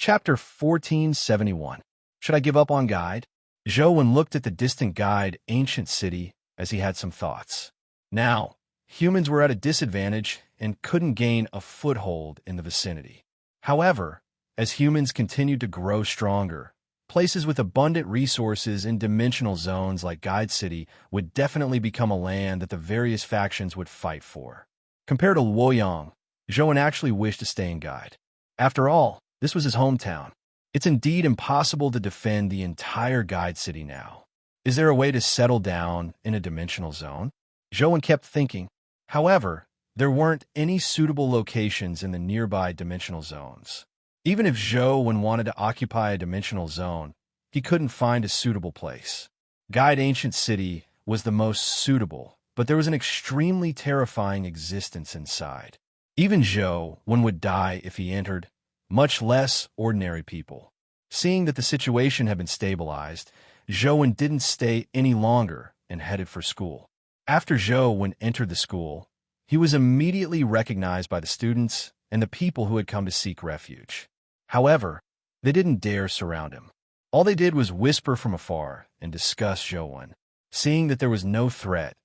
Chapter 1471. Should I give up on guide? Zhou looked at the distant guide, ancient city, as he had some thoughts. Now, humans were at a disadvantage and couldn't gain a foothold in the vicinity. However, as humans continued to grow stronger, places with abundant resources in dimensional zones like Guide City would definitely become a land that the various factions would fight for. Compared to Luoyang, Zhou actually wished to stay in Guide. After all, this was his hometown. It's indeed impossible to defend the entire Guide City now. Is there a way to settle down in a dimensional zone? Zhou kept thinking. However, there weren't any suitable locations in the nearby dimensional zones. Even if Zhou wanted to occupy a dimensional zone, he couldn't find a suitable place. Guide Ancient City was the most suitable, but there was an extremely terrifying existence inside. Even Zhou would die if he entered, much less ordinary people. Seeing that the situation had been stabilized, Zhou didn't stay any longer and headed for school. After Zhou entered the school, he was immediately recognized by the students and the people who had come to seek refuge. However, they didn't dare surround him. All they did was whisper from afar and discuss Zhou. Seeing that there was no threat,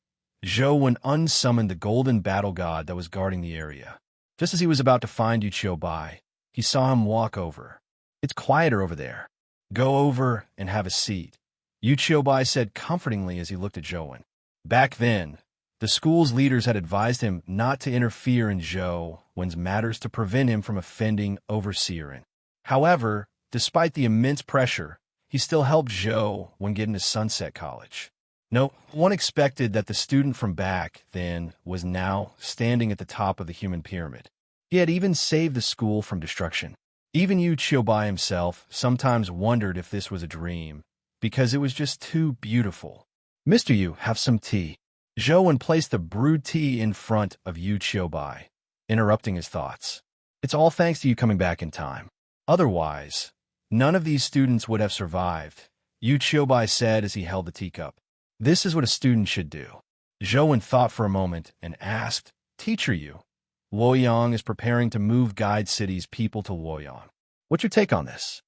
Zhou unsummoned the golden battle god that was guarding the area. Just as he was about to find Yu Qiubai, he saw him walk over. "It's quieter over there. Go over and have a seat," Yu Qiubai said comfortingly as he looked at Zhou. Back then, the school's leaders had advised him not to interfere in Zhou's matters to prevent him from offending Overseer. However, despite the immense pressure, he still helped Zhou get into Sunset College. No one expected that the student from back then was now standing at the top of the human pyramid. He had even saved the school from destruction. Even Yu Qiubai himself sometimes wondered if this was a dream, because it was just too beautiful. "Mr. Yu, have some tea." Zhou placed the brewed tea in front of Yu Qiubai, interrupting his thoughts. "It's all thanks to you coming back in time. Otherwise, none of these students would have survived," Yu Qiubai said as he held the teacup. "This is what a student should do." Zhou thought for a moment and asked, "Teacher Yu, Luoyang is preparing to move Guide City's people to Luoyang. What's your take on this?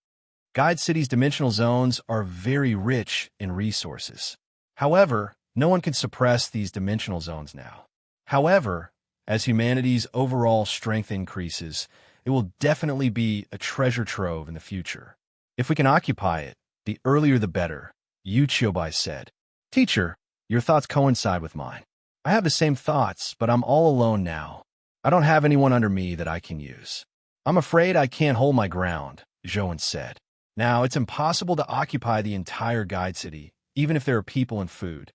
Guide City's dimensional zones are very rich in resources. However, no one can suppress these dimensional zones now. However, as humanity's overall strength increases, it will definitely be a treasure trove in the future. If we can occupy it, the earlier the better," Yu Qiubai said. "Teacher, your thoughts coincide with mine. I have the same thoughts, but I'm all alone now. I don't have anyone under me that I can use. I'm afraid I can't hold my ground," Zhou said. "Now, it's impossible to occupy the entire Guide City, even if there are people and food.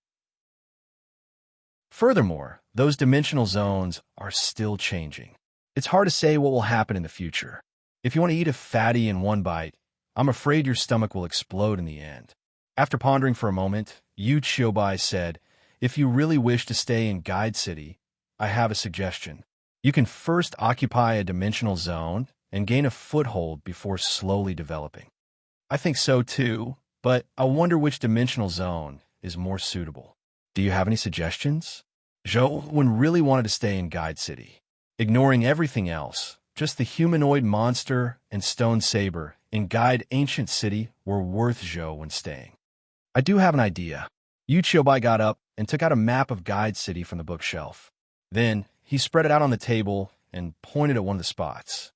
Furthermore, those dimensional zones are still changing. It's hard to say what will happen in the future. If you want to eat a fatty in one bite, I'm afraid your stomach will explode in the end." After pondering for a moment, Yu Qiubai said, "If you really wish to stay in Guide City, I have a suggestion. You can first occupy a dimensional zone and gain a foothold before slowly developing." "I think so too, but I wonder which dimensional zone is more suitable. Do you have any suggestions?" Zhou really wanted to stay in Guide City. Ignoring everything else, just the humanoid monster and stone saber in Guide Ancient City were worth Zhou staying. "I do have an idea." Yu Qiubai got up and took out a map of Guide City from the bookshelf. Then, he spread it out on the table and pointed at one of the spots.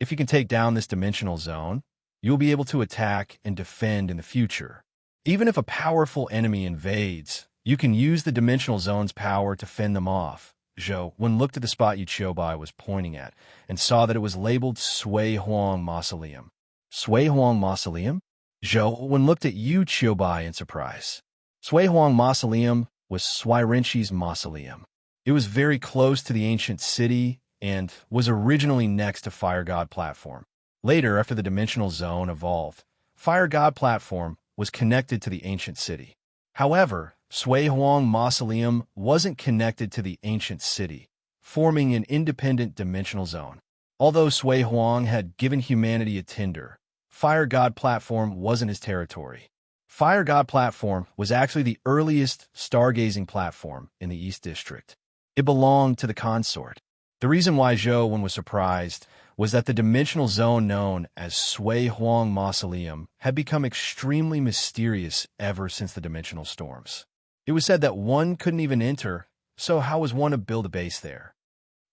"If you can take down this dimensional zone, you'll be able to attack and defend in the future. Even if a powerful enemy invades, you can use the dimensional zone's power to fend them off." Zhou looked at the spot Yu Qiubai was pointing at and saw that it was labeled Sui Huang Mausoleum. Sui Huang Mausoleum? Zhou looked at Yu Qiubai in surprise. Sui Huang Mausoleum was Sui Renqi's mausoleum. It was very close to the ancient city and was originally next to Fire God Platform. Later, after the dimensional zone evolved, Fire God Platform was connected to the ancient city. However, Sui Huang Mausoleum wasn't connected to the ancient city, forming an independent dimensional zone. Although Sui Huang had given humanity a tinder, Fire God Platform wasn't his territory. Fire God Platform was actually the earliest stargazing platform in the East District. It belonged to the consort. The reason why Zhou was surprised was that the dimensional zone known as Sui Huang Mausoleum had become extremely mysterious ever since the dimensional storms. It was said that one couldn't even enter, so how was one to build a base there?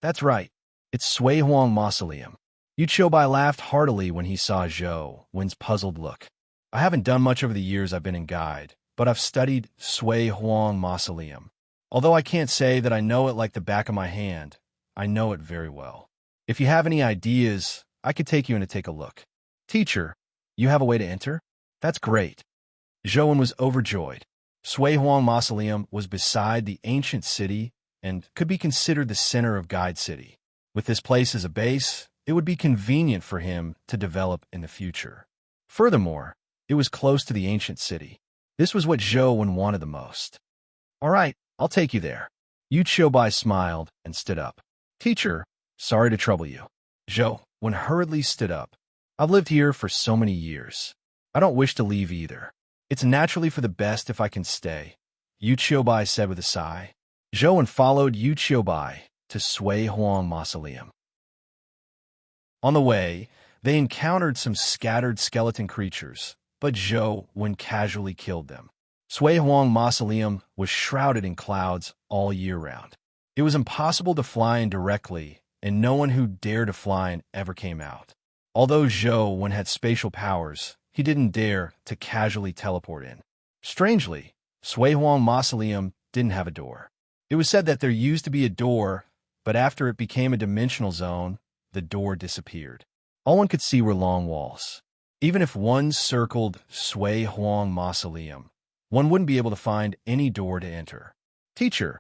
That's right, it's Sui Huang Mausoleum. Yu Qiubai laughed heartily when he saw Zhou Wen's puzzled look. I haven't done much over the years I've been in guide, but I've studied Sui Huang Mausoleum. Although I can't say that I know it like the back of my hand, I know it very well. If you have any ideas, I could take you in to take a look. Teacher, you have a way to enter? That's great. Zhou Wen was overjoyed. Sui Huang Mausoleum was beside the ancient city and could be considered the center of Guide City. With this place as a base, it would be convenient for him to develop in the future. Furthermore, it was close to the ancient city. This was what Zhou Wen wanted the most. All right, I'll take you there. Yu Qiubai smiled and stood up. Teacher, sorry to trouble you. Zhou Wen hurriedly stood up. I've lived here for so many years. I don't wish to leave either. It's naturally for the best if I can stay, Yu Qiubai said with a sigh. Zhou Wen followed Yu Qiubai to Sui Huang Mausoleum. On the way, they encountered some scattered skeleton creatures, but Zhou Wen casually killed them. Sui Huang Mausoleum was shrouded in clouds all year round. It was impossible to fly in directly, and no one who dared to fly in ever came out. Although Zhou Wen had spatial powers, he didn't dare to casually teleport in. Strangely, Sui Huang Mausoleum didn't have a door. It was said that there used to be a door, but after it became a dimensional zone, the door disappeared. All one could see were long walls. Even if one circled Sui Huang Mausoleum, one wouldn't be able to find any door to enter. Teacher,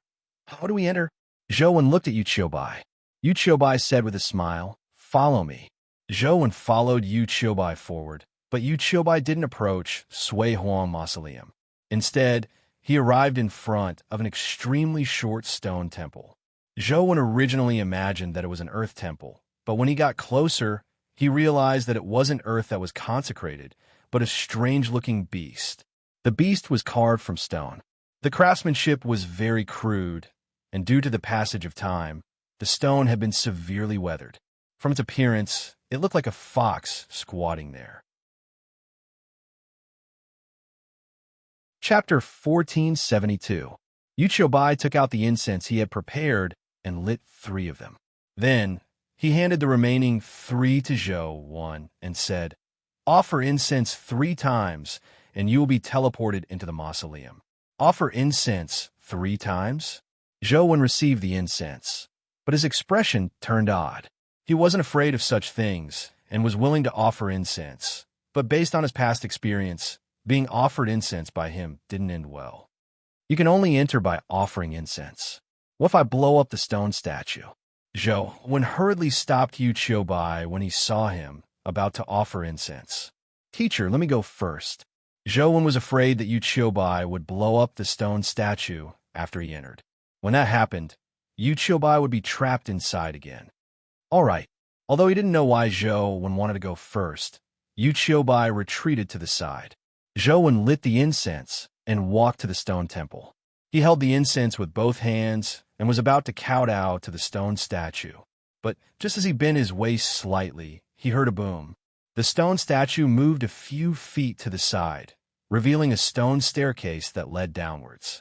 how do we enter? Zhou Wen looked at Yu Qiubai. Yu Qiubai said with a smile, Follow me. Zhou Wen followed Yu Qiubai forward, but Yu Qiubai didn't approach Sui Huang Mausoleum. Instead, he arrived in front of an extremely short stone temple. Zhou Wen originally imagined that it was an earth temple, but when he got closer, he realized that it wasn't earth that was consecrated, but a strange-looking beast. The beast was carved from stone. The craftsmanship was very crude, and due to the passage of time, the stone had been severely weathered. From its appearance, it looked like a fox squatting there. Chapter 1472. Yu Qiubai took out the incense he had prepared and lit 3 of them. Then, he handed the remaining 3 to Zhou Wen and said, Offer incense 3 times, and you will be teleported into the mausoleum. Offer incense 3 times? Zhou Wen received the incense, but his expression turned odd. He wasn't afraid of such things and was willing to offer incense, but based on his past experience, being offered incense by him didn't end well. You can only enter by offering incense. What if I blow up the stone statue? Zhou Wen hurriedly stopped Yu Qiubai when he saw him about to offer incense. Teacher, let me go first. Zhou Wen was afraid that Yu Qiubai would blow up the stone statue after he entered. When that happened, Yu Qiubai would be trapped inside again. All right. Although he didn't know why Zhou Wen wanted to go first, Yu Qiubai retreated to the side. Zhou Wen lit the incense and walked to the stone temple. He held the incense with both hands and was about to kowtow to the stone statue. But just as he bent his waist slightly, he heard a boom. The stone statue moved a few feet to the side, revealing a stone staircase that led downwards.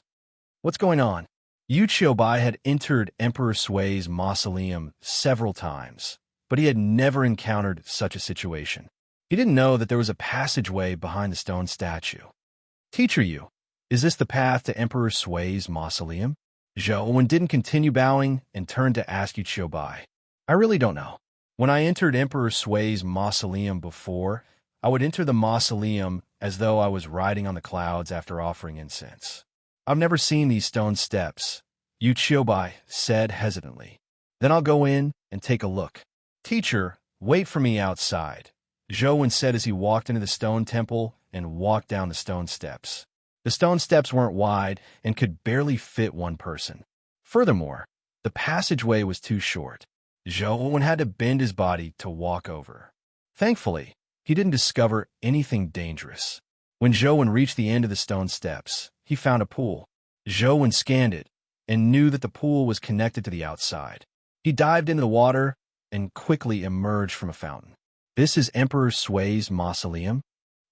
What's going on? Yu Qiubai had entered Emperor Sui's mausoleum several times, but he had never encountered such a situation. He didn't know that there was a passageway behind the stone statue. Teacher Yu, is this the path to Emperor Sui's mausoleum? Zhou Wen didn't continue bowing and turned to ask Yu Qiubai. I really don't know. When I entered Emperor Sui's mausoleum before, I would enter the mausoleum as though I was riding on the clouds after offering incense. I've never seen these stone steps, Yu Qiubai said hesitantly. Then I'll go in and take a look. Teacher, wait for me outside, Zhou Wen said as he walked into the stone temple and walked down the stone steps. The stone steps weren't wide and could barely fit one person. Furthermore, the passageway was too short. Zhou Wen had to bend his body to walk over. Thankfully, he didn't discover anything dangerous. When Zhou Wen reached the end of the stone steps, he found a pool. Zhou Wen scanned it and knew that the pool was connected to the outside. He dived into the water and quickly emerged from a fountain. "This is Emperor Sui's mausoleum?"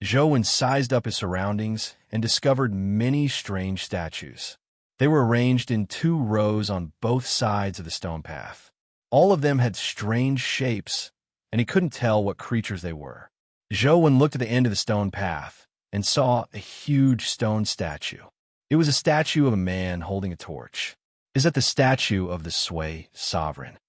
Zhou sized up his surroundings and discovered many strange statues. They were arranged in 2 rows on both sides of the stone path. All of them had strange shapes, and he couldn't tell what creatures they were. Zhou looked at the end of the stone path and saw a huge stone statue. It was a statue of a man holding a torch. "Is that the statue of the Sui sovereign?"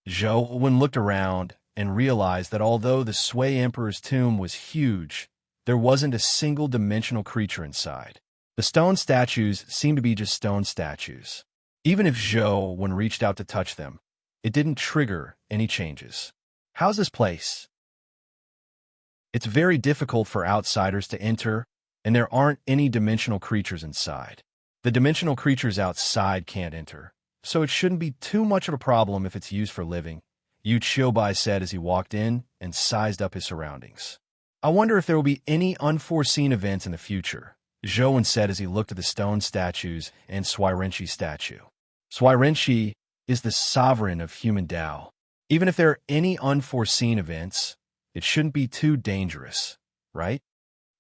Zhou looked around and realized that although the Sui Emperor's tomb was huge, there wasn't a single dimensional creature inside. The stone statues seemed to be just stone statues. Even if Zhou reached out to touch them, it didn't trigger any changes. "How's this place?" "It's very difficult for outsiders to enter, and there aren't any dimensional creatures inside. The dimensional creatures outside can't enter, so it shouldn't be too much of a problem if it's used for living," Yu Qiubai said as he walked in and sized up his surroundings. "I wonder if there will be any unforeseen events in the future," Zhou said as he looked at the stone statues and Suirenchi's statue. "Suirenchi is the sovereign of human Tao. Even if there are any unforeseen events, it shouldn't be too dangerous, right?"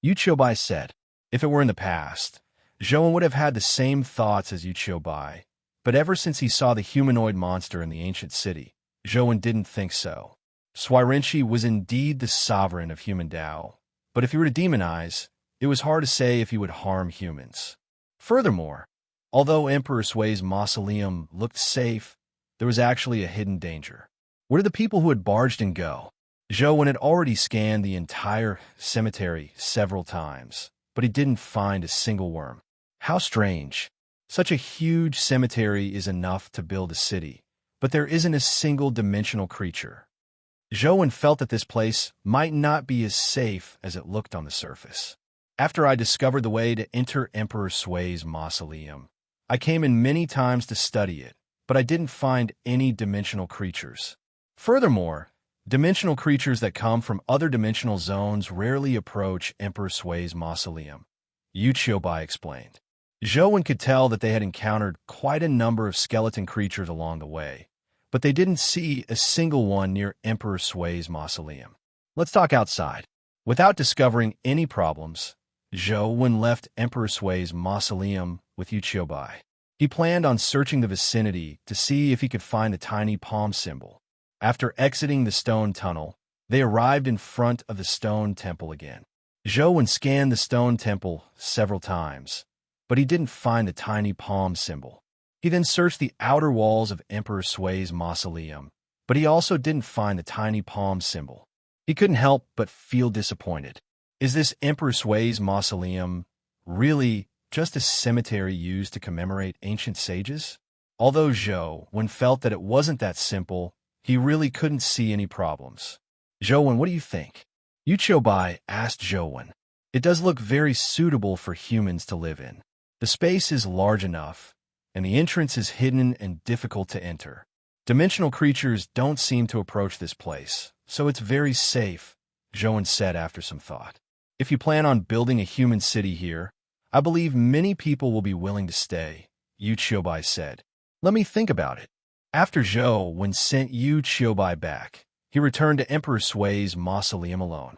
Yu Qiubai said. If it were in the past, Zhou would have had the same thoughts as Yu Qiubai, but ever since he saw the humanoid monster in the ancient city, Zhou didn't think so. Suirenchi was indeed the sovereign of human Tao, but if he were to demonize, it was hard to say if he would harm humans. Furthermore, although Emperor Sui's mausoleum looked safe, there was actually a hidden danger. Where did the people who had barged in go? Zhou had already scanned the entire cemetery several times, but he didn't find a single worm. How strange. Such a huge cemetery is enough to build a city, but there isn't a single dimensional creature. Zhou felt that this place might not be as safe as it looked on the surface. "After I discovered the way to enter Emperor Sui's mausoleum, I came in many times to study it, but I didn't find any dimensional creatures. Furthermore, dimensional creatures that come from other dimensional zones rarely approach Emperor Sui's mausoleum," Yu Qiubai explained. Zhou could tell that they had encountered quite a number of skeleton creatures along the way, but they didn't see a single one near Emperor Sui's mausoleum. "Let's talk outside." Without discovering any problems, Zhou left Emperor Sui's mausoleum with Yu Qiubai. He planned on searching the vicinity to see if he could find the tiny palm symbol. After exiting the stone tunnel, they arrived in front of the stone temple again. Zhou scanned the stone temple several times, but he didn't find the tiny palm symbol. He then searched the outer walls of Emperor Sui's mausoleum, but he also didn't find the tiny palm symbol. He couldn't help but feel disappointed. Is this Emperor Sui's mausoleum really just a cemetery used to commemorate ancient sages? Although Zhou felt that it wasn't that simple, he really couldn't see any problems. "Zhou, what do you think?" Yu Qiubai asked Zhou. "It does look very suitable for humans to live in. The space is large enough, and the entrance is hidden and difficult to enter. Dimensional creatures don't seem to approach this place, so it's very safe," Zhou said after some thought. "If you plan on building a human city here, I believe many people will be willing to stay," Yu Qiubai said. "Let me think about it." After Zhou sent Yu Qiubai back, he returned to Emperor Sui's mausoleum alone.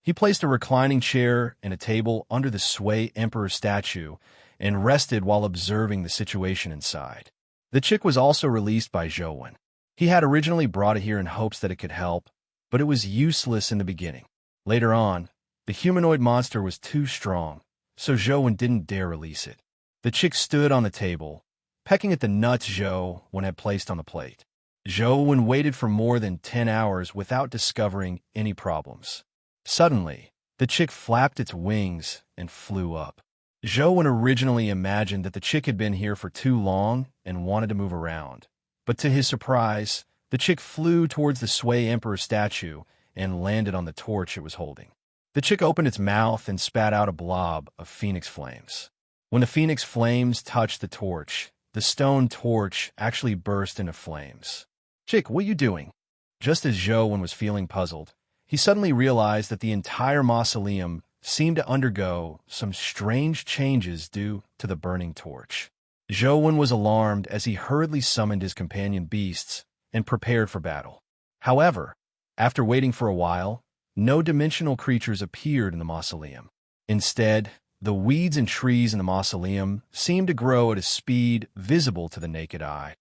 He placed a reclining chair and a table under the Sui Emperor statue and rested while observing the situation inside. The chick was also released by Zhou. He had originally brought it here in hopes that it could help, but it was useless in the beginning. Later on, the humanoid monster was too strong, so Zhou didn't dare release it. The chick stood on the table, pecking at the nuts Zhou had placed on the plate. Zhou waited for more than 10 hours without discovering any problems. Suddenly, the chick flapped its wings and flew up. Zhou originally imagined that the chick had been here for too long and wanted to move around. But to his surprise, the chick flew towards the Sui Emperor statue and landed on the torch it was holding. The chick opened its mouth and spat out a blob of phoenix flames. When the phoenix flames touched the torch, the stone torch actually burst into flames. "Chick, what are you doing?" Just as Zhou was feeling puzzled, he suddenly realized that the entire mausoleum seemed to undergo some strange changes due to the burning torch. Zhou was alarmed as he hurriedly summoned his companion beasts and prepared for battle. However, after waiting for a while, no dimensional creatures appeared in the mausoleum. Instead, the weeds and trees in the mausoleum seemed to grow at a speed visible to the naked eye.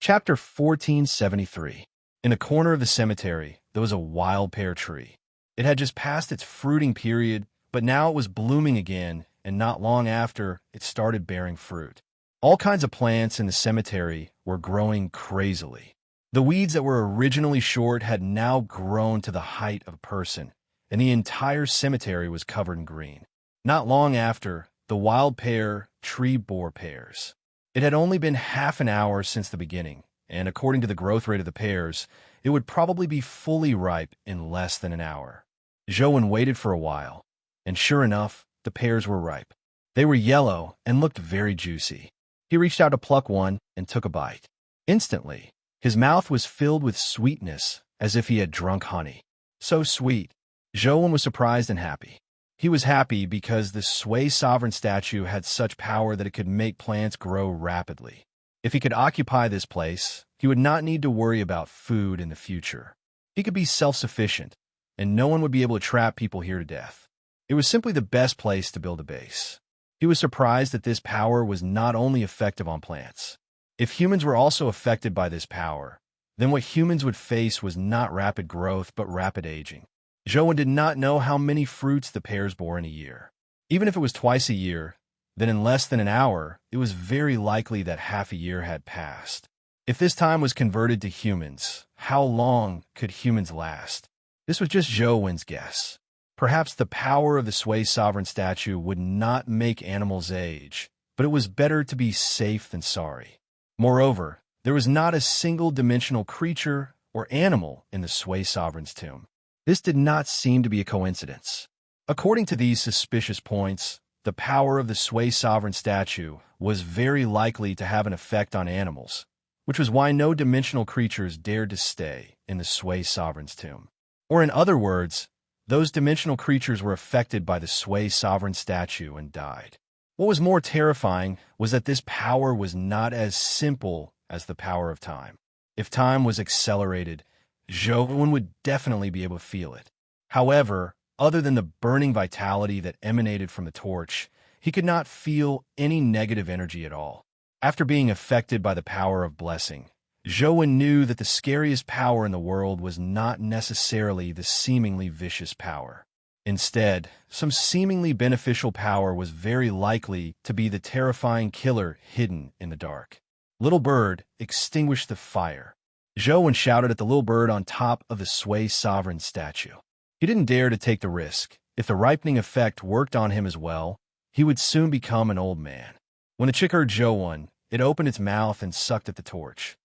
Chapter 1473. In a corner of the cemetery, there was a wild pear tree. It had just passed its fruiting period, but now it was blooming again, and not long after, it started bearing fruit. All kinds of plants in the cemetery were growing crazily. The weeds that were originally short had now grown to the height of a person, and the entire cemetery was covered in green. Not long after, the wild pear tree bore pears. It had only been half an hour since the beginning, and according to the growth rate of the pears, it would probably be fully ripe in less than an hour. Joan waited for a while, and sure enough, the pears were ripe. They were yellow and looked very juicy. He reached out to pluck one and took a bite. Instantly, his mouth was filled with sweetness as if he had drunk honey. So sweet. Joan was surprised and happy. He was happy because the Sway Sovereign statue had such power that it could make plants grow rapidly. If he could occupy this place, he would not need to worry about food in the future. He could be self-sufficient, and no one would be able to trap people here to death. It was simply the best place to build a base. He was surprised that this power was not only effective on plants. If humans were also affected by this power, then what humans would face was not rapid growth but rapid aging. Joan did not know how many fruits the pears bore in a year. Even if it was twice a year, then in less than an hour, it was very likely that half a year had passed. If this time was converted to humans, how long could humans last? This was just Joan's guess. Perhaps the power of the Sway Sovereign statue would not make animals age, but it was better to be safe than sorry. Moreover, there was not a single dimensional creature or animal in the Sway Sovereign's tomb. This did not seem to be a coincidence. According to these suspicious points, the power of the Sway Sovereign statue was very likely to have an effect on animals, which was why no dimensional creatures dared to stay in the Sway Sovereign's tomb. Or in other words, those dimensional creatures were affected by the Sway Sovereign statue and died. What was more terrifying was that this power was not as simple as the power of time. If time was accelerated, Joan would definitely be able to feel it. However, other than the burning vitality that emanated from the torch, he could not feel any negative energy at all. After being affected by the power of blessing, Joan knew that the scariest power in the world was not necessarily the seemingly vicious power. Instead, some seemingly beneficial power was very likely to be the terrifying killer hidden in the dark. Little Bird extinguished the fire. Joan shouted at the little bird on top of the Sway Sovereign statue. He didn't dare to take the risk. If the ripening effect worked on him as well, he would soon become an old man. When the chick heard Joan, it opened its mouth and sucked at the torch.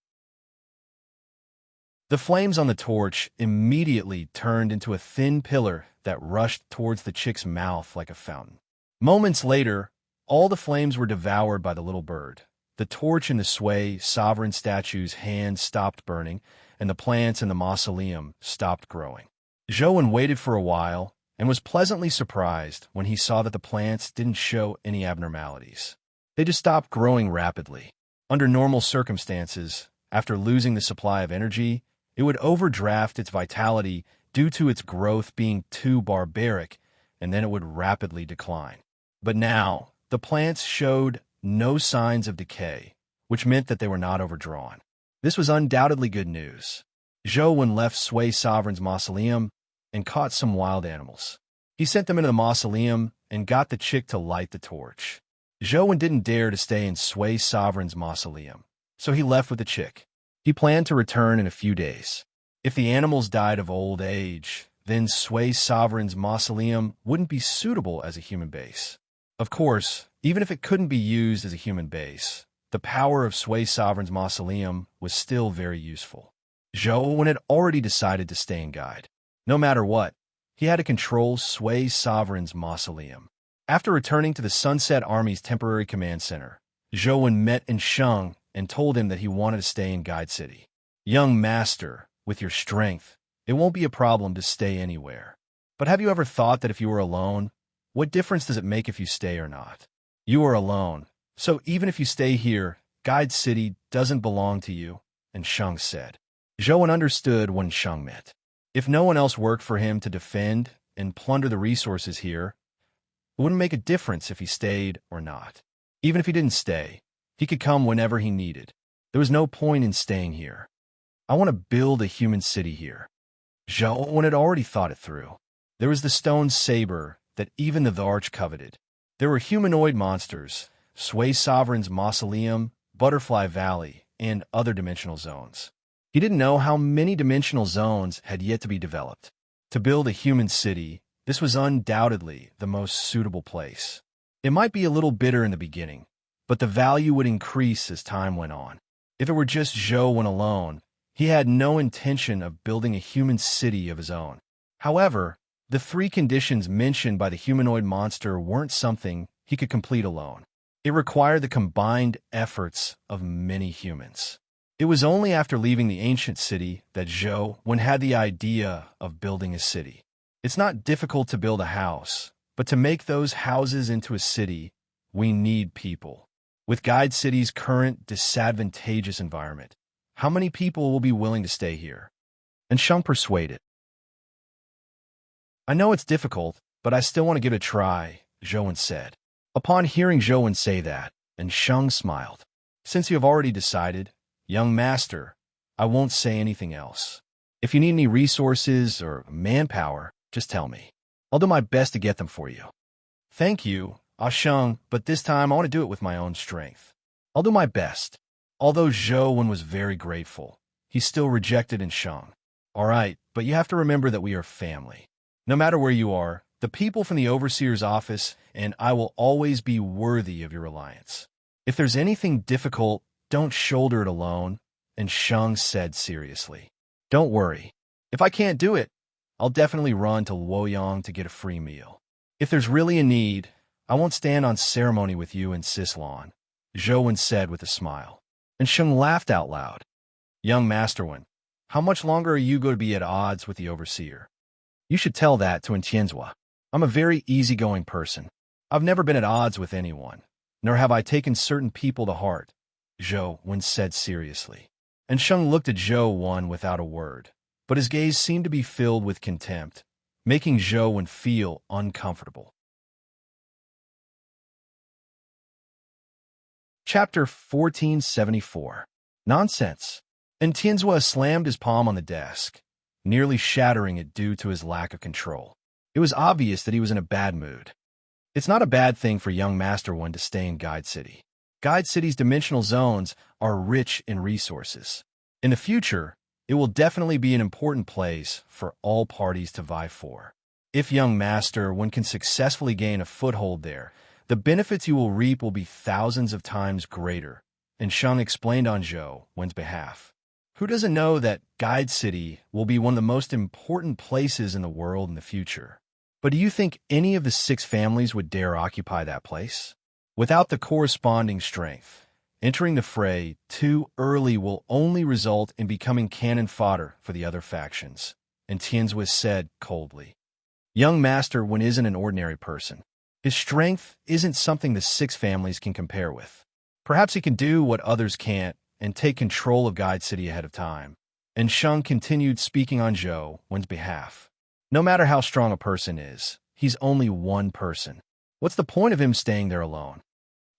The flames on the torch immediately turned into a thin pillar that rushed towards the chick's mouth like a fountain. Moments later, all the flames were devoured by the little bird. The torch in the Sway Sovereign statue's hand stopped burning, and the plants in the mausoleum stopped growing. Joan waited for a while and was pleasantly surprised when he saw that the plants didn't show any abnormalities. They just stopped growing rapidly. Under normal circumstances, after losing the supply of energy, it would overdraft its vitality due to its growth being too barbaric, and then it would rapidly decline. But now, the plants showed no signs of decay, which meant that they were not overdrawn. This was undoubtedly good news. Joan left Sway Sovereign's mausoleum and caught some wild animals. He sent them into the mausoleum and got the chick to light the torch. Joan didn't dare to stay in Sway Sovereign's mausoleum, so he left with the chick. He planned to return in a few days. If the animals died of old age, then Sway Sovereign's mausoleum wouldn't be suitable as a human base. Of course, even if it couldn't be used as a human base, the power of Sway Sovereign's mausoleum was still very useful. Joan had already decided to stay and guide. No matter what, he had to control Sway Sovereign's mausoleum. After returning to the Sunset Army's temporary command center, Joan met Sheng and told him that he wanted to stay in Guide City. Young master, with your strength, it won't be a problem to stay anywhere. But have you ever thought that if you were alone, what difference does it make if you stay or not? You are alone, so even if you stay here, Guide City doesn't belong to you, and Sheng said. Zhou understood when Sheng meant. If no one else worked for him to defend and plunder the resources here, it wouldn't make a difference if he stayed or not. Even if he didn't stay, he could come whenever he needed. There was no point in staying here. I want to build a human city here. Zhou had already thought it through. There was the stone saber that even the Varch coveted. There were humanoid monsters, Sway Sovereign's Mausoleum, Butterfly Valley, and other dimensional zones. He didn't know how many dimensional zones had yet to be developed. To build a human city, this was undoubtedly the most suitable place. It might be a little bitter in the beginning, but the value would increase as time went on. If it were just Zhou alone, he had no intention of building a human city of his own. However, the three conditions mentioned by the humanoid monster weren't something he could complete alone. It required the combined efforts of many humans. It was only after leaving the ancient city that Zhou had the idea of building a city. It's not difficult to build a house, but to make those houses into a city, we need people. With Guide City's current disadvantageous environment, how many people will be willing to stay here? And Sheng persuaded. I know it's difficult, but I still want to give it a try, Zhou said. Upon hearing Zhou say that, and Sheng smiled. Since you have already decided, young master, I won't say anything else. If you need any resources or manpower, just tell me. I'll do my best to get them for you. Thank you, Sheng, but this time I want to do it with my own strength. I'll do my best. Although Zhou was very grateful, he still rejected Sheng. All right, but you have to remember that we are family. No matter where you are, the people from the Overseer's office and I will always be worthy of your reliance. If there's anything difficult, don't shoulder it alone, and Sheng said seriously. Don't worry. If I can't do it, I'll definitely run to Luoyang to get a free meal. If there's really a need, I won't stand on ceremony with you in Sislon, Zhou said with a smile. And Sheng laughed out loud. Young Master Wen, how much longer are you going to be at odds with the Overseer? You should tell that to Tianzua. I'm a very easygoing person. I've never been at odds with anyone, nor have I taken certain people to heart, Zhou said seriously. And Sheng looked at Zhou without a word, but his gaze seemed to be filled with contempt, making Zhou feel uncomfortable. Chapter 1474. Nonsense. And Tianzua slammed his palm on the desk, nearly shattering it due to his lack of control. It was obvious that he was in a bad mood. It's not a bad thing for young Master One to stay in Guide City. Guide City's dimensional zones are rich in resources. In the future, it will definitely be an important place for all parties to vie for. If young Master One can successfully gain a foothold there, the benefits you will reap will be thousands of times greater, and Sheng explained on Zhou's behalf. Who doesn't know that Guide City will be one of the most important places in the world in the future? But do you think any of the 6 families would dare occupy that place? Without the corresponding strength, entering the fray too early will only result in becoming cannon fodder for the other factions, and Tianzua said coldly. Young Master Wen isn't an ordinary person. His strength isn't something the 6 families can compare with. Perhaps he can do what others can't and take control of Guide City ahead of time. And Sheng continued speaking on Zhou's behalf. No matter how strong a person is, he's only one person. What's the point of him staying there alone?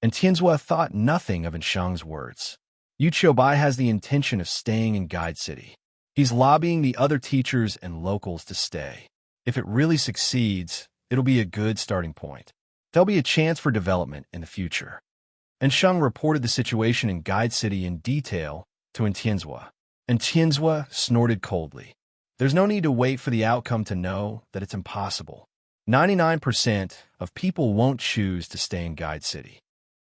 And Tianzua thought nothing of Sheng's words. Yu Qiubai has the intention of staying in Guide City. He's lobbying the other teachers and locals to stay. If it really succeeds, it'll be a good starting point. There'll be a chance for development in the future. And Sheng reported the situation in Guide City in detail to Tianzua. And Tianzua snorted coldly. There's no need to wait for the outcome to know that it's impossible. 99% of people won't choose to stay in Guide City.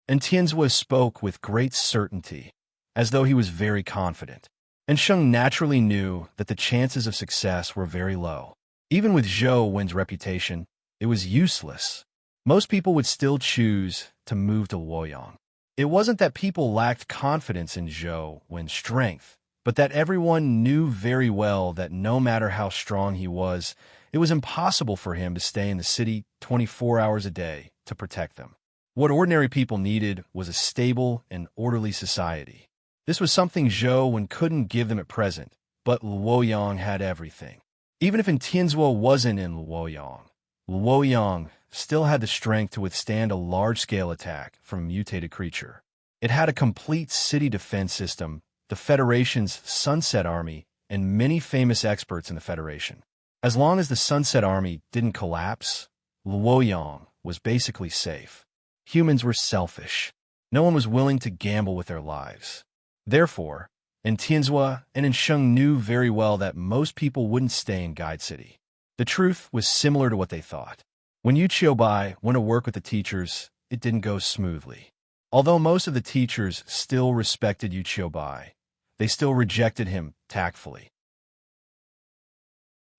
And Tianzua spoke with great certainty, as though he was very confident. And Sheng naturally knew that the chances of success were very low. Even with Zhou's reputation, it was useless. Most people would still choose to move to Luoyang. It wasn't that people lacked confidence in Zhou's strength, but that everyone knew very well that no matter how strong he was, it was impossible for him to stay in the city 24 hours a day to protect them. What ordinary people needed was a stable and orderly society. This was something Zhou Wen couldn't give them at present, but Luoyang had everything. Even if Tianzhuo wasn't in Luoyang still had the strength to withstand a large-scale attack from a mutated creature. It had a complete city defense system, the Federation's Sunset Army, and many famous experts in the Federation. As long as the Sunset Army didn't collapse, Luoyang was basically safe. Humans were selfish. No one was willing to gamble with their lives. Therefore, Tianzhuo and Sheng knew very well that most people wouldn't stay in Guide City. The truth was similar to what they thought. When Yu Qiubai went to work with the teachers, it didn't go smoothly. Although most of the teachers still respected Yu Qiubai, they still rejected him tactfully.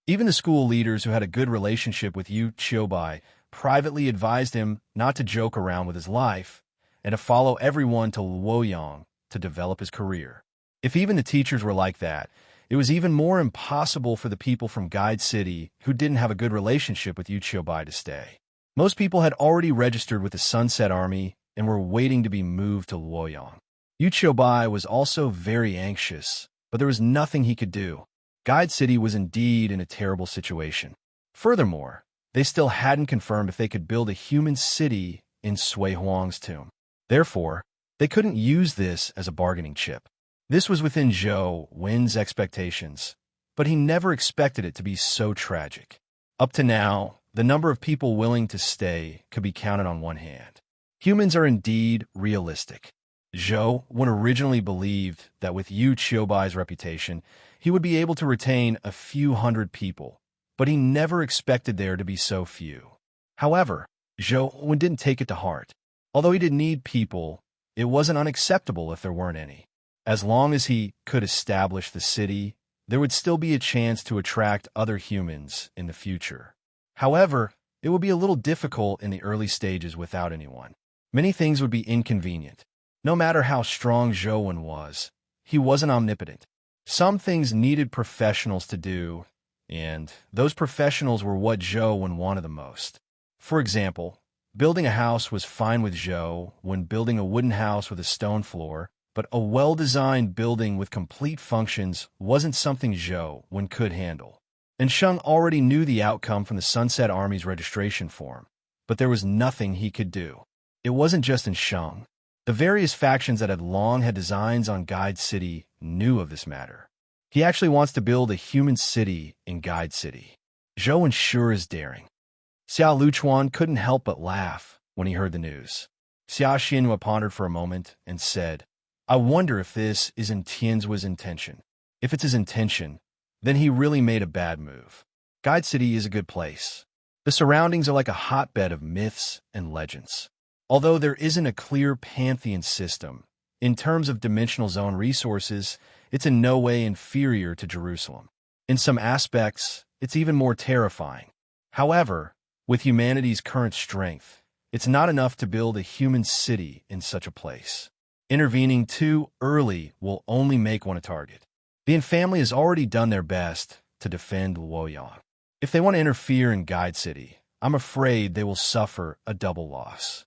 Even the school leaders who had a good relationship with Yu Qiubai privately advised him not to joke around with his life and to follow everyone to Luoyang to develop his career. If even the teachers were like that, it was even more impossible for the people from Guide City who didn't have a good relationship with Yu Qiubai to stay. Most people had already registered with the Sunset Army and were waiting to be moved to Luoyang. Yu Qiubai was also very anxious, but there was nothing he could do. Guide City was indeed in a terrible situation. Furthermore, they still hadn't confirmed if they could build a human city in Sui Huang's tomb. Therefore, they couldn't use this as a bargaining chip. This was within Zhou Wen's expectations, but he never expected it to be so tragic. Up to now, the number of people willing to stay could be counted on one hand. Humans are indeed realistic. Zhou Wen originally believed that with Yu Qiubai's reputation, he would be able to retain a few hundred people, but he never expected there to be so few. However, Zhou Wen didn't take it to heart. Although he didn't need people, it wasn't unacceptable if there weren't any. As long as he could establish the city, there would still be a chance to attract other humans in the future. However, it would be a little difficult in the early stages without anyone. Many things would be inconvenient. No matter how strong Zhou Wen was, he wasn't omnipotent. Some things needed professionals to do, and those professionals were what Zhou Wen wanted the most. For example, building a house was fine with Zhou Wen building a wooden house with a stone floor, but a well-designed building with complete functions wasn't something Zhou Wen could handle. And Sheng already knew the outcome from the Sunset Army's registration form, but there was nothing he could do. It wasn't just in Sheng. The various factions that had long had designs on Guide City knew of this matter. He actually wants to build a human city in Guide City. Zhou Wen sure is daring. Xia Luchuan couldn't help but laugh when he heard the news. Xia Xinhua pondered for a moment and said, I wonder if this is in Tianzhuo's intention. If it's his intention, then he really made a bad move. Guide City is a good place. The surroundings are like a hotbed of myths and legends. Although there isn't a clear pantheon system, in terms of dimensional zone resources, it's in no way inferior to Jerusalem. In some aspects, it's even more terrifying. However, with humanity's current strength, it's not enough to build a human city in such a place. Intervening too early will only make one a target. The Yin family has already done their best to defend Luoyang. If they want to interfere in Guide City, I'm afraid they will suffer a double loss.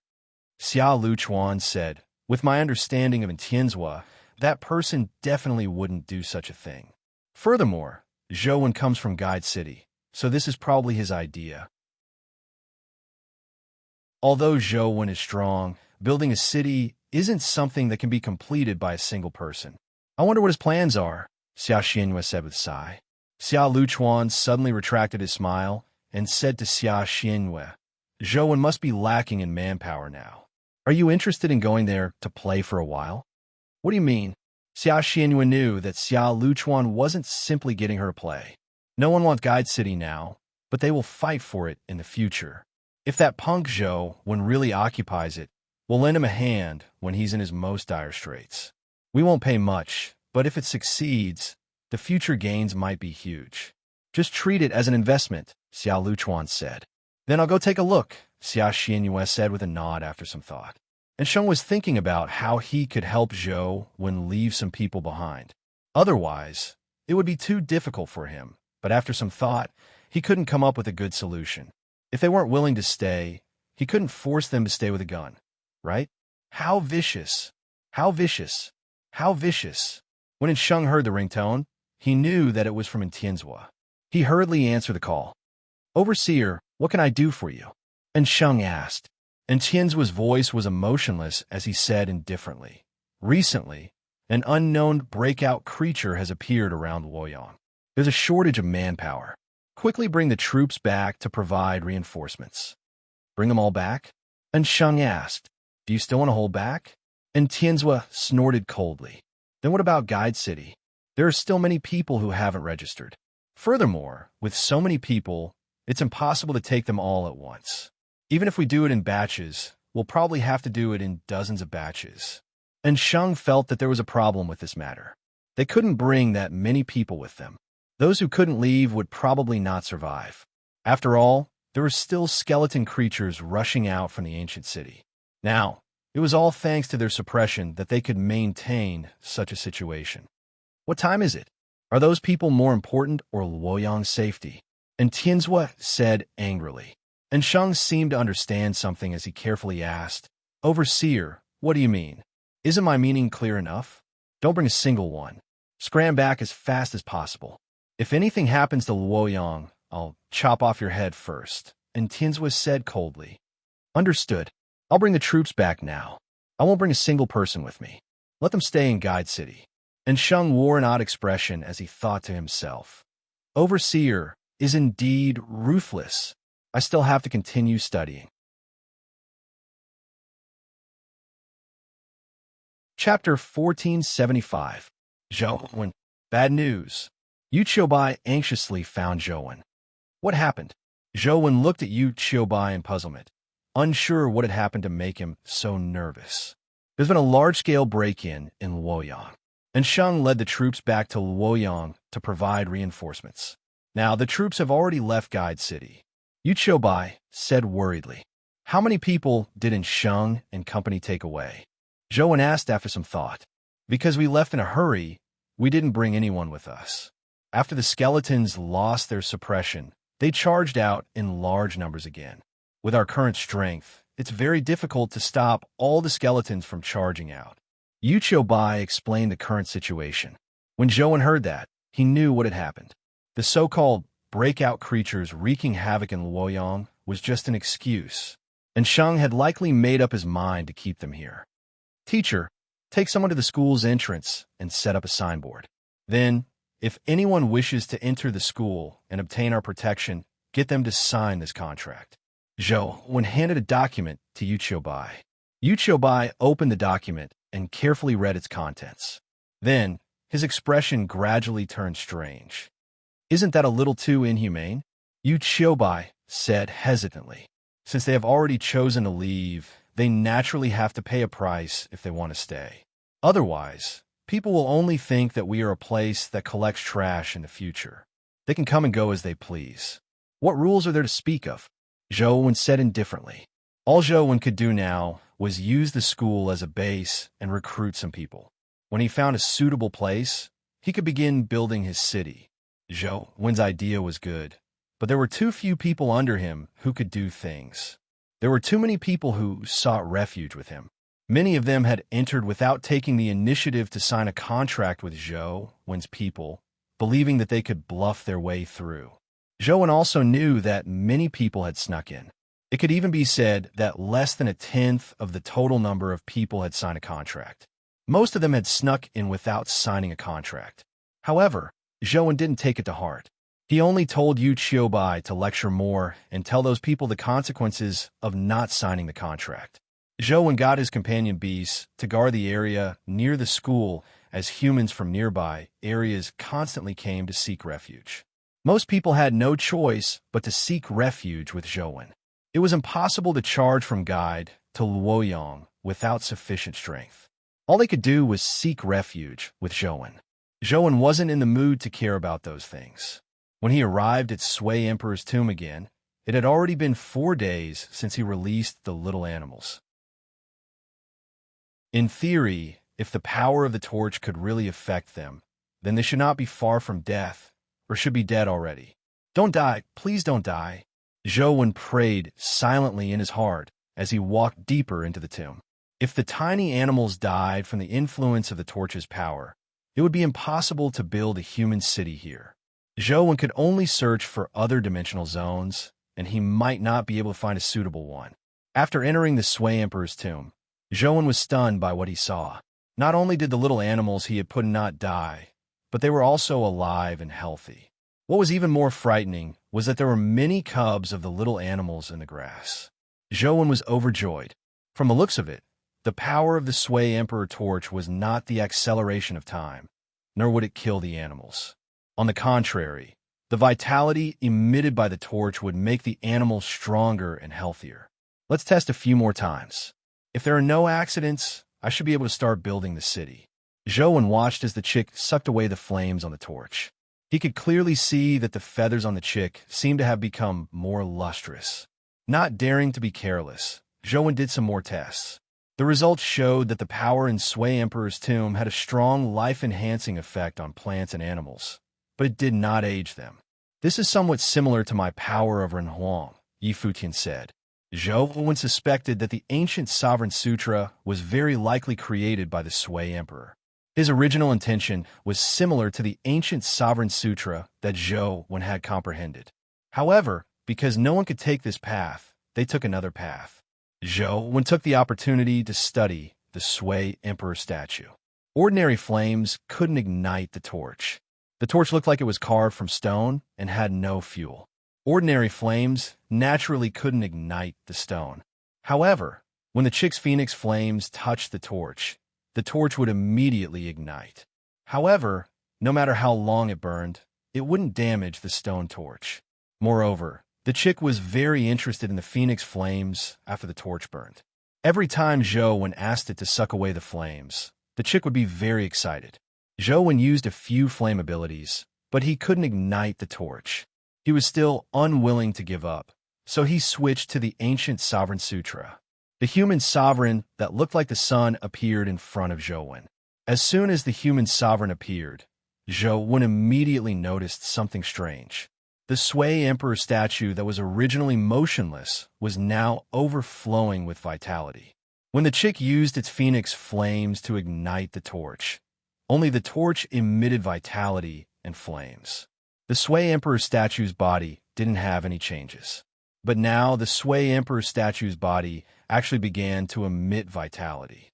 Xia Luchuan said, with my understanding of Tianzhuo, that person definitely wouldn't do such a thing. Furthermore, Zhou Wen comes from Guide City, so this is probably his idea. Although Zhou Wen is strong, building a city isn't something that can be completed by a single person. I wonder what his plans are, Xia Xinhua said with a sigh. Xia Luchuan suddenly retracted his smile and said to Xia Xinhua, Zhou Wen must be lacking in manpower now. Are you interested in going there to play for a while? What do you mean? Xia Xinhua knew that Xia Luchuan wasn't simply getting her to play. No one wants Guide City now, but they will fight for it in the future. If that punk Zhou Wen really occupies it, we'll lend him a hand when he's in his most dire straits. We won't pay much, but if it succeeds, the future gains might be huge. Just treat it as an investment, Xia Luchuan said. Then I'll go take a look, Xia Xinhua said with a nod after some thought. And Sheng was thinking about how he could help Zhou Wen leave some people behind. Otherwise, it would be too difficult for him, but after some thought, he couldn't come up with a good solution. If they weren't willing to stay, he couldn't force them to stay with a gun. right? How vicious! How vicious! How vicious! When Sheng heard the ringtone, he knew that it was from Tianzua. He hurriedly answered the call. Overseer, what can I do for you? And Sheng asked. And Tianzua's voice was emotionless as he said indifferently, recently, an unknown breakout creature has appeared around Luoyang. There's a shortage of manpower. Quickly bring the troops back to provide reinforcements. Bring them all back? And Sheng asked, do you still want to hold back? And Tianzua snorted coldly. Then what about Guide City? There are still many people who haven't registered. Furthermore, with so many people, it's impossible to take them all at once. Even if we do it in batches, we'll probably have to do it in dozens of batches. And Sheng felt that there was a problem with this matter. They couldn't bring that many people with them. Those who couldn't leave would probably not survive. After all, there were still skeleton creatures rushing out from the ancient city. Now, it was all thanks to their suppression that they could maintain such a situation. What time is it? Are those people more important or Luoyang's safety? And Tianzua said angrily. And Sheng seemed to understand something as he carefully asked, Overseer, what do you mean? Isn't my meaning clear enough? Don't bring a single one. Scram back as fast as possible. If anything happens to Luoyang, I'll chop off your head first. And Tianzua said coldly. Understood. I'll bring the troops back now. I won't bring a single person with me. Let them stay in Guide City. And Sheng wore an odd expression as he thought to himself. Overseer is indeed ruthless. I still have to continue studying. Chapter 1475. Zhou. Bad news. Yu Qiubai anxiously found Zhou. What happened? Zhou looked at Yu Qiubai in puzzlement, unsure what had happened to make him so nervous. There's been a large-scale break-in Luoyang, and Sheng led the troops back to Luoyang to provide reinforcements. Now, the troops have already left Guide City. Yu Qiubai said worriedly. How many people did Sheng and company take away? Zhou asked after some thought. Because we left in a hurry, we didn't bring anyone with us. After the skeletons lost their suppression, they charged out in large numbers again. With our current strength, it's very difficult to stop all the skeletons from charging out. Yu Qiubai explained the current situation. When Zhou heard that, he knew what had happened. The so-called breakout creatures wreaking havoc in Luoyang was just an excuse, and Sheng had likely made up his mind to keep them here. Teacher, take someone to the school's entrance and set up a signboard. Then, if anyone wishes to enter the school and obtain our protection, get them to sign this contract. Zhou handed a document to Yu Qiubai. Yu Qiubai opened the document and carefully read its contents. Then, his expression gradually turned strange. Isn't that a little too inhumane? Yu Qiubai said hesitantly. Since they have already chosen to leave, they naturally have to pay a price if they want to stay. Otherwise, people will only think that we are a place that collects trash in the future. They can come and go as they please. What rules are there to speak of? Zhou said indifferently. All Zhou could do now was use the school as a base and recruit some people. When he found a suitable place, he could begin building his city. Zhou's idea was good, but there were too few people under him who could do things. There were too many people who sought refuge with him. Many of them had entered without taking the initiative to sign a contract with Zhou's people, believing that they could bluff their way through. Zhou also knew that many people had snuck in. It could even be said that less than a tenth of the total number of people had signed a contract. Most of them had snuck in without signing a contract. However, Zhou didn't take it to heart. He only told Yu Qiubai to lecture more and tell those people the consequences of not signing the contract. Zhou got his companion beasts to guard the area near the school as humans from nearby areas constantly came to seek refuge. Most people had no choice but to seek refuge with Zhou. It was impossible to charge from Guide to Luoyang without sufficient strength. All they could do was seek refuge with Zhou. Zhou wasn't in the mood to care about those things. When he arrived at Sui Emperor's tomb again, it had already been 4 days since he released the little animals. In theory, if the power of the torch could really affect them, then they should not be far from death, or should be dead already. Don't die, please don't die. Zhou prayed silently in his heart as he walked deeper into the tomb. If the tiny animals died from the influence of the torch's power, it would be impossible to build a human city here. Zhou could only search for other dimensional zones, and he might not be able to find a suitable one. After entering the Sui Emperor's tomb, Zhou was stunned by what he saw. Not only did the little animals he had put in not die, but they were also alive and healthy. What was even more frightening was that there were many cubs of the little animals in the grass. Zhou was overjoyed. From the looks of it, the power of the Sui Emperor torch was not the acceleration of time, nor would it kill the animals. On the contrary, the vitality emitted by the torch would make the animals stronger and healthier. Let's test a few more times. If there are no accidents, I should be able to start building the city. Zhou watched as the chick sucked away the flames on the torch. He could clearly see that the feathers on the chick seemed to have become more lustrous. Not daring to be careless, Zhou did some more tests. The results showed that the power in Sui Emperor's tomb had a strong life-enhancing effect on plants and animals, but it did not age them. This is somewhat similar to my power over Huang, Yi Futian said. Zhou suspected that the ancient Sovereign Sutra was very likely created by the Sui Emperor. His original intention was similar to the ancient Sovereign Sutra that Zhou had comprehended. However, because no one could take this path, they took another path. Zhou took the opportunity to study the Sui Emperor statue. Ordinary flames couldn't ignite the torch. The torch looked like it was carved from stone and had no fuel. Ordinary flames naturally couldn't ignite the stone. However, when the chick's phoenix flames touched the torch would immediately ignite. However, no matter how long it burned, it wouldn't damage the stone torch. Moreover, the chick was very interested in the phoenix flames after the torch burned. Every time Zhou asked it to suck away the flames, the chick would be very excited. Zhou used a few flame abilities, but he couldn't ignite the torch. He was still unwilling to give up, so he switched to the ancient Sovereign Sutra. The human sovereign that looked like the sun appeared in front of Zhou. As soon as the human sovereign appeared, Zhou immediately noticed something strange. The Sui Emperor statue that was originally motionless was now overflowing with vitality. When the chick used its phoenix flames to ignite the torch, only the torch emitted vitality and flames. The Sui Emperor statue's body didn't have any changes. But now the Sui Emperor statue's body actually began to emit vitality.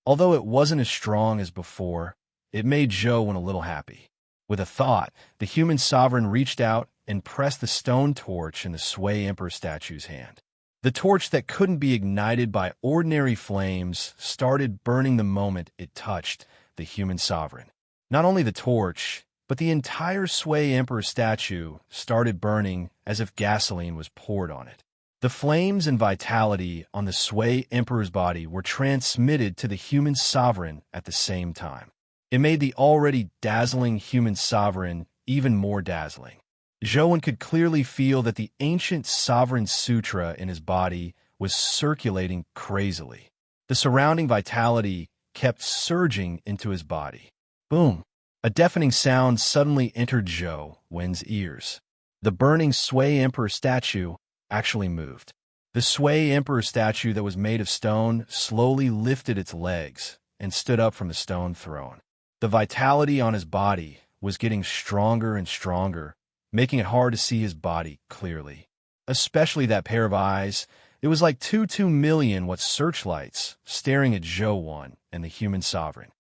Although it wasn't as strong as before, it made Zhou a little happy. With a thought, the human sovereign reached out and pressed the stone torch in the Sui Emperor statue's hand. The torch that couldn't be ignited by ordinary flames started burning the moment it touched the human sovereign. Not only the torch, but the entire Sui Emperor statue started burning as if gasoline was poured on it. The flames and vitality on the Sui Emperor's body were transmitted to the human sovereign at the same time. It made the already dazzling human sovereign even more dazzling. Zhou could clearly feel that the ancient Sovereign Sutra in his body was circulating crazily. The surrounding vitality kept surging into his body. Boom! A deafening sound suddenly entered Zhou's ears. The burning Sui Emperor statue actually moved. The Sui Emperor statue that was made of stone slowly lifted its legs and stood up from the stone throne. The vitality on his body was getting stronger and stronger, making it hard to see his body clearly. Especially that pair of eyes. It was like 2 million what searchlights staring at Zhou and the human sovereign.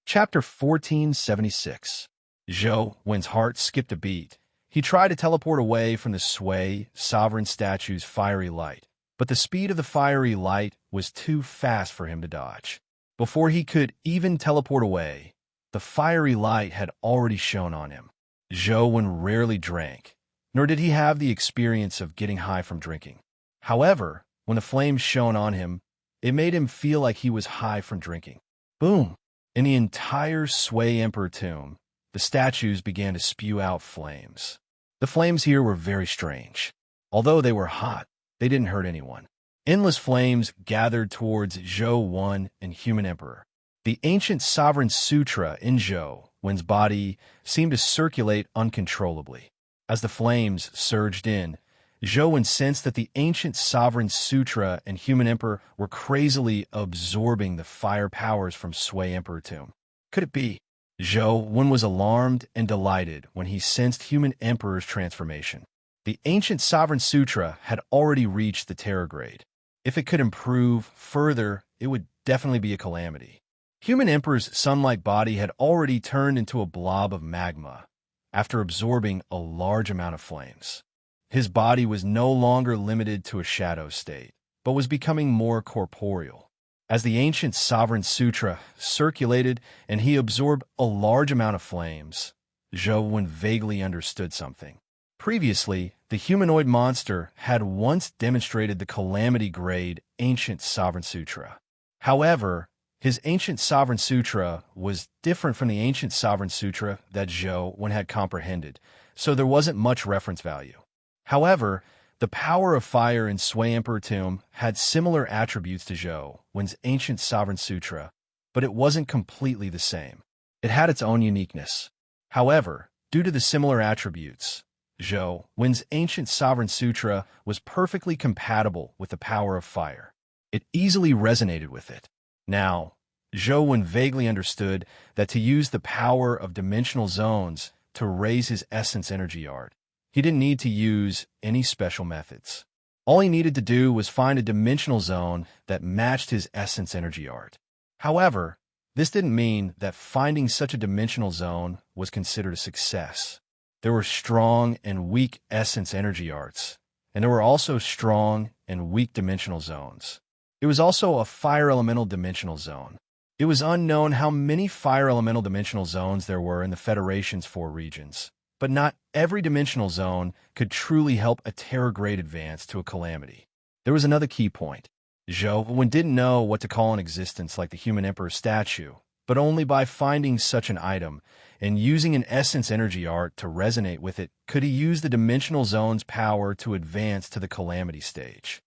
Chapter 1476. Zhou's heart skipped a beat. He tried to teleport away from the Sui sovereign statue's fiery light, but the speed of the fiery light was too fast for him to dodge. Before he could even teleport away, the fiery light had already shone on him. Zhou rarely drank, nor did he have the experience of getting high from drinking. However, when the flames shone on him, it made him feel like he was high from drinking. Boom! In the entire Sui Emperor tomb, the statues began to spew out flames. The flames here were very strange. Although they were hot, they didn't hurt anyone. Endless flames gathered towards Zhou and human emperor. The ancient Sovereign Sutra in Zhou's body seemed to circulate uncontrollably. As the flames surged in, Zhou sensed that the ancient sovereign sutra and human emperor were crazily absorbing the fire powers from Sui Emperor tomb. Could it be? Zhou was alarmed and delighted when he sensed human emperor's transformation. The ancient sovereign sutra had already reached the terror grade. If it could improve further, it would definitely be a calamity. Human emperor's sun-like body had already turned into a blob of magma after absorbing a large amount of flames. His body was no longer limited to a shadow state, but was becoming more corporeal. As the ancient sovereign sutra circulated and he absorbed a large amount of flames, Zhou vaguely understood something. Previously, the humanoid monster had once demonstrated the calamity grade ancient sovereign sutra. However, his ancient sovereign sutra was different from the ancient sovereign sutra that Zhou had comprehended, so there wasn't much reference value. However, the power of fire in Sui Emperor tomb had similar attributes to Zhou's ancient sovereign sutra, but it wasn't completely the same. It had its own uniqueness. However, due to the similar attributes, Zhou's ancient sovereign sutra was perfectly compatible with the power of fire. It easily resonated with it. Now, Zhou vaguely understood that to use the power of dimensional zones to raise his essence energy art, he didn't need to use any special methods. All he needed to do was find a dimensional zone that matched his essence energy art. However, this didn't mean that finding such a dimensional zone was considered a success. There were strong and weak essence energy arts, and there were also strong and weak dimensional zones. It was also a fire elemental dimensional zone. It was unknown how many fire elemental dimensional zones there were in the Federation's 4 regions, but not every dimensional zone could truly help a terror grade advance to a calamity. There was another key point. Zhou didn't know what to call an existence like the human emperor statue, but only by finding such an item and using an essence energy art to resonate with it could he use the dimensional zone's power to advance to the calamity stage.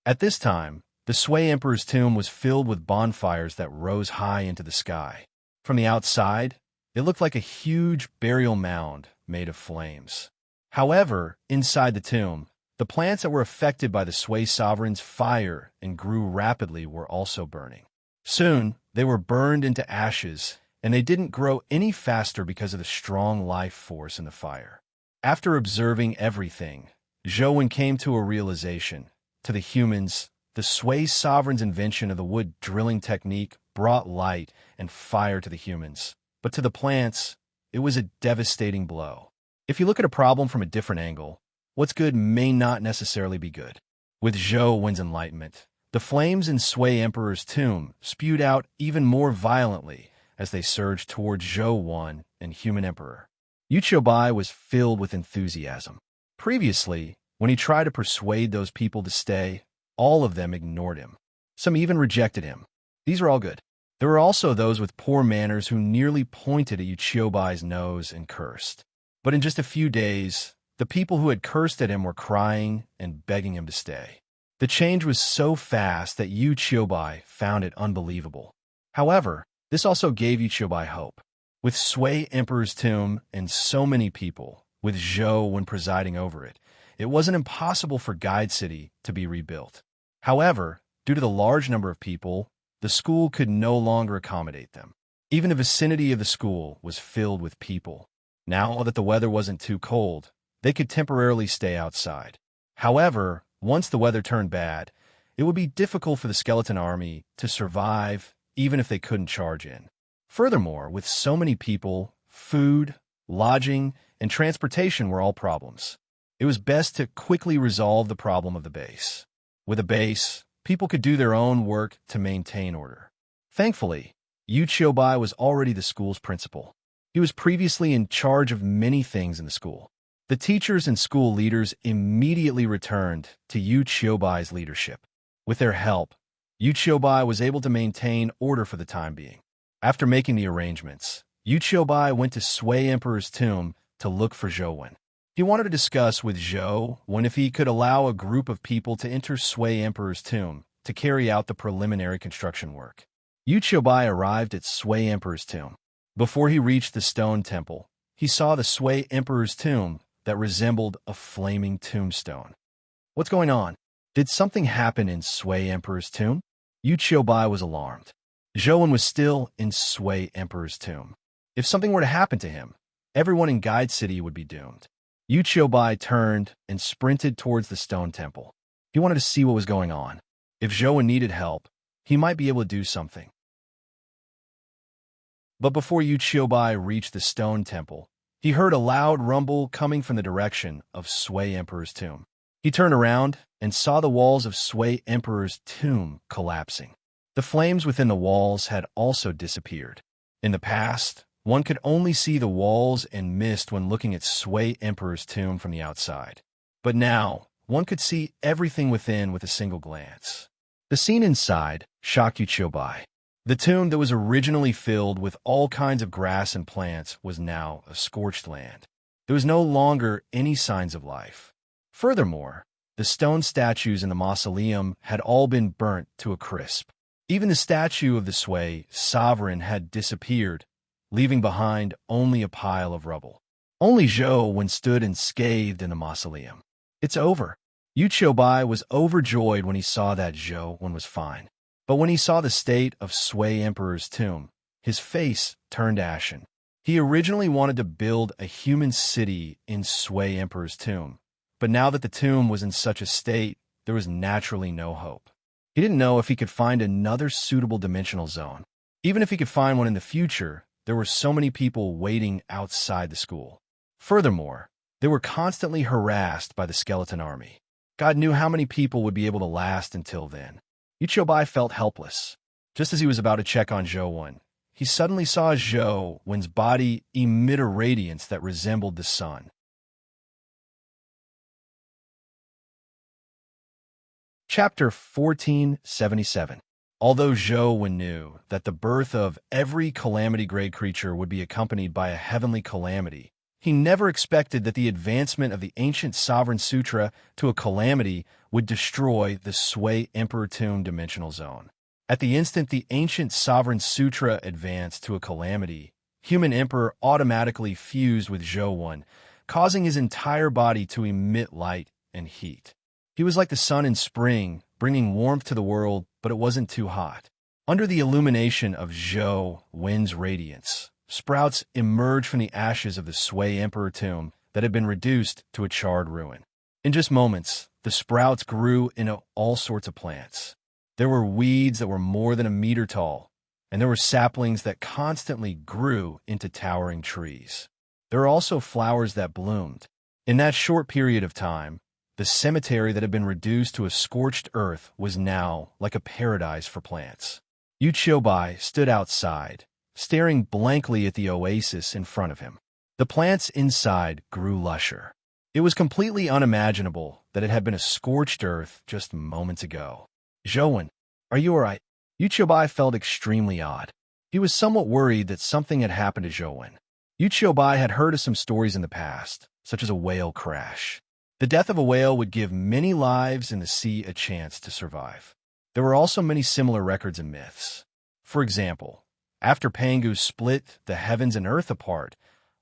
At this time, the Sui Emperor's tomb was filled with bonfires that rose high into the sky. From the outside, it looked like a huge burial mound made of flames. However, inside the tomb, the plants that were affected by the Sui sovereign's fire and grew rapidly were also burning. Soon, they were burned into ashes, and they didn't grow any faster because of the strong life force in the fire. After observing everything, Zhou came to a realization. To the humans, the Sui sovereign's invention of the wood drilling technique brought light and fire to the humans. But to the plants, it was a devastating blow. If you look at a problem from a different angle, what's good may not necessarily be good. With Zhou's enlightenment, the flames in Sui Emperor's tomb spewed out even more violently as they surged towards Zhou and human emperor. Yu Qiubai was filled with enthusiasm. Previously, when he tried to persuade those people to stay, all of them ignored him. Some even rejected him. These were all good. There were also those with poor manners who nearly pointed at Yu Qiubai's nose and cursed. But in just a few days, the people who had cursed at him were crying and begging him to stay. The change was so fast that Yu Qiubai found it unbelievable. However, this also gave Yu Qiubai hope. With Sui Emperor's tomb and so many people, with Zhou presiding over it, it wasn't impossible for Guide City to be rebuilt. However, due to the large number of people, the school could no longer accommodate them. Even the vicinity of the school was filled with people. Now that the weather wasn't too cold, they could temporarily stay outside. However, once the weather turned bad, it would be difficult for the skeleton army to survive even if they couldn't charge in. Furthermore, with so many people, food, lodging, and transportation were all problems. It was best to quickly resolve the problem of the base. With a base, people could do their own work to maintain order. Thankfully, Yu Qiubai was already the school's principal. He was previously in charge of many things in the school. The teachers and school leaders immediately returned to Yu Qiubai's leadership. With their help, Yu Qiubai was able to maintain order for the time being. After making the arrangements, Yu Qiubai went to Sui Emperor's tomb to look for Zhou. He wanted to discuss with Zhou if he could allow a group of people to enter Sui Emperor's tomb to carry out the preliminary construction work. Yu Qiubai arrived at Sui Emperor's tomb. Before he reached the stone temple, he saw the Sui Emperor's tomb that resembled a flaming tombstone. What's going on? Did something happen in Sui Emperor's tomb? Yu Qiubai was alarmed. Zhou was still in Sui Emperor's tomb. If something were to happen to him, everyone in Guide City would be doomed. Yu Qiubai turned and sprinted towards the stone temple. He wanted to see what was going on. If Zhou needed help, he might be able to do something. But before Yu Qiubai reached the stone temple, he heard a loud rumble coming from the direction of Sui Emperor's tomb. He turned around and saw the walls of Sui Emperor's tomb collapsing. The flames within the walls had also disappeared. In the past, one could only see the walls and mist when looking at Sui Emperor's tomb from the outside. But now, one could see everything within with a single glance. The scene inside shocked Yu Qiubai. The tomb that was originally filled with all kinds of grass and plants was now a scorched land. There was no longer any signs of life. Furthermore, the stone statues in the mausoleum had all been burnt to a crisp. Even the statue of the Sui sovereign had disappeared, leaving behind only a pile of rubble. Only Zhou stood unscathed in the mausoleum. It's over. Yu Qiubai was overjoyed when he saw that Zhou was fine. But when he saw the state of Sui Emperor's tomb, his face turned ashen. He originally wanted to build a human city in Sui Emperor's tomb, but now that the tomb was in such a state, there was naturally no hope. He didn't know if he could find another suitable dimensional zone. Even if he could find one in the future, there were so many people waiting outside the school. Furthermore, they were constantly harassed by the skeleton army. God knew how many people would be able to last until then. Yu Qiubai felt helpless. Just as he was about to check on Zhou, he suddenly saw Zhou's body emit a radiance that resembled the sun. Chapter 1477. Although Zhou knew that the birth of every calamity-grade creature would be accompanied by a heavenly calamity, he never expected that the advancement of the ancient Sovereign Sutra to a calamity would destroy the Sui Emperor Tomb dimensional zone. At the instant the ancient Sovereign Sutra advanced to a calamity, Human Emperor automatically fused with Zhou, causing his entire body to emit light and heat. He was like the sun in spring, bringing warmth to the world, but it wasn't too hot. Under the illumination of Zhou's radiance, sprouts emerged from the ashes of the Sui Emperor tomb that had been reduced to a charred ruin. In just moments, the sprouts grew into all sorts of plants. There were weeds that were more than a meter tall, and there were saplings that constantly grew into towering trees. There were also flowers that bloomed. In that short period of time, the cemetery that had been reduced to a scorched earth was now like a paradise for plants. Yu Qiubai stood outside, staring blankly at the oasis in front of him. The plants inside grew lusher. It was completely unimaginable that it had been a scorched earth just moments ago. Zhou, are you all right? Yu Qiubai felt extremely odd. He was somewhat worried that something had happened to Zhou. Yu Qiubai had heard of some stories in the past, such as a whale crash. The death of a whale would give many lives in the sea a chance to survive. There were also many similar records and myths. For example, after Pangu split the heavens and earth apart,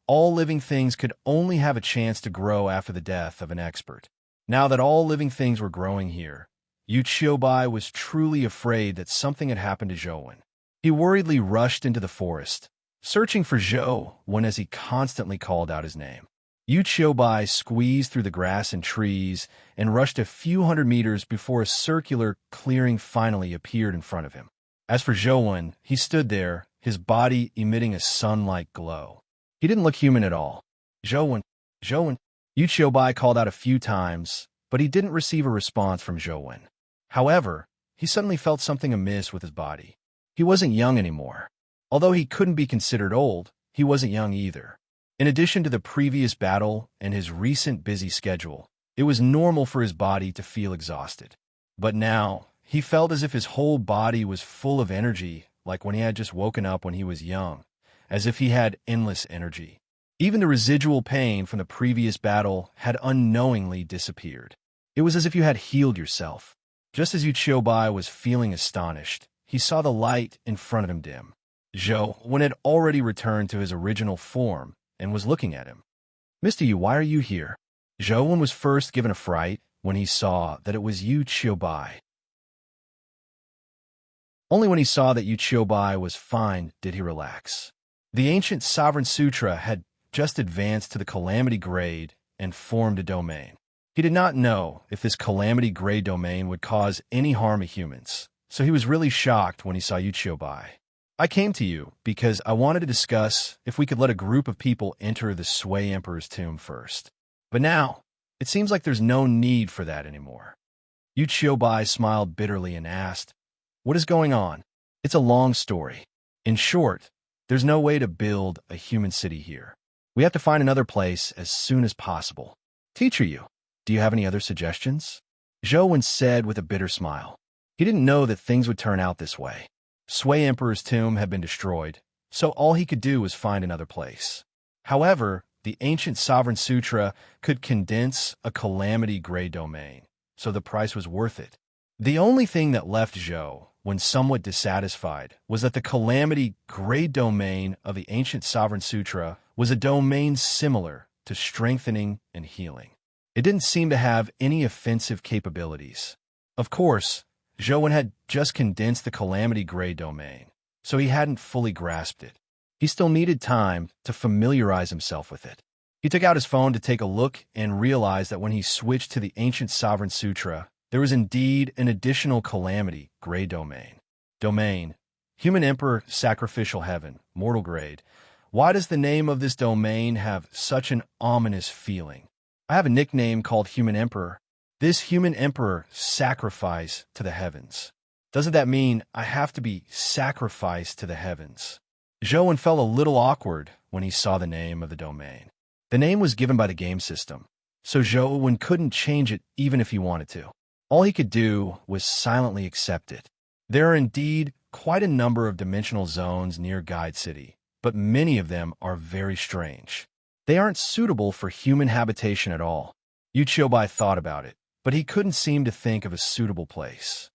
all living things could only have a chance to grow after the death of an expert. Now that all living things were growing here, Yu Qiubai was truly afraid that something had happened to Zhou. He worriedly rushed into the forest, searching for Zhou as he constantly called out his name. Yu Qiubai squeezed through the grass and trees and rushed a few hundred meters before a circular clearing finally appeared in front of him. As for Zhou, he stood there, his body emitting a sun-like glow. He didn't look human at all. Zhou, Yu Qiubai called out a few times, but he didn't receive a response from Zhou. However, he suddenly felt something amiss with his body. He wasn't young anymore. Although he couldn't be considered old, he wasn't young either. In addition to the previous battle and his recent busy schedule, it was normal for his body to feel exhausted. But now, he felt as if his whole body was full of energy, like when he had just woken up when he was young, as if he had endless energy. Even the residual pain from the previous battle had unknowingly disappeared. It was as if you had healed yourself. Just as Yu Qiubai was feeling astonished, he saw the light in front of him dim. Zhou, when it had already returned to his original form, and was looking at him. "Misty, why are you here?" Zhou was first given a fright when he saw that it was Yu Qiubai. Only when he saw that Yu Qiubai was fine did he relax. The ancient Sovereign Sutra had just advanced to the Calamity grade and formed a domain. He did not know if this Calamity grade domain would cause any harm to humans, so he was really shocked when he saw Yu Qiubai. "I came to you because I wanted to discuss if we could let a group of people enter the Sui Emperor's tomb first. But now, it seems like there's no need for that anymore." Yu Qiubai smiled bitterly and asked, "What is going on?" "It's a long story. In short, there's no way to build a human city here. We have to find another place as soon as possible." "Teacher Yu, do you have any other suggestions?" Zhou said with a bitter smile. He didn't know that things would turn out this way. Sui Emperor's tomb had been destroyed, so all he could do was find another place. However, the ancient Sovereign Sutra could condense a Calamity grade domain, so the price was worth it. The only thing that left Zhou, when somewhat dissatisfied, was that the Calamity grade domain of the ancient Sovereign Sutra was a domain similar to strengthening and healing. It didn't seem to have any offensive capabilities. Of course, Zhou had just condensed the Calamity grade domain, so he hadn't fully grasped it. He still needed time to familiarize himself with it. He took out his phone to take a look and realized that when he switched to the ancient Sovereign Sutra, there was indeed an additional Calamity grade domain. Domain: Human Emperor Sacrificial Heaven, Mortal grade. Why does the name of this domain have such an ominous feeling? I have a nickname called Human Emperor. This Human Emperor sacrifice to the heavens. Doesn't that mean I have to be sacrificed to the heavens? Zhou felt a little awkward when he saw the name of the domain. The name was given by the game system, so Zhou couldn't change it even if he wanted to. All he could do was silently accept it. There are indeed quite a number of dimensional zones near Guide City, but many of them are very strange. They aren't suitable for human habitation at all. Yu Qiubai thought about it, but he couldn't seem to think of a suitable place.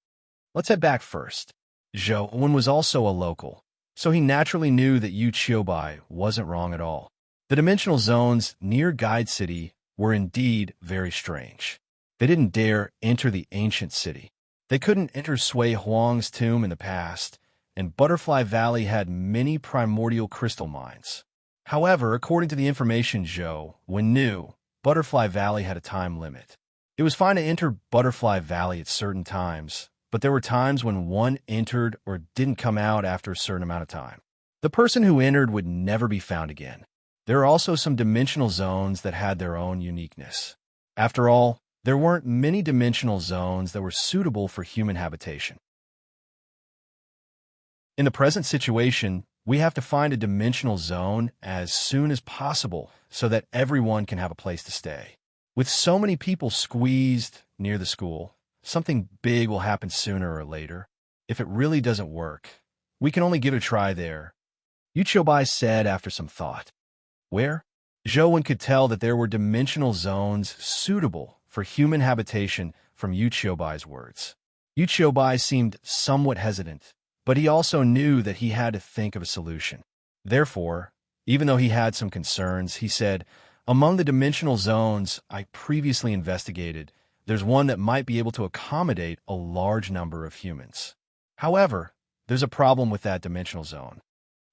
Let's head back first. Zhou was also a local, so he naturally knew that Yu Qiubai wasn't wrong at all. The dimensional zones near Guide City were indeed very strange. They didn't dare enter the ancient city. They couldn't enter Sui Huang's tomb in the past, and Butterfly Valley had many primordial crystal mines. However, according to the information Zhou knew, Butterfly Valley had a time limit. It was fine to enter Butterfly Valley at certain times, but there were times when one entered or didn't come out after a certain amount of time. The person who entered would never be found again. There are also some dimensional zones that had their own uniqueness. After all, there weren't many dimensional zones that were suitable for human habitation. In the present situation, we have to find a dimensional zone as soon as possible so that everyone can have a place to stay. With so many people squeezed near the school, something big will happen sooner or later. If it really doesn't work, we can only give it a try there. Yu Qiubai said after some thought. Where? Zhou could tell that there were dimensional zones suitable for human habitation from Yu Qiubai's words. Yu Qiubai seemed somewhat hesitant, but he also knew that he had to think of a solution. Therefore, even though he had some concerns, he said, among the dimensional zones I previously investigated, there's one that might be able to accommodate a large number of humans. However, there's a problem with that dimensional zone.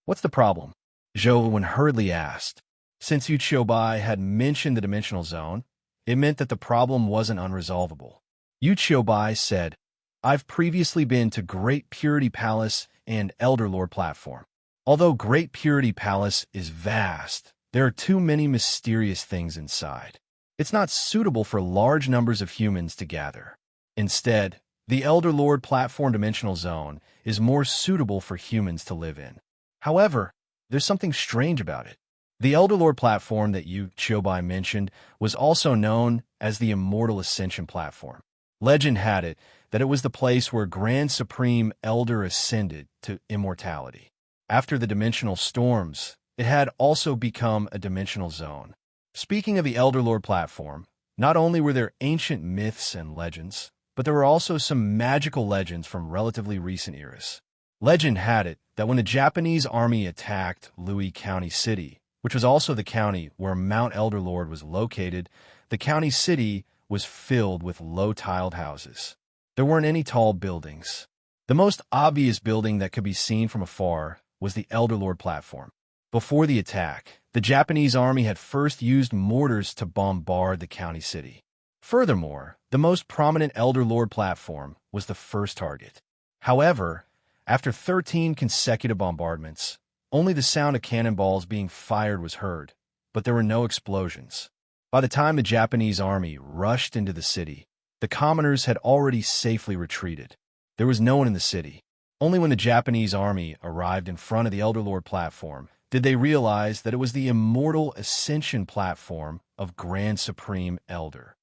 What's the problem? Zhou hurriedly asked. Since Yu Qiubai had mentioned the dimensional zone, it meant that the problem wasn't unresolvable. Yu Qiubai said, I've previously been to Great Purity Palace and Elder Lord Platform. Although Great Purity Palace is vast, there are too many mysterious things inside. It's not suitable for large numbers of humans to gather. Instead, the Elder Lord Platform Dimensional Zone is more suitable for humans to live in. However, there's something strange about it. The Elder Lord Platform that Yu Qiubai mentioned was also known as the Immortal Ascension Platform. Legend had it that it was the place where Grand Supreme Elder ascended to immortality. After the dimensional storms, it had also become a dimensional zone. Speaking of the Elder Lord Platform, not only were there ancient myths and legends, but there were also some magical legends from relatively recent eras. Legend had it that when the Japanese army attacked Louis County City, which was also the county where Mount Elderlord was located, the county city was filled with low-tiled houses. There weren't any tall buildings. The most obvious building that could be seen from afar was the Elderlord platform. Before the attack, the Japanese army had first used mortars to bombard the county city. Furthermore, the most prominent Elderlord platform was the first target. However, after 13 consecutive bombardments, only the sound of cannonballs being fired was heard, but there were no explosions. By the time the Japanese army rushed into the city, the commoners had already safely retreated. There was no one in the city. Only when the Japanese army arrived in front of the Elderlord platform did they realize that it was the immortal ascension platform of Grand Supreme Elder.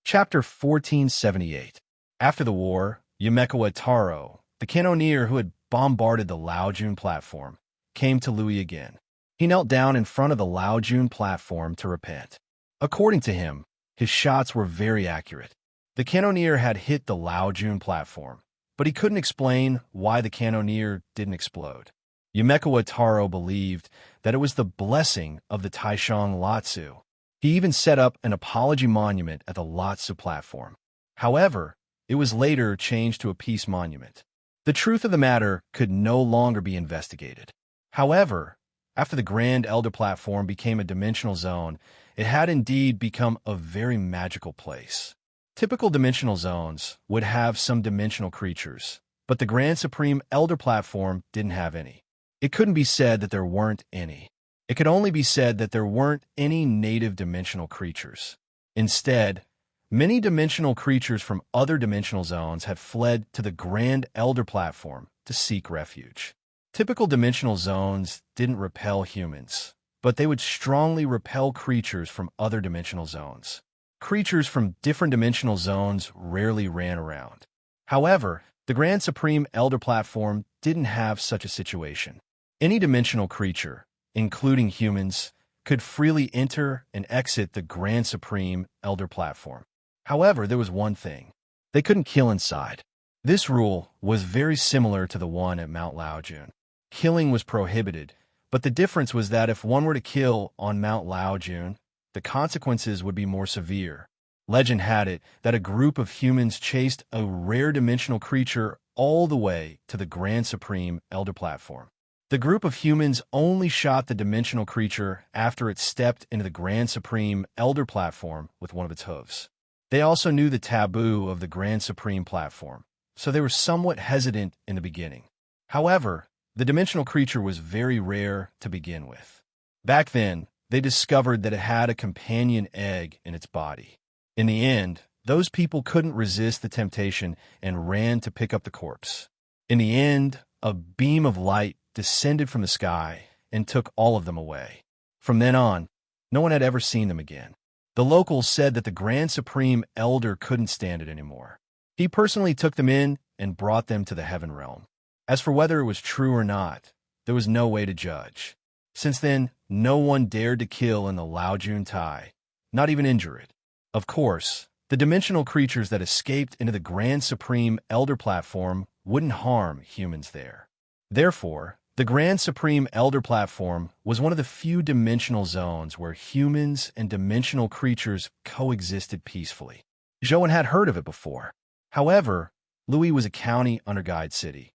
Chapter 1478. After the war, Yumekawa Taro, the cannoneer who had bombarded the Laojun platform, came to Louis again. He knelt down in front of the Laojun platform to repent. According to him, his shots were very accurate. The cannoneer had hit the Laojun platform, but he couldn't explain why the cannoneer didn't explode. Yumekawa Taro believed that it was the blessing of the Taishang Latsu. He even set up an apology monument at the Latsu platform. However, it was later changed to a peace monument. The truth of the matter could no longer be investigated. However, after the Grand Elder platform became a dimensional zone, it had indeed become a very magical place. Typical dimensional zones would have some dimensional creatures, but the Grand Supreme Elder platform didn't have any. It couldn't be said that there weren't any. It could only be said that there weren't any native dimensional creatures. Instead, many dimensional creatures from other dimensional zones had fled to the Grand Elder platform to seek refuge. Typical dimensional zones didn't repel humans, but they would strongly repel creatures from other dimensional zones. Creatures from different dimensional zones rarely ran around. However, the Grand Supreme Elder platform didn't have such a situation. Any dimensional creature, including humans, could freely enter and exit the Grand Supreme Elder platform. However, there was one thing. They couldn't kill inside. This rule was very similar to the one at Mount Laojun. Killing was prohibited, but the difference was that if one were to kill on Mount Laojun, the consequences would be more severe. Legend had it that a group of humans chased a rare dimensional creature all the way to the Grand Supreme Elder platform. The group of humans only shot the dimensional creature after it stepped into the Grand Supreme Elder platform with one of its hooves. They also knew the taboo of the Grand Supreme platform, so they were somewhat hesitant in the beginning. However, the dimensional creature was very rare to begin with. Back then, they discovered that it had a companion egg in its body. In the end, those people couldn't resist the temptation and ran to pick up the corpse. In the end, a beam of light descended from the sky and took all of them away. From then on, no one had ever seen them again. The locals said that the Grand Supreme Elder couldn't stand it anymore. He personally took them in and brought them to the heaven realm. As for whether it was true or not, there was no way to judge. Since then, no one dared to kill in the Laojun Tai, not even injure it. Of course, the dimensional creatures that escaped into the Grand Supreme Elder platform wouldn't harm humans there. Therefore, the Grand Supreme Elder platform was one of the few dimensional zones where humans and dimensional creatures coexisted peacefully. Zhou had heard of it before. However, Louis was a county under Guide City.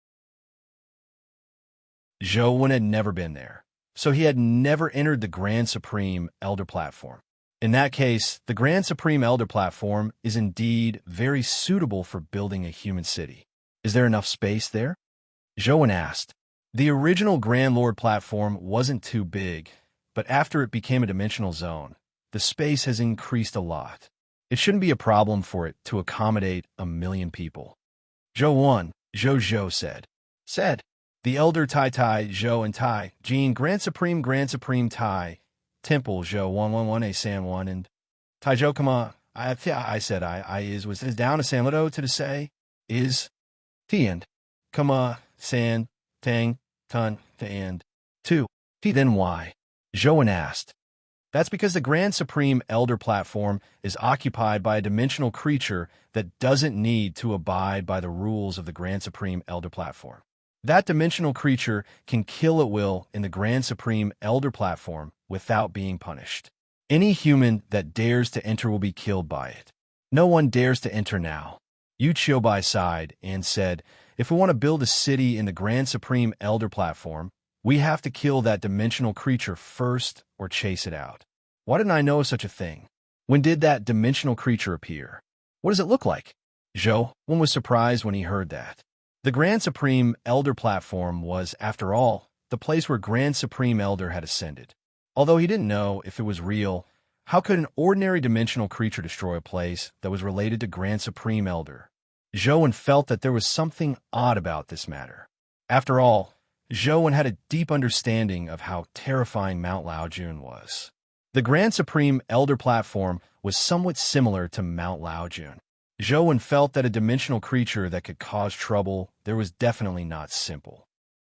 Zhou had never been there, so he had never entered the Grand Supreme Elder platform. In that case, the Grand Supreme Elder platform is indeed very suitable for building a human city. Is there enough space there? Zhou asked. The original Grand Lord platform wasn't too big, but after it became a dimensional zone, the space has increased a lot. It shouldn't be a problem for it to accommodate 1 million people. Zhou said. The Elder Tai Zhou and Tai Jin Grand Supreme Tai Temple Zhou 111 a San 1 and Tai Zhou Kama I said I is down a San Lido to the say is T and Kama San Tang Tun the and 2 T then why? Zhou asked. That's because the Grand Supreme Elder platform is occupied by a dimensional creature that doesn't need to abide by the rules of the Grand Supreme Elder platform. That dimensional creature can kill at will in the Grand Supreme Elder platform without being punished. Any human that dares to enter will be killed by it. No one dares to enter now. Uchiobai sighed and said, if we want to build a city in the Grand Supreme Elder platform, we have to kill that dimensional creature first or chase it out. Why didn't I know of such a thing? When did that dimensional creature appear? What does it look like? Zhou Wen was surprised when he heard that. The Grand Supreme Elder platform was, after all, the place where Grand Supreme Elder had ascended. Although he didn't know if it was real, how could an ordinary dimensional creature destroy a place that was related to Grand Supreme Elder? Zhou Wen felt that there was something odd about this matter. After all, Zhou Wen had a deep understanding of how terrifying Mount Laojun was. The Grand Supreme Elder platform was somewhat similar to Mount Laojun. Zhou Wen felt that a dimensional creature that could cause trouble there was definitely not simple.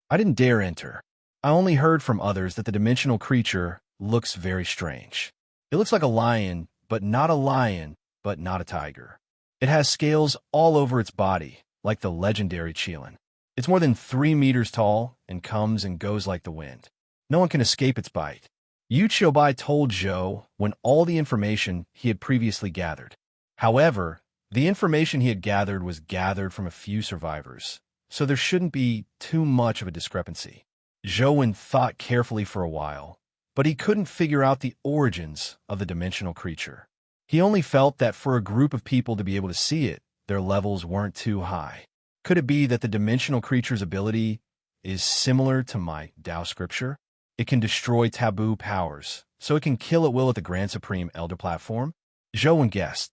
I didn't dare enter. I only heard from others that the dimensional creature looks very strange. It looks like a lion, but not a tiger. It has scales all over its body, like the legendary Qilin. It's more than 3 meters tall and comes and goes like the wind. No one can escape its bite. Yu Qiubai told Zhou Wen all the information he had previously gathered. However, the information he had gathered was gathered from a few survivors, so there shouldn't be too much of a discrepancy. Zhou Wen thought carefully for a while, but he couldn't figure out the origins of the dimensional creature. He only felt that for a group of people to be able to see it, their levels weren't too high. Could it be that the dimensional creature's ability is similar to my Dao scripture? It can destroy taboo powers, so it can kill at will at the Grand Supreme Elder platform? Zhou Wen guessed.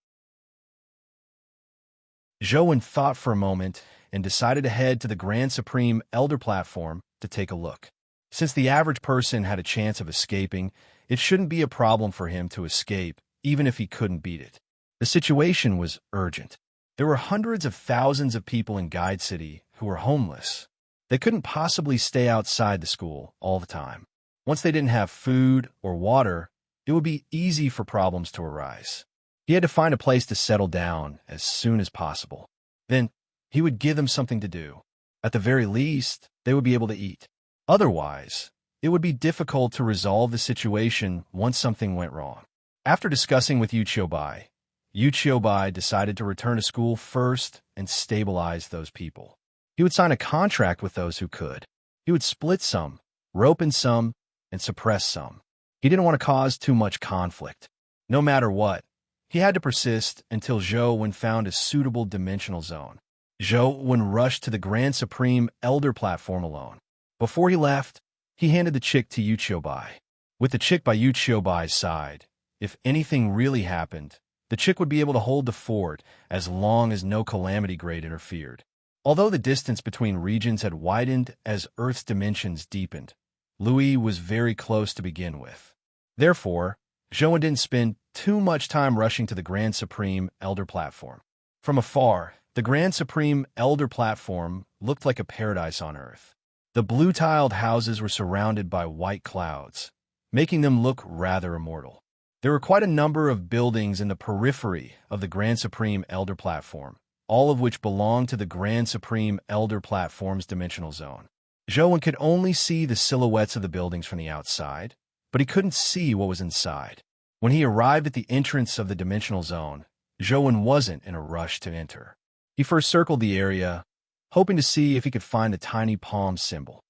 Zhou Wen thought for a moment and decided to head to the Grand Supreme Elder platform to take a look. Since the average person had a chance of escaping, it shouldn't be a problem for him to escape, even if he couldn't beat it. The situation was urgent. There were hundreds of thousands of people in Guide City who were homeless. They couldn't possibly stay outside the school all the time. Once they didn't have food or water, it would be easy for problems to arise. He had to find a place to settle down as soon as possible. Then, he would give them something to do. At the very least, they would be able to eat. Otherwise, it would be difficult to resolve the situation once something went wrong. After discussing with Yu Qiubai decided to return to school first and stabilize those people. He would sign a contract with those who could. He would split some, rope in some, and suppress some. He didn't want to cause too much conflict. No matter what, he had to persist until Zhou Wen found a suitable dimensional zone. Zhou Wen rushed to the Grand Supreme Elder platform alone. Before he left, he handed the chick to Yu Qiubai. With the chick by Yu Qiubai's side, if anything really happened, the chick would be able to hold the fort as long as no calamity grade interfered. Although the distance between regions had widened as Earth's dimensions deepened, Louis was very close to begin with. Therefore, Zhou Wen didn't spend too much time rushing to the Grand Supreme Elder platform. From afar, the Grand Supreme Elder platform looked like a paradise on Earth. The blue-tiled houses were surrounded by white clouds, making them look rather immortal. There were quite a number of buildings in the periphery of the Grand Supreme Elder platform, all of which belonged to the Grand Supreme Elder platform's dimensional zone. Zhou Wen could only see the silhouettes of the buildings from the outside, but he couldn't see what was inside. When he arrived at the entrance of the dimensional zone, Zhou Wen wasn't in a rush to enter. He first circled the area, hoping to see if he could find the tiny palm symbol.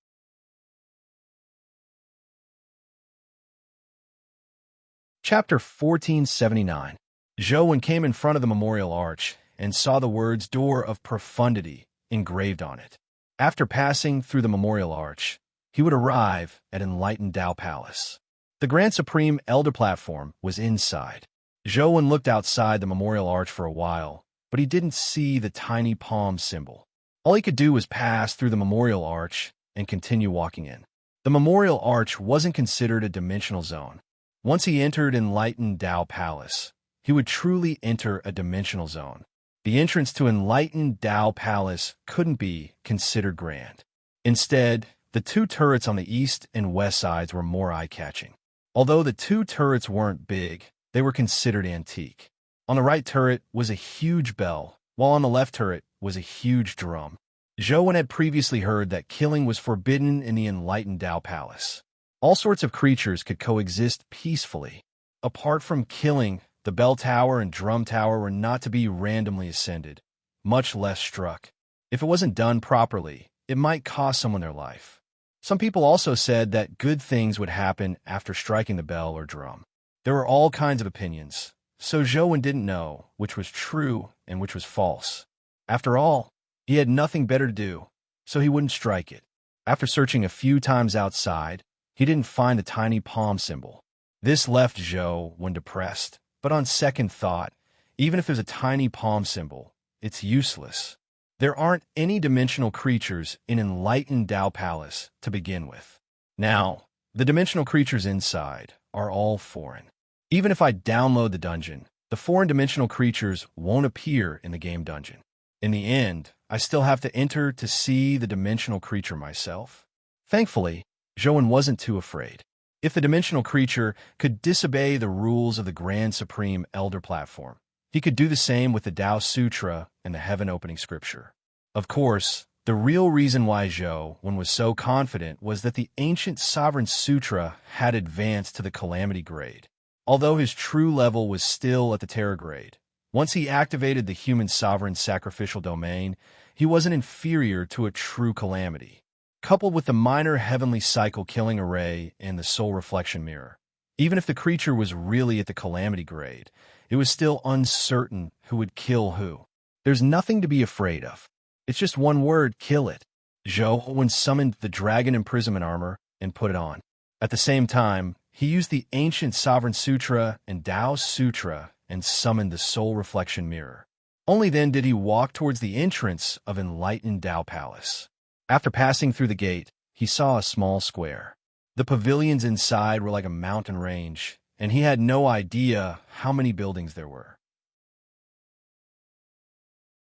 Chapter 1479. Zhou Wen came in front of the memorial arch and saw the words Door of Profundity engraved on it. After passing through the memorial arch, he would arrive at Enlightened Dao Palace. The Grand Supreme Elder platform was inside. Zhou Wen looked outside the memorial arch for a while, but he didn't see the tiny palm symbol. All he could do was pass through the memorial arch and continue walking in. The memorial arch wasn't considered a dimensional zone. Once he entered Enlightened Dao Palace, he would truly enter a dimensional zone. The entrance to Enlightened Dao Palace couldn't be considered grand. Instead, the two turrets on the east and west sides were more eye-catching. Although the two turrets weren't big, they were considered antique. On the right turret was a huge bell, while on the left turret was a huge drum. Zhou had previously heard that killing was forbidden in the enlightened Tao Palace. All sorts of creatures could coexist peacefully. Apart from killing, the bell tower and drum tower were not to be randomly ascended, much less struck. If it wasn't done properly, it might cost someone their life. Some people also said that good things would happen after striking the bell or drum. There were all kinds of opinions, so Zhou didn't know which was true and which was false. After all, he had nothing better to do, so he wouldn't strike it. After searching a few times outside, he didn't find the tiny palm symbol. This left Zhou depressed, but on second thought, even if there's a tiny palm symbol, it's useless. There aren't any dimensional creatures in enlightened Tao Palace to begin with. Now, the dimensional creatures inside are all foreign. Even if I download the dungeon, the foreign dimensional creatures won't appear in the game dungeon. In the end, I still have to enter to see the dimensional creature myself. Thankfully, Zhou wasn't too afraid. If the dimensional creature could disobey the rules of the Grand Supreme Elder Platform, he could do the same with the Tao Sutra and the Heaven Opening Scripture. Of course, the real reason why Zhou was so confident was that the ancient Sovereign Sutra had advanced to the Calamity grade, although his true level was still at the Terror grade. Once he activated the human Sovereign Sacrificial Domain, he wasn't inferior to a true Calamity. Coupled with the minor Heavenly Cycle Killing Array and the Soul Reflection Mirror, even if the creature was really at the Calamity grade, it was still uncertain who would kill who. There's nothing to be afraid of. It's just one word: kill it. Zhou summoned the Dragon Imprisonment Armor and put it on. At the same time, he used the ancient Sovereign Sutra and Tao Sutra and summoned the Soul Reflection Mirror. Only then did he walk towards the entrance of enlightened Tao Palace. After passing through the gate, he saw a small square. The pavilions inside were like a mountain range, and he had no idea how many buildings there were.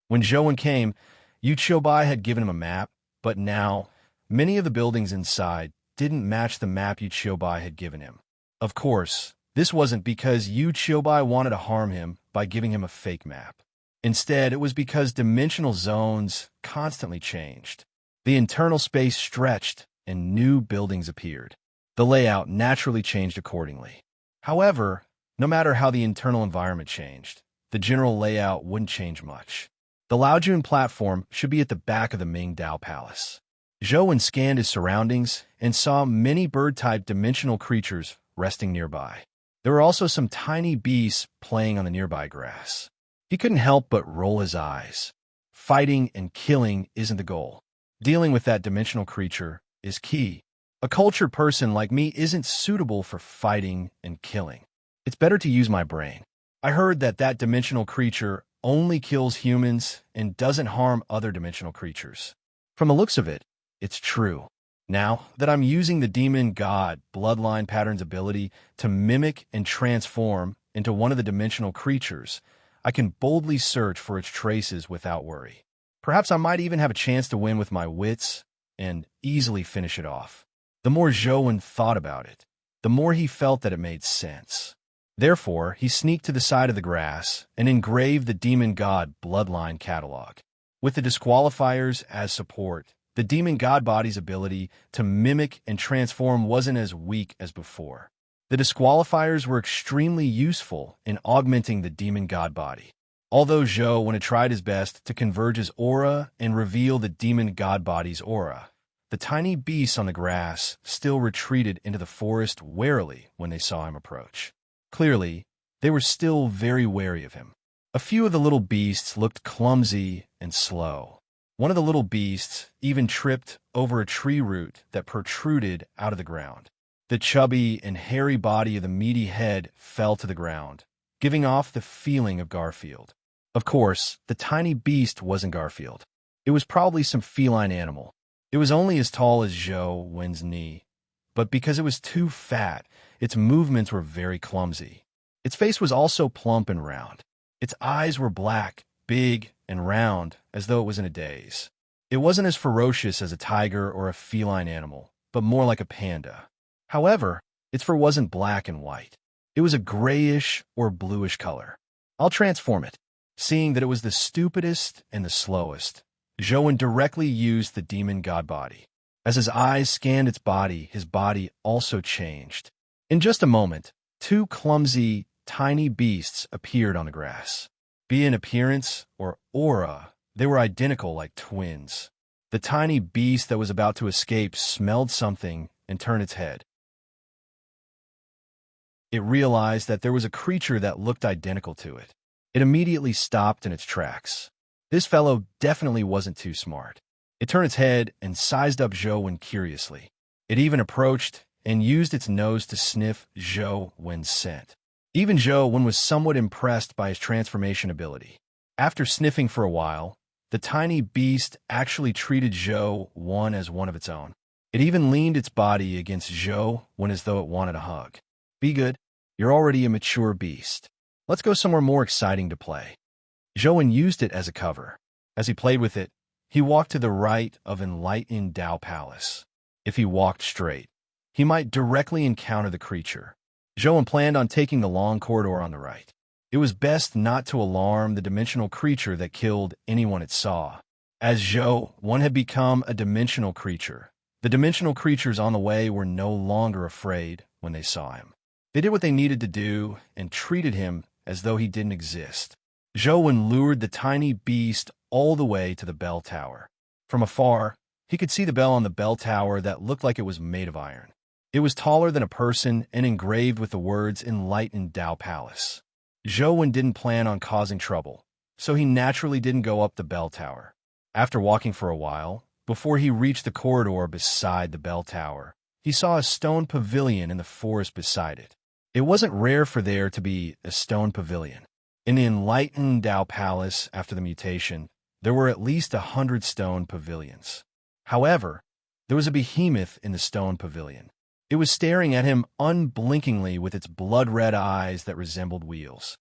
When Zhou came, Yu Qiubai had given him a map, but now, many of the buildings inside didn't match the map Yu Qiubai had given him. Of course, this wasn't because Yu Qiubai wanted to harm him by giving him a fake map. Instead, it was because dimensional zones constantly changed. The internal space stretched, and new buildings appeared. The layout naturally changed accordingly. However, no matter how the internal environment changed, the general layout wouldn't change much. The Laojun platform should be at the back of the Ming Tao Palace. Zhou scanned his surroundings and saw many bird-type dimensional creatures resting nearby. There were also some tiny beasts playing on the nearby grass. He couldn't help but roll his eyes. Fighting and killing isn't the goal. Dealing with that dimensional creature is key. A cultured person like me isn't suitable for fighting and killing. It's better to use my brain. I heard that dimensional creature only kills humans and doesn't harm other dimensional creatures. From the looks of it, it's true. Now that I'm using the demon god bloodline pattern's ability to mimic and transform into one of the dimensional creatures, I can boldly search for its traces without worry. Perhaps I might even have a chance to win with my wits and easily finish it off. The more Zhou thought about it, the more he felt that it made sense. Therefore, he sneaked to the side of the grass and engraved the demon god bloodline catalog. With the disqualifiers as support, the demon god body's ability to mimic and transform wasn't as weak as before. The disqualifiers were extremely useful in augmenting the demon god body. Although Zhou had tried his best to converge his aura and reveal the demon god body's aura, the tiny beasts on the grass still retreated into the forest warily when they saw him approach. Clearly, they were still very wary of him. A few of the little beasts looked clumsy and slow. One of the little beasts even tripped over a tree root that protruded out of the ground. The chubby and hairy body of the meaty head fell to the ground, giving off the feeling of Garfield. Of course, the tiny beast wasn't Garfield. It was probably some feline animal. It was only as tall as Zhou's knee, but because it was too fat, its movements were very clumsy. Its face was also plump and round. Its eyes were black, big, and round, as though it was in a daze. It wasn't as ferocious as a tiger or a feline animal, but more like a panda. However, its fur wasn't black and white. It was a grayish or bluish color. I'll transform it. Seeing that it was the stupidest and the slowest, Zhou directly used the demon god body. As his eyes scanned its body, his body also changed. In just a moment, two clumsy, tiny beasts appeared on the grass. Be it in appearance or aura, they were identical like twins. The tiny beast that was about to escape smelled something and turned its head. It realized that there was a creature that looked identical to it. It immediately stopped in its tracks. This fellow definitely wasn't too smart. It turned its head and sized up Zhou curiously. It even approached and used its nose to sniff Zhou scent. Even Zhou was somewhat impressed by his transformation ability. After sniffing for a while, the tiny beast actually treated Zhou as one of its own. It even leaned its body against Zhou as though it wanted a hug. Be good. You're already a mature beast. Let's go somewhere more exciting to play. Zhou used it as a cover. As he played with it, he walked to the right of Enlightened Dao Palace. If he walked straight, he might directly encounter the creature. Zhou planned on taking the long corridor on the right. It was best not to alarm the dimensional creature that killed anyone it saw. As Zhou had become a dimensional creature, the dimensional creatures on the way were no longer afraid when they saw him. They did what they needed to do and treated him as though he didn't exist. Zhou lured the tiny beast all the way to the bell tower. From afar, he could see the bell on the bell tower that looked like it was made of iron. It was taller than a person and engraved with the words Enlightened Dao Palace. Zhou didn't plan on causing trouble, so he naturally didn't go up the bell tower. After walking for a while, before he reached the corridor beside the bell tower, he saw a stone pavilion in the forest beside it. It wasn't rare for there to be a stone pavilion. In the Enlightened Dao Palace, after the mutation, there were at least 100 stone pavilions. However, there was a behemoth in the stone pavilion. It was staring at him unblinkingly with its blood-red eyes that resembled wheels.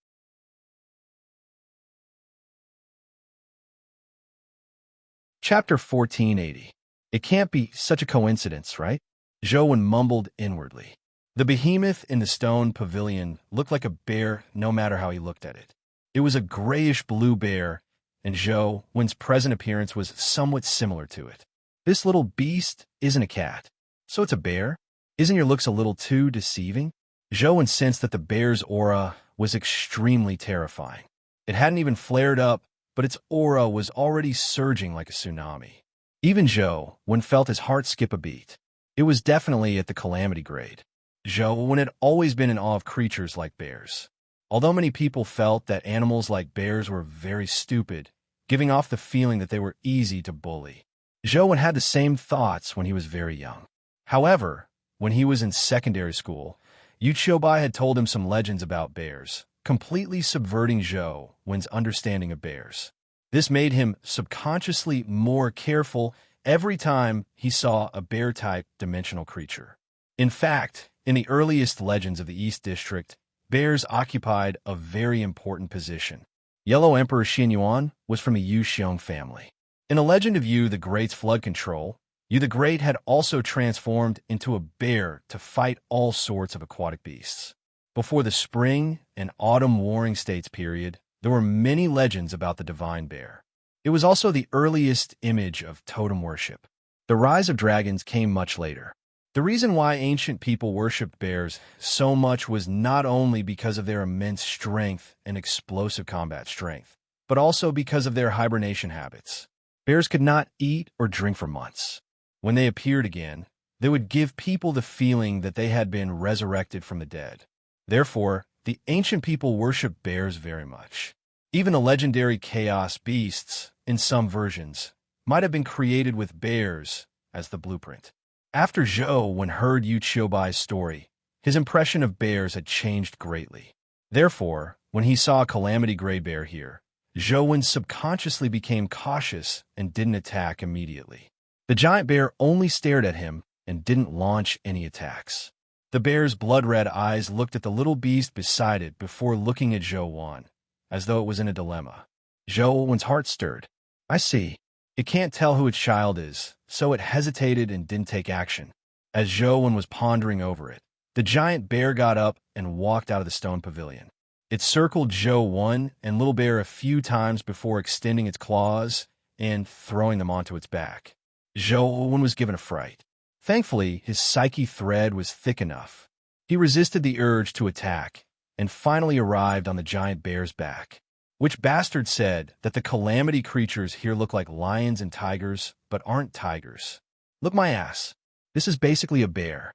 Chapter 1480. It can't be such a coincidence, right? Zhou mumbled inwardly. The behemoth in the stone pavilion looked like a bear no matter how he looked at it. It was a grayish-blue bear, and Zhou's present appearance was somewhat similar to it. This little beast isn't a cat, so it's a bear? Isn't your looks a little too deceiving? Zhou sensed that the bear's aura was extremely terrifying. It hadn't even flared up, but its aura was already surging like a tsunami. Even Zhou felt his heart skip a beat. It was definitely at the calamity grade. Zhou had always been in awe of creatures like bears. Although many people felt that animals like bears were very stupid, giving off the feeling that they were easy to bully. Zhou had the same thoughts when he was very young. However, when he was in secondary school, Yu Qiubai had told him some legends about bears, completely subverting Zhou's understanding of bears. This made him subconsciously more careful every time he saw a bear-type dimensional creature. In fact, in the earliest legends of the East District, bears occupied a very important position. Yellow Emperor Xianyuan was from a Yu Xiong family. In a legend of Yu the Great's flood control, Yu the Great had also transformed into a bear to fight all sorts of aquatic beasts. Before the spring and autumn warring states period, there were many legends about the divine bear. It was also the earliest image of totem worship. The rise of dragons came much later. The reason why ancient people worshipped bears so much was not only because of their immense strength and explosive combat strength, but also because of their hibernation habits. Bears could not eat or drink for months. When they appeared again, they would give people the feeling that they had been resurrected from the dead. Therefore, the ancient people worshipped bears very much. Even the legendary chaos beasts, in some versions, might have been created with bears as the blueprint. After Zhou heard Yu Qiubai's story, his impression of bears had changed greatly. Therefore, when he saw a calamity gray bear here, Zhou subconsciously became cautious and didn't attack immediately. The giant bear only stared at him and didn't launch any attacks. The bear's blood-red eyes looked at the little beast beside it before looking at Zhou, as though it was in a dilemma. Zhou's heart stirred. I see. It can't tell who its child is, so it hesitated and didn't take action. As Zhou was pondering over it, the giant bear got up and walked out of the stone pavilion. It circled Zhou and Little Bear a few times before extending its claws and throwing them onto its back. Zhou was given a fright. Thankfully, his psyche thread was thick enough. He resisted the urge to attack and finally arrived on the giant bear's back. Which bastard said that the calamity creatures here look like lions and tigers, but aren't tigers? Look my ass. This is basically a bear.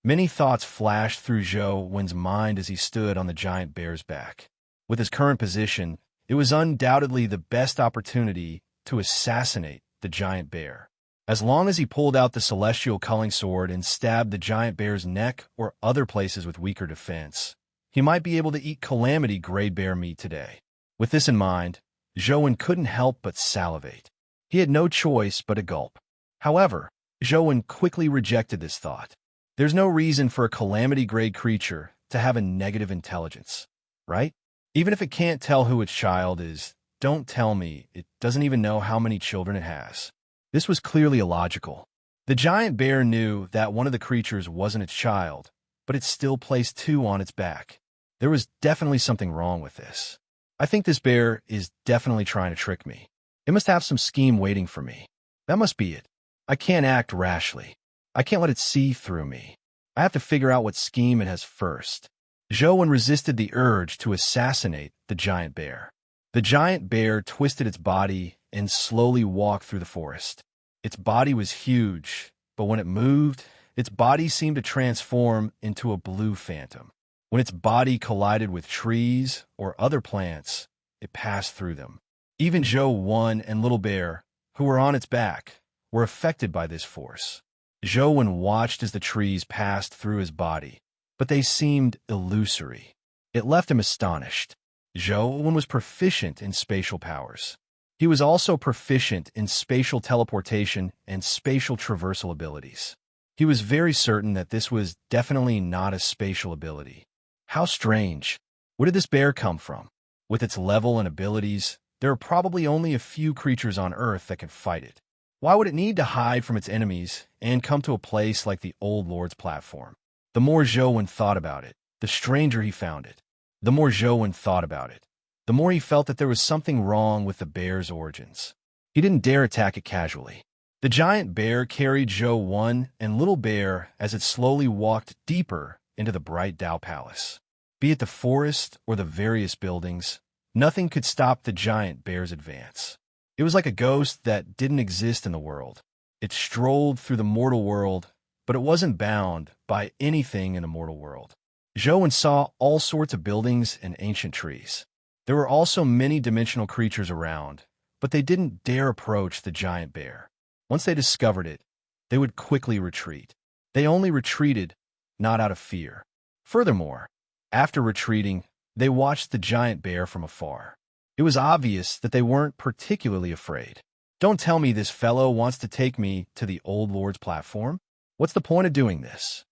Many thoughts flashed through Zhou Wen's mind as he stood on the giant bear's back. With his current position, it was undoubtedly the best opportunity to assassinate the giant bear. As long as he pulled out the celestial culling sword and stabbed the giant bear's neck or other places with weaker defense, he might be able to eat calamity-grade bear meat today. With this in mind, Zhou Wen couldn't help but salivate. He had no choice but a gulp. However, Zhou Wen quickly rejected this thought. There's no reason for a calamity-grade creature to have a negative intelligence, right? Even if it can't tell who its child is, don't tell me it doesn't even know how many children it has. This was clearly illogical. The giant bear knew that one of the creatures wasn't its child, but it still placed two on its back. There was definitely something wrong with this. I think this bear is definitely trying to trick me. It must have some scheme waiting for me. That must be it. I can't act rashly. I can't let it see through me. I have to figure out what scheme it has first. Zhou Wen resisted the urge to assassinate the giant bear. The giant bear twisted its body and slowly walked through the forest. Its body was huge, but when it moved, its body seemed to transform into a blue phantom. When its body collided with trees or other plants, it passed through them. Even Zhou Wen and Little Bear, who were on its back, were affected by this force. Zhou Wen watched as the trees passed through his body, but they seemed illusory. It left him astonished. Zhou Wen was proficient in spatial powers. He was also proficient in spatial teleportation and spatial traversal abilities. He was very certain that this was definitely not a spatial ability. How strange. Where did this bear come from? With its level and abilities, there are probably only a few creatures on Earth that can fight it. Why would it need to hide from its enemies and come to a place like the Old Lord's platform? The more Zhou Wen thought about it, the stranger he found it. The more Zhou Wen thought about it, the more he felt that there was something wrong with the bear's origins. He didn't dare attack it casually. The giant bear carried Zhou Wen and Little Bear as it slowly walked deeper into the bright Dao Palace. Be it the forest or the various buildings, nothing could stop the giant bear's advance. It was like a ghost that didn't exist in the world. It strolled through the mortal world, but it wasn't bound by anything in the mortal world. Zhou Wen saw all sorts of buildings and ancient trees. There were also many dimensional creatures around, but they didn't dare approach the giant bear. Once they discovered it, they would quickly retreat. They only retreated, not out of fear. Furthermore, after retreating, they watched the giant bear from afar. It was obvious that they weren't particularly afraid. Don't tell me this fellow wants to take me to the Old Lord's platform? What's the point of doing this?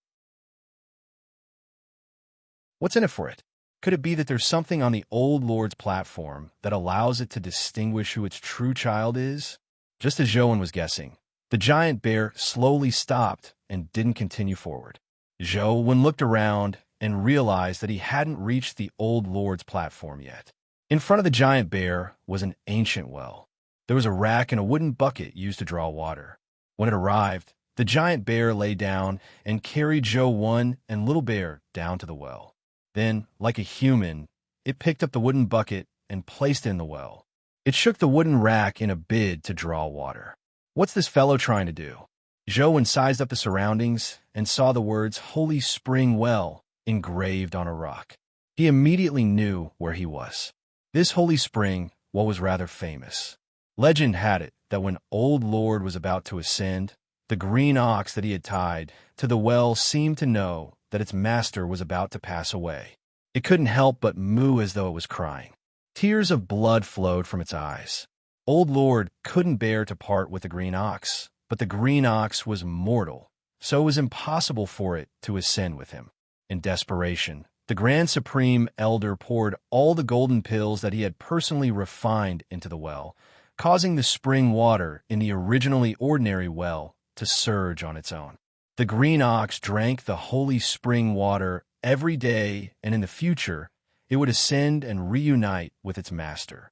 What's in it for it? Could it be that there's something on the Old Lord's platform that allows it to distinguish who its true child is? Just as Zhou Wen was guessing, the giant bear slowly stopped and didn't continue forward. Zhou Wen looked around and realized that he hadn't reached the Old Lord's platform yet. In front of the giant bear was an ancient well. There was a rack and a wooden bucket used to draw water. When it arrived, the giant bear lay down and carried Zhou Wen and Little Bear down to the well. Then, like a human, it picked up the wooden bucket and placed it in the well. It shook the wooden rack in a bid to draw water. What's this fellow trying to do? Zhou Wen sized up the surroundings and saw the words Holy Spring Well engraved on a rock. He immediately knew where he was. This holy spring well was rather famous. Legend had it that when Old Lord was about to ascend, the green ox that he had tied to the well seemed to know that its master was about to pass away. It couldn't help but moo as though it was crying. Tears of blood flowed from its eyes. Old Lord couldn't bear to part with the green ox, but the green ox was mortal, so it was impossible for it to ascend with him. In desperation, the Grand Supreme Elder poured all the golden pills that he had personally refined into the well, causing the spring water in the originally ordinary well to surge on its own. The green ox drank the holy spring water every day, and in the future, it would ascend and reunite with its master.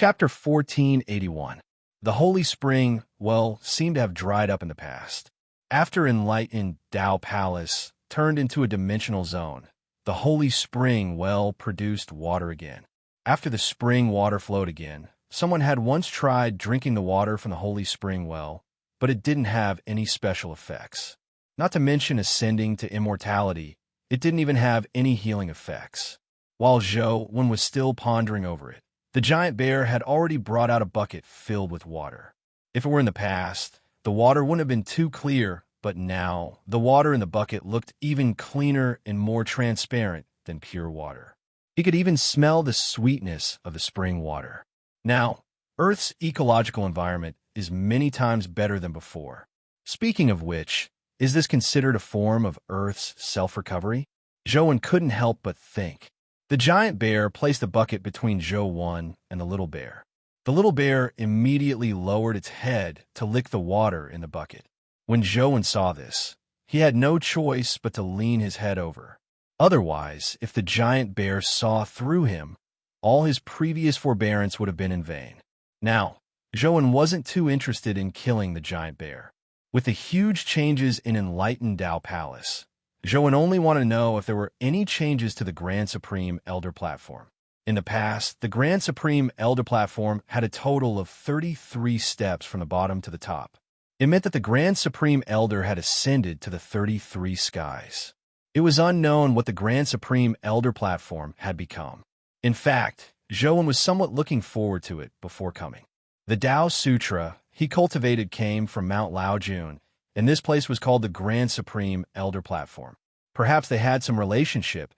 Chapter 1481. The holy spring well seemed to have dried up in the past. After enlightened Tao Palace turned into a dimensional zone, the holy spring well produced water again. After the spring water flowed again, someone had once tried drinking the water from the holy spring well, but it didn't have any special effects. Not to mention ascending to immortality, it didn't even have any healing effects. While Zhou Wen was still pondering over it, the giant bear had already brought out a bucket filled with water. If it were in the past, the water wouldn't have been too clear, but now the water in the bucket looked even cleaner and more transparent than pure water. He could even smell the sweetness of the spring water. Now, Earth's ecological environment is many times better than before. Speaking of which, is this considered a form of Earth's self-recovery? Zhou Wen couldn't help but think. The giant bear placed the bucket between Zhou Wen and the little bear. The little bear immediately lowered its head to lick the water in the bucket. When Zhou Wen saw this, he had no choice but to lean his head over. Otherwise, if the giant bear saw through him, all his previous forbearance would have been in vain. Now, Zhou Wen wasn't too interested in killing the giant bear. With the huge changes in enlightened Tao Palace, Zhou Wen only wanted to know if there were any changes to the Grand Supreme Elder Platform. In the past, the Grand Supreme Elder Platform had a total of 33 steps from the bottom to the top. It meant that the Grand Supreme Elder had ascended to the 33 skies. It was unknown what the Grand Supreme Elder Platform had become. In fact, Zhou Wen was somewhat looking forward to it before coming. The Tao Sutra he cultivated came from Mount Laojun, and this place was called the Grand Supreme Elder Platform. Perhaps they had some relationship,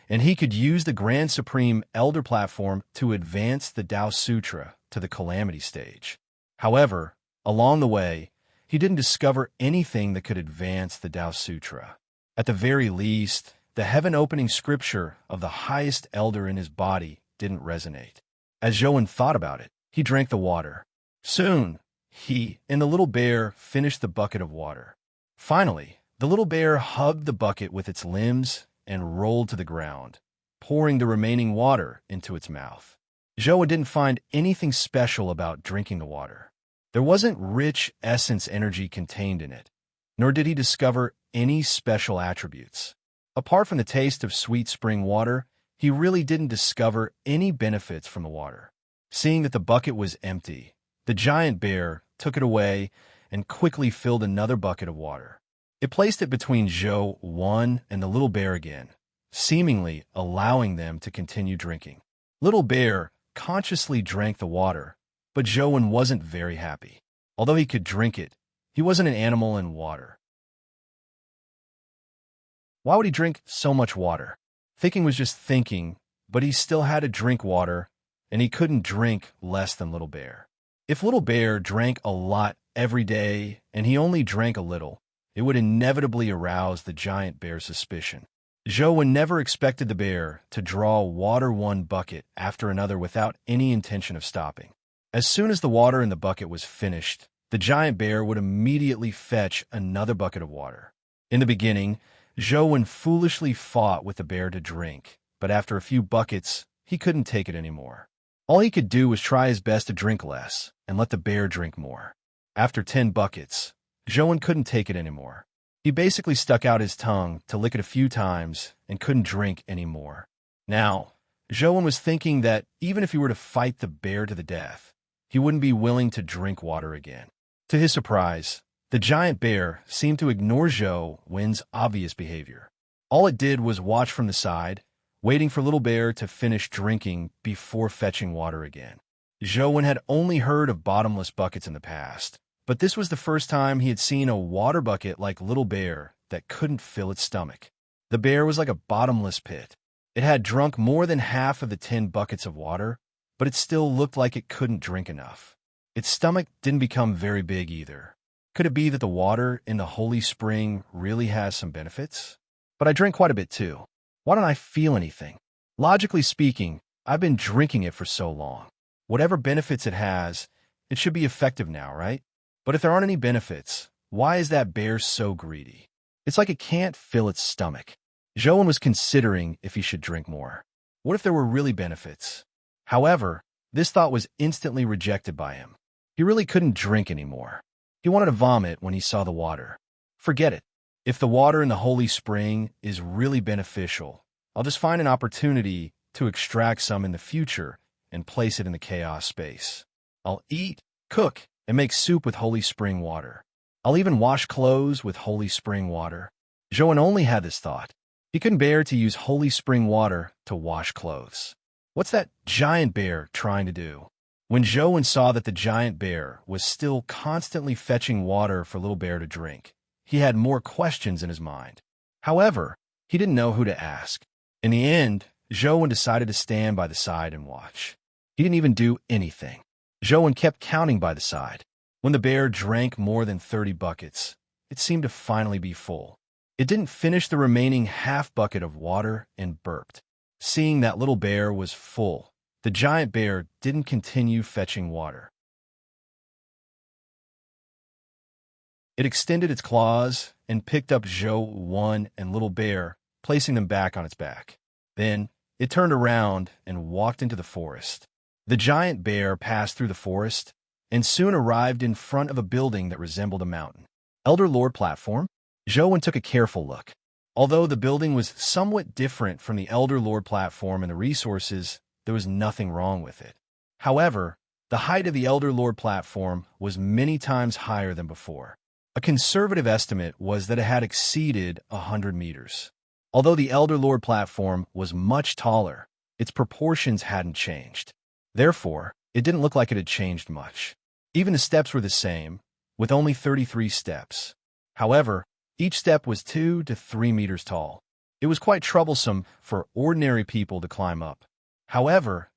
and he could use the Grand Supreme Elder Platform to advance the Tao Sutra to the Calamity stage. However, along the way, he didn't discover anything that could advance the Tao Sutra. At the very least, the heaven-opening scripture of the highest elder in his body didn't resonate. As Zhou Wen thought about it, he drank the water. Soon, he and the little bear finished the bucket of water. Finally, the little bear hugged the bucket with its limbs and rolled to the ground, pouring the remaining water into its mouth. Zhou Wen didn't find anything special about drinking the water. There wasn't rich essence energy contained in it, nor did he discover any special attributes. Apart from the taste of sweet spring water, he really didn't discover any benefits from the water. Seeing that the bucket was empty, the giant bear took it away and quickly filled another bucket of water. It placed it between Zhou Wen and the little bear again, seemingly allowing them to continue drinking. Little bear consciously drank the water, but Zhou Wen wasn't very happy. Although he could drink it, he wasn't an animal in water. Why would he drink so much water? Thinking was just thinking, but he still had to drink water, and he couldn't drink less than Little Bear. If Little Bear drank a lot every day and he only drank a little, it would inevitably arouse the giant bear's suspicion. Zhou Wen never expected the bear to draw water one bucket after another without any intention of stopping. As soon as the water in the bucket was finished, the giant bear would immediately fetch another bucket of water. In the beginning, Zhou Wen foolishly fought with the bear to drink, but after a few buckets, he couldn't take it anymore. All he could do was try his best to drink less and let the bear drink more. After 10 buckets, Zhou Wen couldn't take it anymore. He basically stuck out his tongue to lick it a few times and couldn't drink anymore. Now, Zhou Wen was thinking that even if he were to fight the bear to the death, he wouldn't be willing to drink water again. To his surprise, the giant bear seemed to ignore Zhou Wen's obvious behavior. All it did was watch from the side, waiting for Little Bear to finish drinking before fetching water again. Zhou Wen had only heard of bottomless buckets in the past, but this was the first time he had seen a water bucket like Little Bear that couldn't fill its stomach. The bear was like a bottomless pit. It had drunk more than half of the 10 buckets of water, but it still looked like it couldn't drink enough. Its stomach didn't become very big either. Could it be that the water in the holy spring really has some benefits? But I drink quite a bit too. Why don't I feel anything? Logically speaking, I've been drinking it for so long. Whatever benefits it has, it should be effective now, right? But if there aren't any benefits, why is that bear so greedy? It's like it can't fill its stomach. Zhou Wen was considering if he should drink more. What if there were really benefits? However, This thought was instantly rejected by him. He really couldn't drink anymore. He wanted to vomit when he saw the water. Forget it. If the water in the holy spring is really beneficial, I'll just find an opportunity to extract some in the future and place it in the chaos space. I'll eat, cook, and make soup with holy spring water. I'll even wash clothes with holy spring water. Joan only had this thought. He couldn't bear to use holy spring water to wash clothes. What's that giant bear trying to do? When Joan saw that the giant bear was still constantly fetching water for little bear to drink, he had more questions in his mind. However, he didn't know who to ask. In the end, Joan decided to stand by the side and watch. He didn't even do anything. Joan kept counting by the side. When the bear drank more than 30 buckets, it seemed to finally be full. It didn't finish the remaining half bucket of water and burped. Seeing that little bear was full, the giant bear didn't continue fetching water. It extended its claws and picked up Joan and little bear, placing them back on its back. Then, it turned around and walked into the forest. The giant bear passed through the forest and soon arrived in front of a building that resembled a mountain. Elder Lord platform? Joan took a careful look. Although the building was somewhat different from the Elder Lord platform and the resources, there was nothing wrong with it. However, the height of the Elder Lord platform was many times higher than before. A conservative estimate was that it had exceeded 100 meters. Although the Elder Lord platform was much taller, its proportions hadn't changed. Therefore, it didn't look like it had changed much. Even the steps were the same, with only 33 steps. However, each step was 2 to 3 meters tall. It was quite troublesome for ordinary people to climb up. However,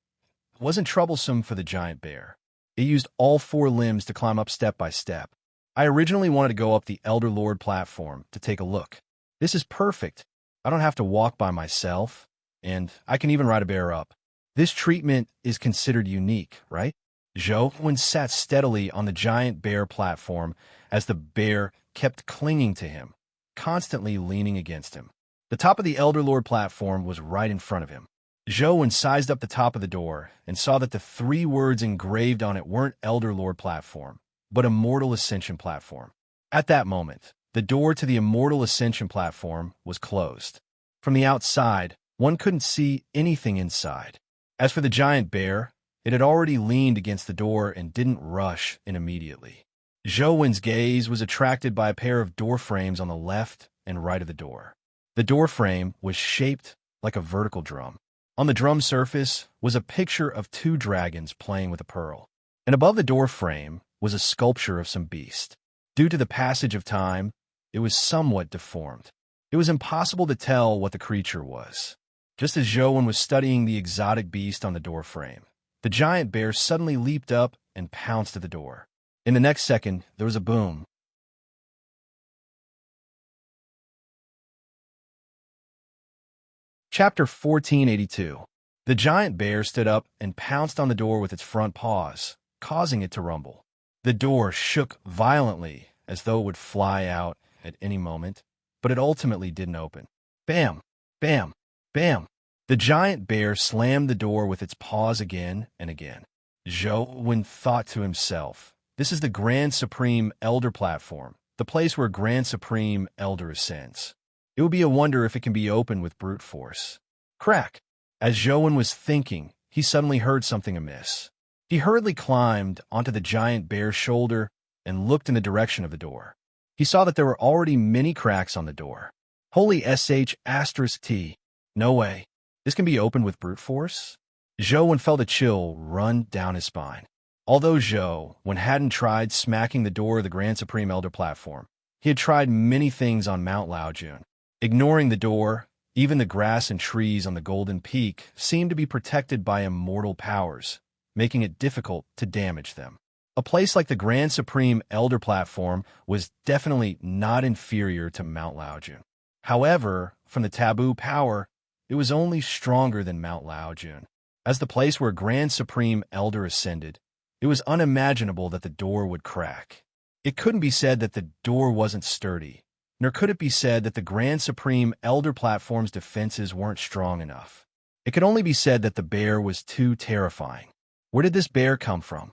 it wasn't troublesome for the giant bear. It used all 4 limbs to climb up step by step. I originally wanted to go up the Elder Lord platform to take a look. This is perfect. I don't have to walk by myself, and I can even ride a bear up. This treatment is considered unique, right? Joan sat steadily on the giant bear platform as the bear kept clinging to him, constantly leaning against him. The top of the Elder Lord platform was right in front of him. Joan sized up the top of the door and saw that the 3 words engraved on it weren't Elder Lord platform, but Immortal Ascension platform. At that moment, the door to the Immortal Ascension platform was closed. From the outside, one couldn't see anything inside. As for the giant bear, it had already leaned against the door and didn't rush in immediately. Joan's gaze was attracted by a pair of door frames on the left and right of the door. The door frame was shaped like a vertical drum. On the drum surface was a picture of 2 dragons playing with a pearl. And above the door frame was a sculpture of some beast. Due to the passage of time, it was somewhat deformed. It was impossible to tell what the creature was. Just as Joan was studying the exotic beast on the door frame, the giant bear suddenly leaped up and pounced at the door. In the next second, there was a boom. Chapter 1482. The giant bear stood up and pounced on the door with its front paws, causing it to rumble. The door shook violently as though it would fly out at any moment, but it ultimately didn't open. Bam! Bam! Bam! The giant bear slammed the door with its paws again and again. Joan thought to himself, this is the Grand Supreme Elder platform, the place where Grand Supreme Elder ascends. It would be a wonder if it can be opened with brute force. Crack! As Joan was thinking, he suddenly heard something amiss. He hurriedly climbed onto the giant bear's shoulder and looked in the direction of the door. He saw that there were already many cracks on the door. Holy **T. No way. This can be opened with brute force? Joan felt a chill run down his spine. Although Joan hadn't tried smacking the door of the Grand Supreme Elder platform, he had tried many things on Mount Laojun. Ignoring the door, even the grass and trees on the Golden Peak seemed to be protected by immortal powers, making it difficult to damage them. A place like the Grand Supreme Elder platform was definitely not inferior to Mount Laojun. However, from the taboo power, it was only stronger than Mount Laojun. As the place where Grand Supreme Elder ascended, it was unimaginable that the door would crack. It couldn't be said that the door wasn't sturdy, nor could it be said that the Grand Supreme Elder platform's defenses weren't strong enough. It could only be said that the bear was too terrifying. Where did this bear come from?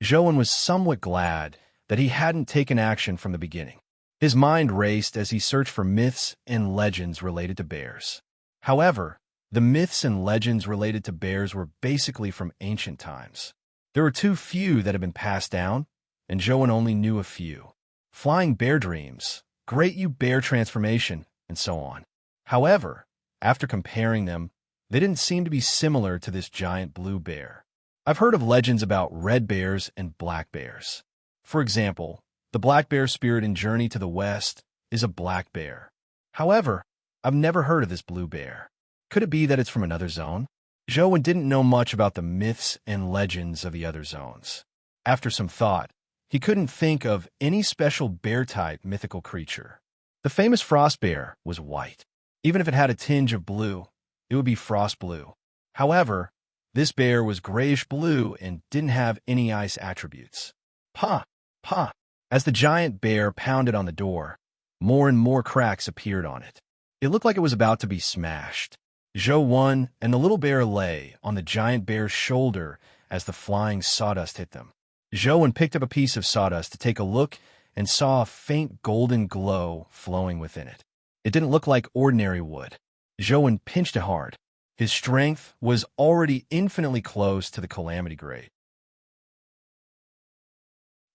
Joan was somewhat glad that he hadn't taken action from the beginning. His mind raced as he searched for myths and legends related to bears. However, the myths and legends related to bears were basically from ancient times. There were too few that had been passed down, and Joan only knew a few. Flying bear dreams, great you bear transformation, and so on. However, after comparing them, they didn't seem to be similar to this giant blue bear. I've heard of legends about red bears and black bears. For example, the black bear spirit in Journey to the West is a black bear. However, I've never heard of this blue bear. Could it be that it's from another zone? Joan didn't know much about the myths and legends of the other zones. After some thought, he couldn't think of any special bear-type mythical creature. The famous frost bear was white. Even if it had a tinge of blue, it would be frost blue. However, this bear was grayish-blue and didn't have any ice attributes. Pa! Pa! As the giant bear pounded on the door, more and more cracks appeared on it. It looked like it was about to be smashed. Joan and the little bear lay on the giant bear's shoulder as the flying sawdust hit them. Joan picked up a piece of sawdust to take a look and saw a faint golden glow flowing within it. It didn't look like ordinary wood. Joan pinched it hard. His strength was already infinitely close to the calamity grade.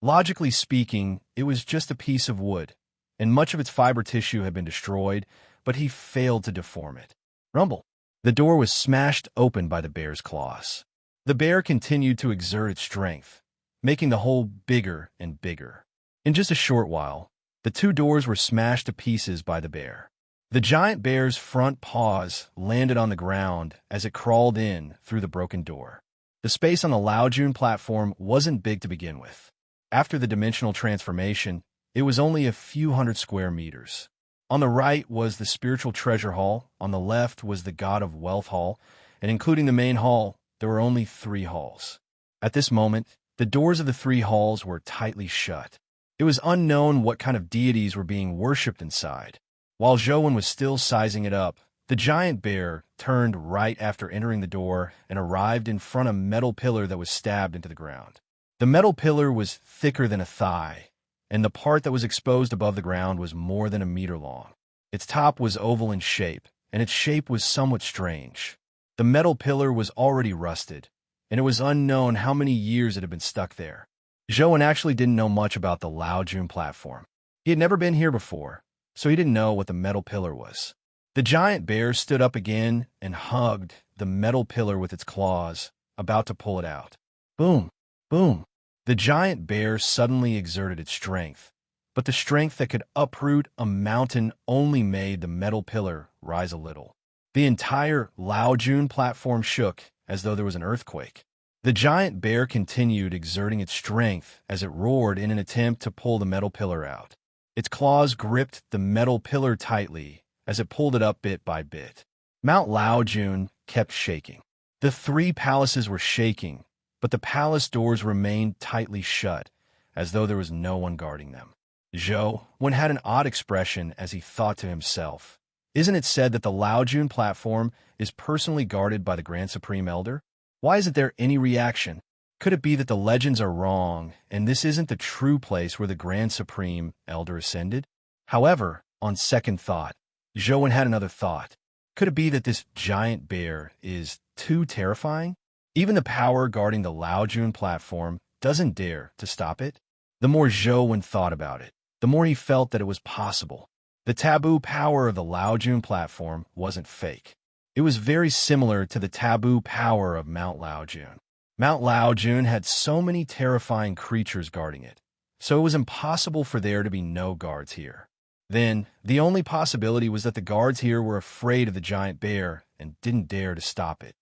Logically speaking, it was just a piece of wood, and much of its fiber tissue had been destroyed, but he failed to deform it. Rumble. The door was smashed open by the bear's claws. The bear continued to exert its strength, making the hole bigger and bigger. In just a short while, the two doors were smashed to pieces by the bear. The giant bear's front paws landed on the ground as it crawled in through the broken door. The space on the Laojun platform wasn't big to begin with. After the dimensional transformation, it was only a few hundred square meters. On the right was the spiritual treasure hall, on the left was the god of wealth hall, and including the main hall, there were only 3 halls. At this moment, the doors of the 3 halls were tightly shut. It was unknown what kind of deities were being worshipped inside. While Joan was still sizing it up, the giant bear turned right after entering the door and arrived in front of a metal pillar that was stabbed into the ground. The metal pillar was thicker than a thigh, and the part that was exposed above the ground was more than a meter long. Its top was oval in shape, and its shape was somewhat strange. The metal pillar was already rusted, and it was unknown how many years it had been stuck there. Joan actually didn't know much about the Laojun platform. He had never been here before, so he didn't know what the metal pillar was. The giant bear stood up again and hugged the metal pillar with its claws, about to pull it out. Boom! Boom! The giant bear suddenly exerted its strength, but the strength that could uproot a mountain only made the metal pillar rise a little. The entire Laojun platform shook as though there was an earthquake. The giant bear continued exerting its strength as it roared in an attempt to pull the metal pillar out. Its claws gripped the metal pillar tightly as it pulled it up bit by bit. Mount Laojun kept shaking. The 3 palaces were shaking, but the palace doors remained tightly shut, as though there was no one guarding them. Joan had an odd expression as he thought to himself, "Isn't it said that the Laojun platform is personally guarded by the Grand Supreme Elder? Why isn't there any reaction? Could it be that the legends are wrong, and this isn't the true place where the Grand Supreme Elder ascended?" However, on second thought, Joan had another thought. Could it be that this giant bear is too terrifying? Even the power guarding the Laojun platform doesn't dare to stop it. The more Joan thought about it, the more he felt that it was possible. The taboo power of the Laojun platform wasn't fake. It was very similar to the taboo power of Mount Laojun. Mount Laojun had so many terrifying creatures guarding it, so it was impossible for there to be no guards here. Then, the only possibility was that the guards here were afraid of the giant bear and didn't dare to stop it.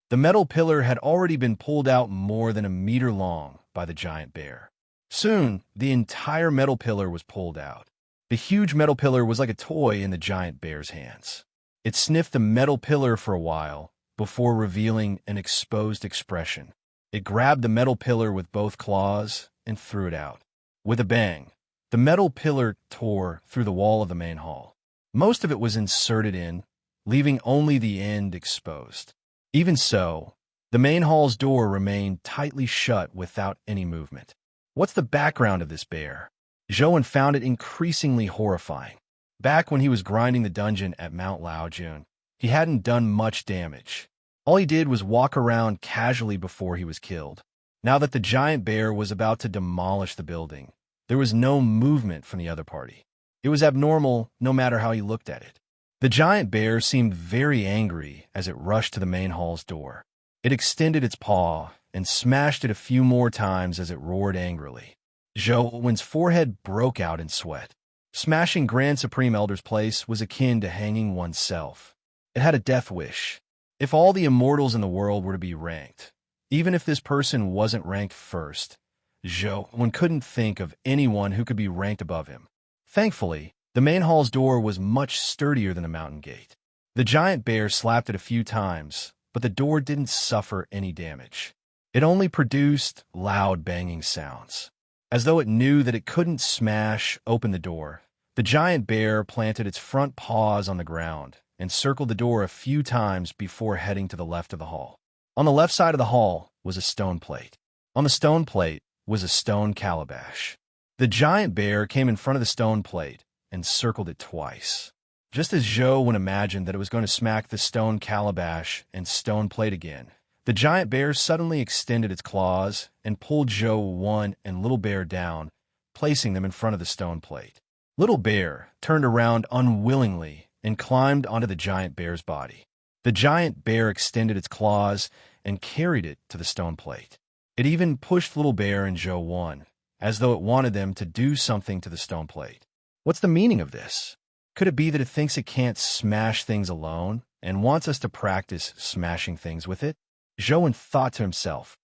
The metal pillar had already been pulled out more than a meter long by the giant bear. Soon, the entire metal pillar was pulled out. The huge metal pillar was like a toy in the giant bear's hands. It sniffed the metal pillar for a while before revealing an exposed expression. It grabbed the metal pillar with both claws and threw it out. With a bang, the metal pillar tore through the wall of the main hall. Most of it was inserted in, leaving only the end exposed. Even so, the main hall's door remained tightly shut without any movement. What's the background of this bear? Zhou found it increasingly horrifying. Back when he was grinding the dungeon at Mount Laojun, he hadn't done much damage. All he did was walk around casually before he was killed. Now that the giant bear was about to demolish the building, there was no movement from the other party. It was abnormal no matter how he looked at it. The giant bear seemed very angry as it rushed to the main hall's door. It extended its paw and smashed it a few more times as it roared angrily. Zhou forehead broke out in sweat. Smashing Grand Supreme Elder's place was akin to hanging oneself. It had a death wish. If all the immortals in the world were to be ranked, even if this person wasn't ranked first, Zhou couldn't think of anyone who could be ranked above him. Thankfully, the main hall's door was much sturdier than the mountain gate. The giant bear slapped it a few times, but the door didn't suffer any damage. It only produced loud banging sounds. As though it knew that it couldn't smash open the door, the giant bear planted its front paws on the ground and circled the door a few times before heading to the left of the hall. On the left side of the hall was a stone plate. On the stone plate was a stone calabash. The giant bear came in front of the stone plate and circled it twice. Just as Zhou imagined that it was going to smack the stone calabash and stone plate again, the giant bear suddenly extended its claws and pulled Zhou and Little Bear down, placing them in front of the stone plate. Little Bear turned around unwillingly and climbed onto the giant bear's body. The giant bear extended its claws and carried it to the stone plate. It even pushed Little Bear and Zhou as though it wanted them to do something to the stone plate. What's the meaning of this? Could it be that it thinks it can't smash things alone and wants us to practice smashing things with it? Zhou thought to himself.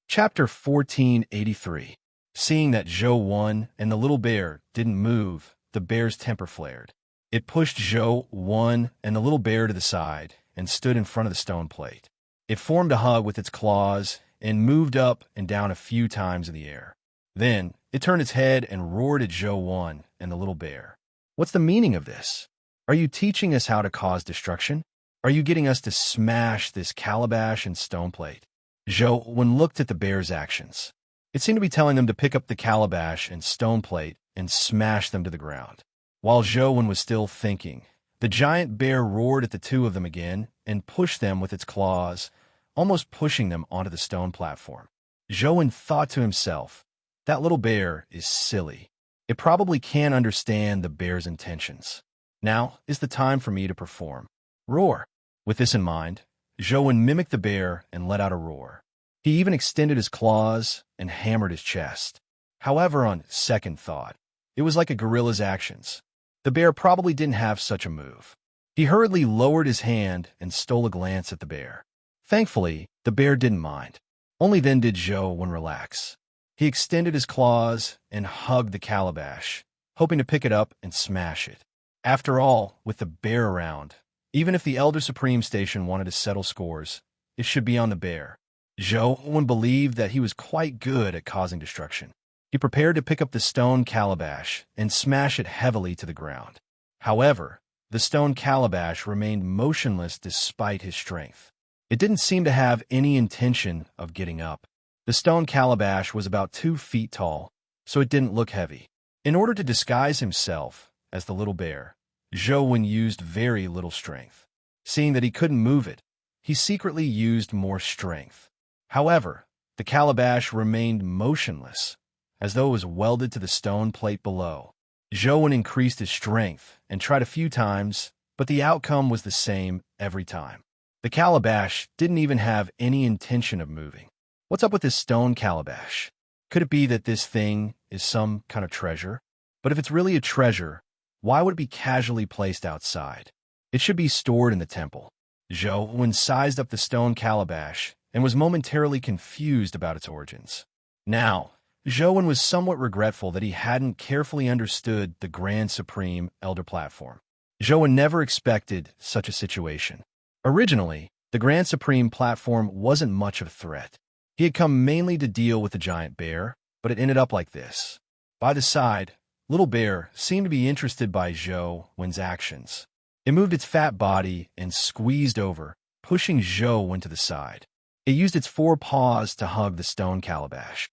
Chapter 1483. Seeing that Zhou and the little bear didn't move, the bear's temper flared. It pushed Zhou and the little bear to the side and stood in front of the stone plate. It formed a hug with its claws and moved up and down a few times in the air. Then, it turned its head and roared at Zhou and the little bear. What's the meaning of this? Are you teaching us how to cause destruction? Are you getting us to smash this calabash and stone plate? Zhou looked at the bear's actions. It seemed to be telling them to pick up the calabash and stone plate and smash them to the ground. While Zhou was still thinking, the giant bear roared at the two of them again and pushed them with its claws, almost pushing them onto the stone platform. Zhou thought to himself, that little bear is silly. It probably can't understand the bear's intentions. Now is the time for me to perform. Roar. With this in mind, Zhou mimicked the bear and let out a roar. He even extended his claws and hammered his chest. However, on second thought, it was like a gorilla's actions. The bear probably didn't have such a move. He hurriedly lowered his hand and stole a glance at the bear. Thankfully, the bear didn't mind. Only then did Zhou relax. He extended his claws and hugged the calabash, hoping to pick it up and smash it. After all, with the bear around, even if the Elder Supreme Station wanted to settle scores, it should be on the bear. Zhou believed that he was quite good at causing destruction. He prepared to pick up the stone calabash and smash it heavily to the ground. However, the stone calabash remained motionless despite his strength. It didn't seem to have any intention of getting up. The stone calabash was about 2 feet tall, so it didn't look heavy. In order to disguise himself as the little bear, Zhou used very little strength. Seeing that he couldn't move it, he secretly used more strength. However, the calabash remained motionless, as though it was welded to the stone plate below. Zhou increased his strength and tried a few times, but the outcome was the same every time. The calabash didn't even have any intention of moving. What's up with this stone calabash? Could it be that this thing is some kind of treasure? But if it's really a treasure, why would it be casually placed outside? It should be stored in the temple. Zhou sized up the stone calabash and was momentarily confused about its origins. Now, Zhou was somewhat regretful that he hadn't carefully understood the Grand Supreme Elder Platform. Zhou never expected such a situation. Originally, the Grand Supreme Platform wasn't much of a threat. He had come mainly to deal with the giant bear, but it ended up like this. By the side Little Bear seemed to be interested by Zhou-Wen's actions. It moved its fat body and squeezed over, pushing Zhou-Wen to the side. It used its 4 paws to hug the stone calabash.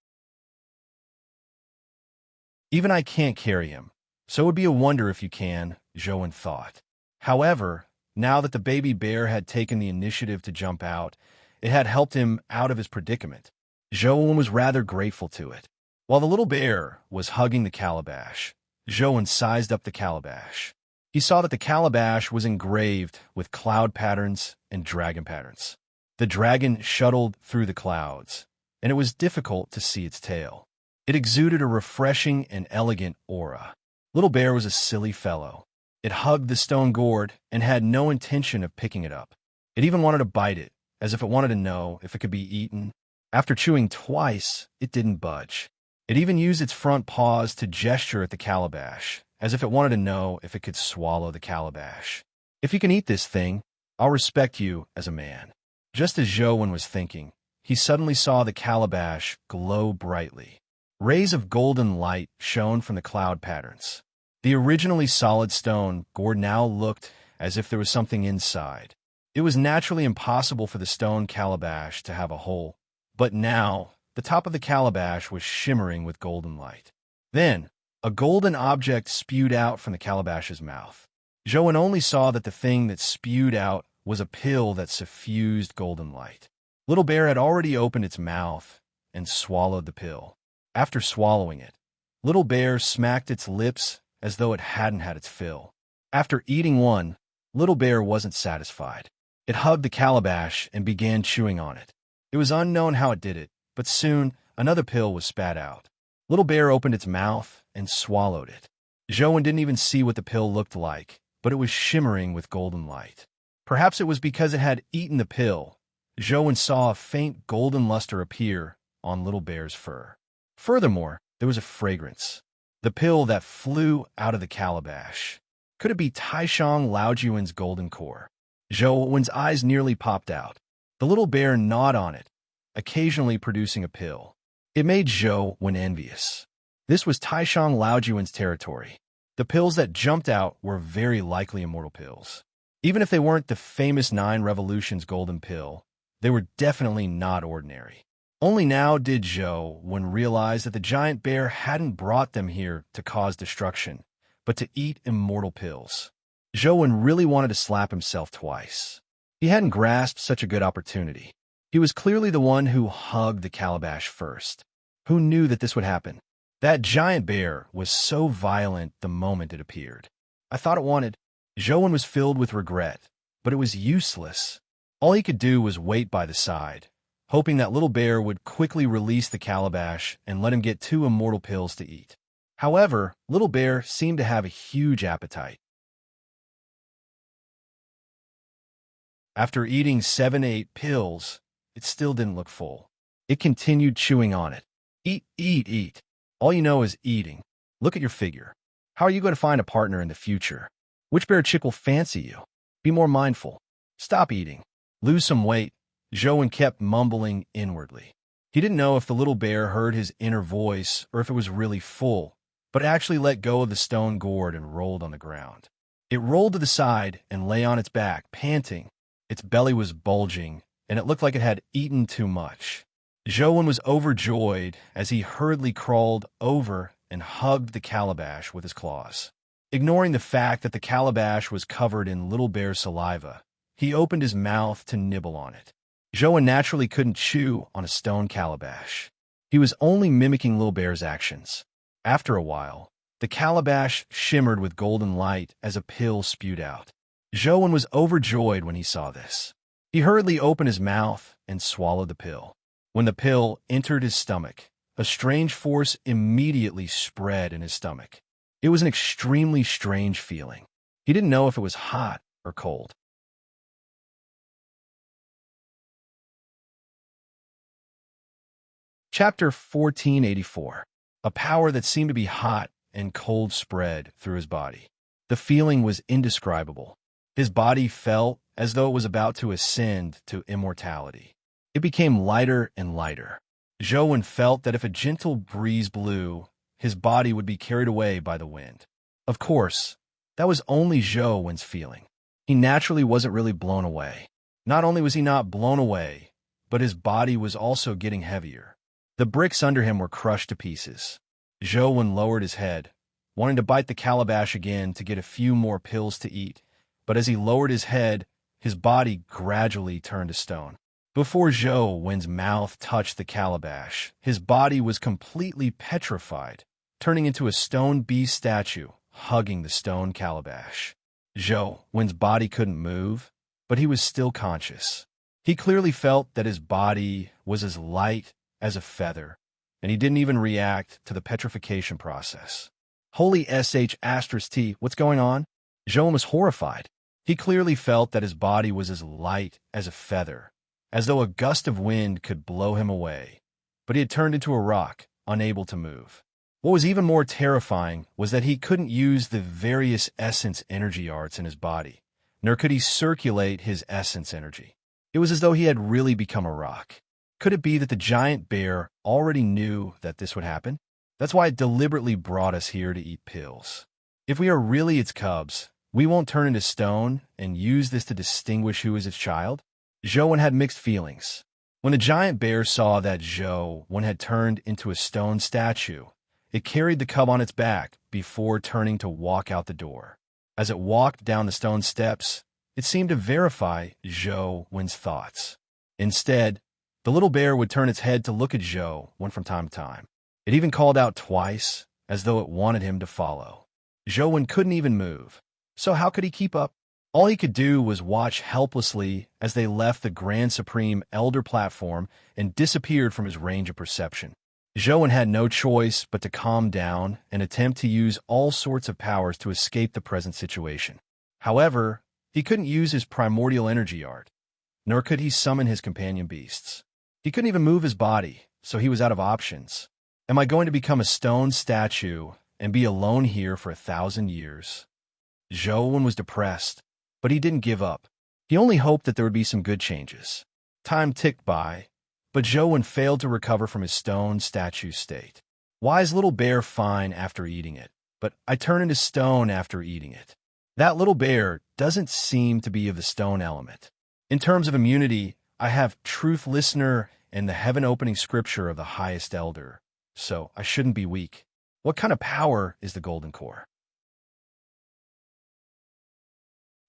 Even I can't carry him, so it would be a wonder if you can, Zhou-Wen thought. However, now that the baby bear had taken the initiative to jump out, it had helped him out of his predicament. Zhou-Wen was rather grateful to it. While the little bear was hugging the calabash, Zhou-Wen sized up the calabash. He saw that the calabash was engraved with cloud patterns and dragon patterns. The dragon shuttled through the clouds, and it was difficult to see its tail. It exuded a refreshing and elegant aura. Little Bear was a silly fellow. It hugged the stone gourd and had no intention of picking it up. It even wanted to bite it, as if it wanted to know if it could be eaten. After chewing twice, it didn't budge. It even used its front paws to gesture at the calabash, as if it wanted to know if it could swallow the calabash. If you can eat this thing, I'll respect you as a man. Just as Zhou-Wen was thinking, he suddenly saw the calabash glow brightly. Rays of golden light shone from the cloud patterns. The originally solid stone gourd now looked as if there was something inside. It was naturally impossible for the stone calabash to have a hole, but now the top of the calabash was shimmering with golden light. Then, a golden object spewed out from the calabash's mouth. Zhou-Wen only saw that the thing that spewed out was a pill that suffused golden light. Little Bear had already opened its mouth and swallowed the pill. After swallowing it, Little Bear smacked its lips as though it hadn't had its fill. After eating one, Little Bear wasn't satisfied. It hugged the calabash and began chewing on it. It was unknown how it did it, but soon another pill was spat out. Little Bear opened its mouth and swallowed it. Zhou-Wen didn't even see what the pill looked like, but it was shimmering with golden light. Perhaps it was because it had eaten the pill. Zhou-Wen saw a faint golden luster appear on Little Bear's fur. Furthermore, there was a fragrance. The pill that flew out of the calabash. Could it be Taishang Laojuan's golden core? Zhou-Wen's eyes nearly popped out. The little bear gnawed on it, occasionally producing a pill. It made Zhou-Wen envious. This was Taishang Laojuan's territory. The pills that jumped out were very likely immortal pills. Even if they weren't the famous 9 Revolutions golden pill, they were definitely not ordinary. Only now did Zhou-Wen realize that the giant bear hadn't brought them here to cause destruction, but to eat immortal pills. Zhou-Wen really wanted to slap himself twice. He hadn't grasped such a good opportunity. He was clearly the one who hugged the calabash first. Who knew that this would happen? That giant bear was so violent the moment it appeared. I thought it wanted. Zhou-Wen was filled with regret, but it was useless. All he could do was wait by the side, hoping that Little Bear would quickly release the calabash and let him get 2 immortal pills to eat. However, Little Bear seemed to have a huge appetite. After eating 7-8 pills, it still didn't look full. It continued chewing on it. Eat, eat, eat. All you know is eating. Look at your figure. How are you going to find a partner in the future? Which bear chick will fancy you? Be more mindful. Stop eating. Lose some weight. Zhou-Wen kept mumbling inwardly. He didn't know if the little bear heard his inner voice or if it was really full, but it actually let go of the stone gourd and rolled on the ground. It rolled to the side and lay on its back, panting. Its belly was bulging, and it looked like it had eaten too much. Zhou-Wen was overjoyed as he hurriedly crawled over and hugged the calabash with his claws. Ignoring the fact that the calabash was covered in Little Bear's saliva, he opened his mouth to nibble on it. Zhou-Wen naturally couldn't chew on a stone calabash. He was only mimicking Little Bear's actions. After a while, the calabash shimmered with golden light as a pill spewed out. Zhou-Wen was overjoyed when he saw this. He hurriedly opened his mouth and swallowed the pill. When the pill entered his stomach, a strange force immediately spread in his stomach. It was an extremely strange feeling. He didn't know if it was hot or cold. Chapter 1484. A power that seemed to be hot and cold spread through his body. The feeling was indescribable. His body felt as though it was about to ascend to immortality. It became lighter and lighter. Zhou-Wen felt that if a gentle breeze blew, his body would be carried away by the wind. Of course, that was only Zhou feeling. He naturally wasn't really blown away. Not only was he not blown away, but his body was also getting heavier. The bricks under him were crushed to pieces. Zhou lowered his head, wanting to bite the calabash again to get a few more pills to eat, but as he lowered his head, his body gradually turned to stone. Before Zhou's mouth touched the calabash, his body was completely petrified, turning into a stone beast statue, hugging the stone calabash. Zhou's body couldn't move, but he was still conscious. He clearly felt that his body was as light as a feather, and he didn't even react to the petrification process. Holy sh*T, what's going on? Zhou was horrified. He clearly felt that his body was as light as a feather, as though a gust of wind could blow him away, but he had turned into a rock, unable to move. What was even more terrifying was that he couldn't use the various essence energy arts in his body, nor could he circulate his essence energy. It was as though he had really become a rock. Could it be that the giant bear already knew that this would happen? That's why it deliberately brought us here to eat pills. If we are really its cubs, we won't turn into stone and use this to distinguish who is its child? Zhou had mixed feelings. When the giant bear saw that Zhou had turned into a stone statue, it carried the cub on its back before turning to walk out the door. As it walked down the stone steps, it seemed to verify Zhou's thoughts. Instead, the little bear would turn its head to look at Zhou from time to time. It even called out twice, as though it wanted him to follow. Zhou couldn't even move, so how could he keep up? All he could do was watch helplessly as they left the Grand Supreme Elder platform and disappeared from his range of perception. Zhou had no choice but to calm down and attempt to use all sorts of powers to escape the present situation. However, he couldn't use his primordial energy art, nor could he summon his companion beasts. He couldn't even move his body, so he was out of options. Am I going to become a stone statue and be alone here for 1,000 years? Zhou was depressed, but he didn't give up. He only hoped that there would be some good changes. Time ticked by, but Zhou failed to recover from his stone statue state. Why is little bear fine after eating it, but I turn into stone after eating it? That little bear doesn't seem to be of the stone element. In terms of immunity, I have truth listener and the heaven-opening scripture of the highest elder, so I shouldn't be weak. What kind of power is the golden core?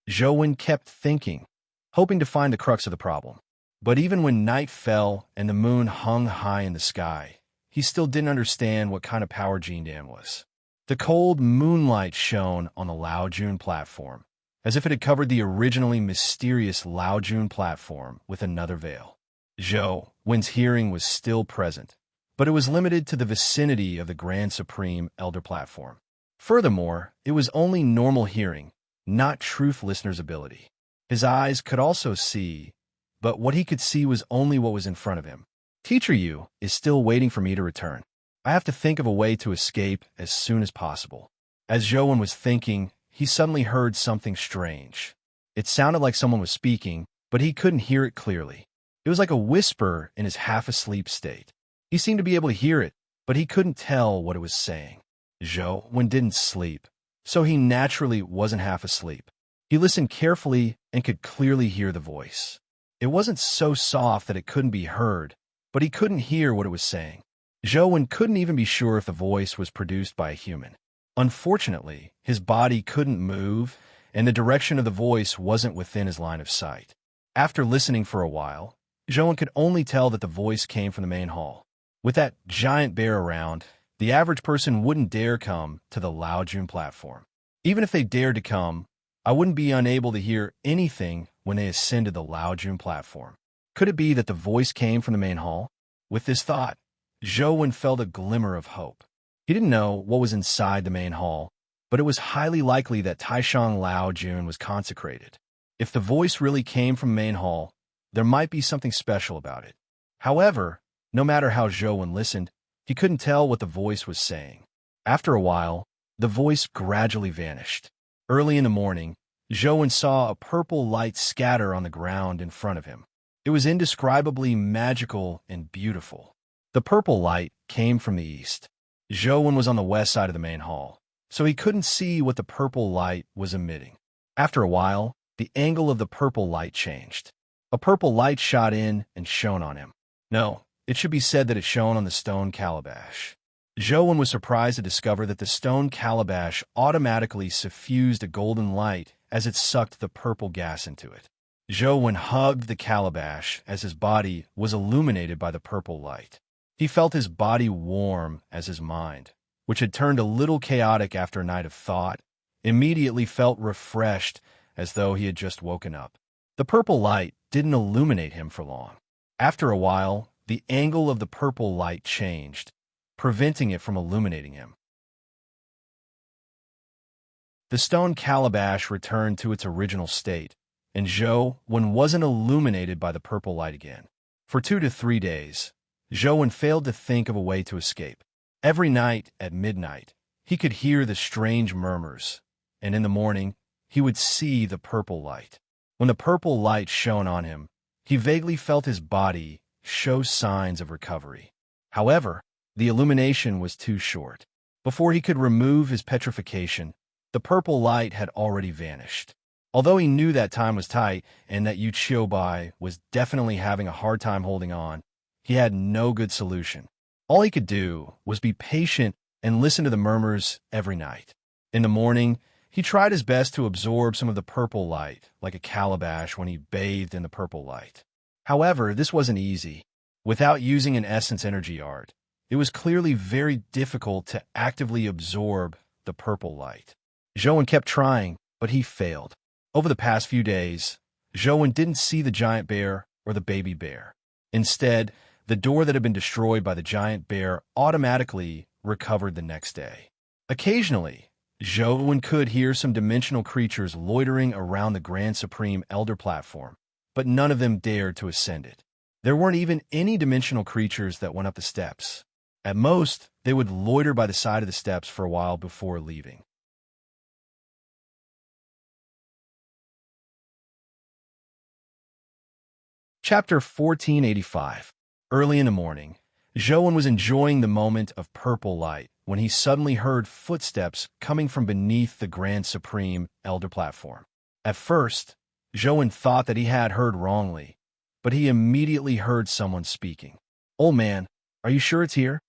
Zhou kept thinking, hoping to find the crux of the problem. But even when night fell and the moon hung high in the sky, he still didn't understand what kind of power Jindan was. The cold moonlight shone on the Laojun platform, as if it had covered the originally mysterious Laojun platform with another veil. Zhou's hearing was still present, but it was limited to the vicinity of the Grand Supreme Elder platform. Furthermore, it was only normal hearing, not truth listener's ability. His eyes could also see, but what he could see was only what was in front of him. Teacher Yu is still waiting for me to return. I have to think of a way to escape as soon as possible. As Zhou was thinking, he suddenly heard something strange. It sounded like someone was speaking, but he couldn't hear it clearly. It was like a whisper in his half-asleep state. He seemed to be able to hear it, but he couldn't tell what it was saying. Zhou didn't sleep, so he naturally wasn't half asleep. He listened carefully and could clearly hear the voice. It wasn't so soft that it couldn't be heard, but he couldn't hear what it was saying. Zhou couldn't even be sure if the voice was produced by a human. Unfortunately, his body couldn't move, and the direction of the voice wasn't within his line of sight. After listening for a while, Zhou could only tell that the voice came from the main hall. With that giant bear around, the average person wouldn't dare come to the Laojun platform. Even if they dared to come, I wouldn't be unable to hear anything when they ascended the Laojun platform. Could it be that the voice came from the main hall? With this thought, Zhou felt a glimmer of hope. He didn't know what was inside the main hall, but it was highly likely that Taishang Laojun was consecrated. If the voice really came from main hall, there might be something special about it. However, no matter how Zhou listened, he couldn't tell what the voice was saying. After a while, the voice gradually vanished. Early in the morning, Zhou saw a purple light scatter on the ground in front of him. It was indescribably magical and beautiful. The purple light came from the east. Zhou was on the west side of the main hall, so he couldn't see what the purple light was emitting. After a while, the angle of the purple light changed. A purple light shot in and shone on him. No, it should be said that it shone on the stone calabash. Zhou was surprised to discover that the stone calabash automatically suffused a golden light as it sucked the purple gas into it. Zhou hugged the calabash as his body was illuminated by the purple light. He felt his body warm as his mind, which had turned a little chaotic after a night of thought, immediately felt refreshed as though he had just woken up. The purple light didn't illuminate him for long. After a while, the angle of the purple light changed, preventing it from illuminating him. The stone calabash returned to its original state, and Zhou wasn't illuminated by the purple light again. For 2 to 3 days, Zhou failed to think of a way to escape. Every night at midnight, he could hear the strange murmurs, and in the morning, he would see the purple light. When the purple light shone on him, he vaguely felt his body show signs of recovery. However, the illumination was too short. Before he could remove his petrification, the purple light had already vanished. Although he knew that time was tight and that Yu Qiubai was definitely having a hard time holding on, he had no good solution. All he could do was be patient and listen to the murmurs every night. In the morning, he tried his best to absorb some of the purple light, like a calabash when he bathed in the purple light. However, this wasn't easy. Without using an essence energy art, it was clearly very difficult to actively absorb the purple light. Zhou kept trying, but he failed. Over the past few days, Zhou didn't see the giant bear or the baby bear. Instead, the door that had been destroyed by the giant bear automatically recovered the next day. Occasionally, Zhou could hear some dimensional creatures loitering around the Grand Supreme Elder platform, but none of them dared to ascend it. There weren't even any dimensional creatures that went up the steps. At most, they would loiter by the side of the steps for a while before leaving. Chapter 1485. Early in the morning, Zhou was enjoying the moment of purple light when he suddenly heard footsteps coming from beneath the Grand Supreme Elder platform. At first, Zhou thought that he had heard wrongly, but he immediately heard someone speaking. "Old man, are you sure it's here?"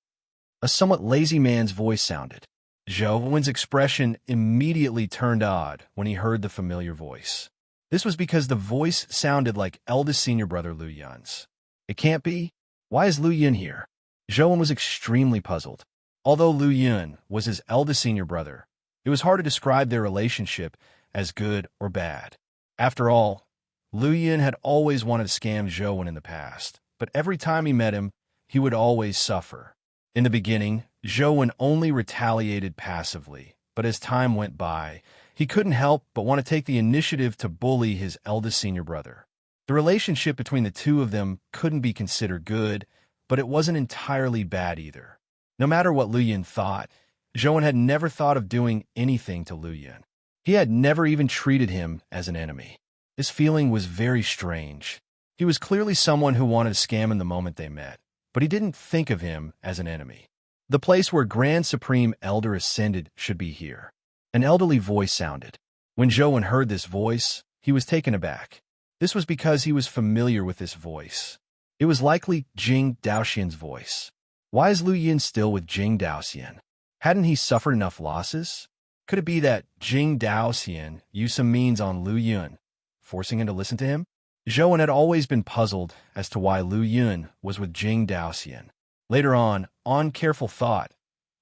A somewhat lazy man's voice sounded. Zhou's expression immediately turned odd when he heard the familiar voice. This was because the voice sounded like eldest senior brother Lu Yun's. It can't be. Why is Lu Yun here? Zhou was extremely puzzled. Although Lu Yun was his eldest senior brother, it was hard to describe their relationship as good or bad. After all, Lu Yun had always wanted to scam Zhou in the past, but every time he met him, he would always suffer. In the beginning, Zhou only retaliated passively, but as time went by, he couldn't help but want to take the initiative to bully his eldest senior brother. The relationship between the two of them couldn't be considered good, but it wasn't entirely bad either. No matter what Lu Yun thought, Zhou had never thought of doing anything to Lu Yun. He had never even treated him as an enemy. This feeling was very strange. He was clearly someone who wanted to scam him the moment they met, but he didn't think of him as an enemy. The place where Grand Supreme Elder ascended should be here. An elderly voice sounded. When Zhou heard this voice, he was taken aback. This was because he was familiar with this voice. It was likely Jing Daoxian's voice. Why is Lu Yun still with Jing Daoxian? Hadn't he suffered enough losses? Could it be that Jing Daoxian used some means on Lu Yun, forcing him to listen to him? Zhou had always been puzzled as to why Lu Yun was with Jing Daoxian. Later on careful thought,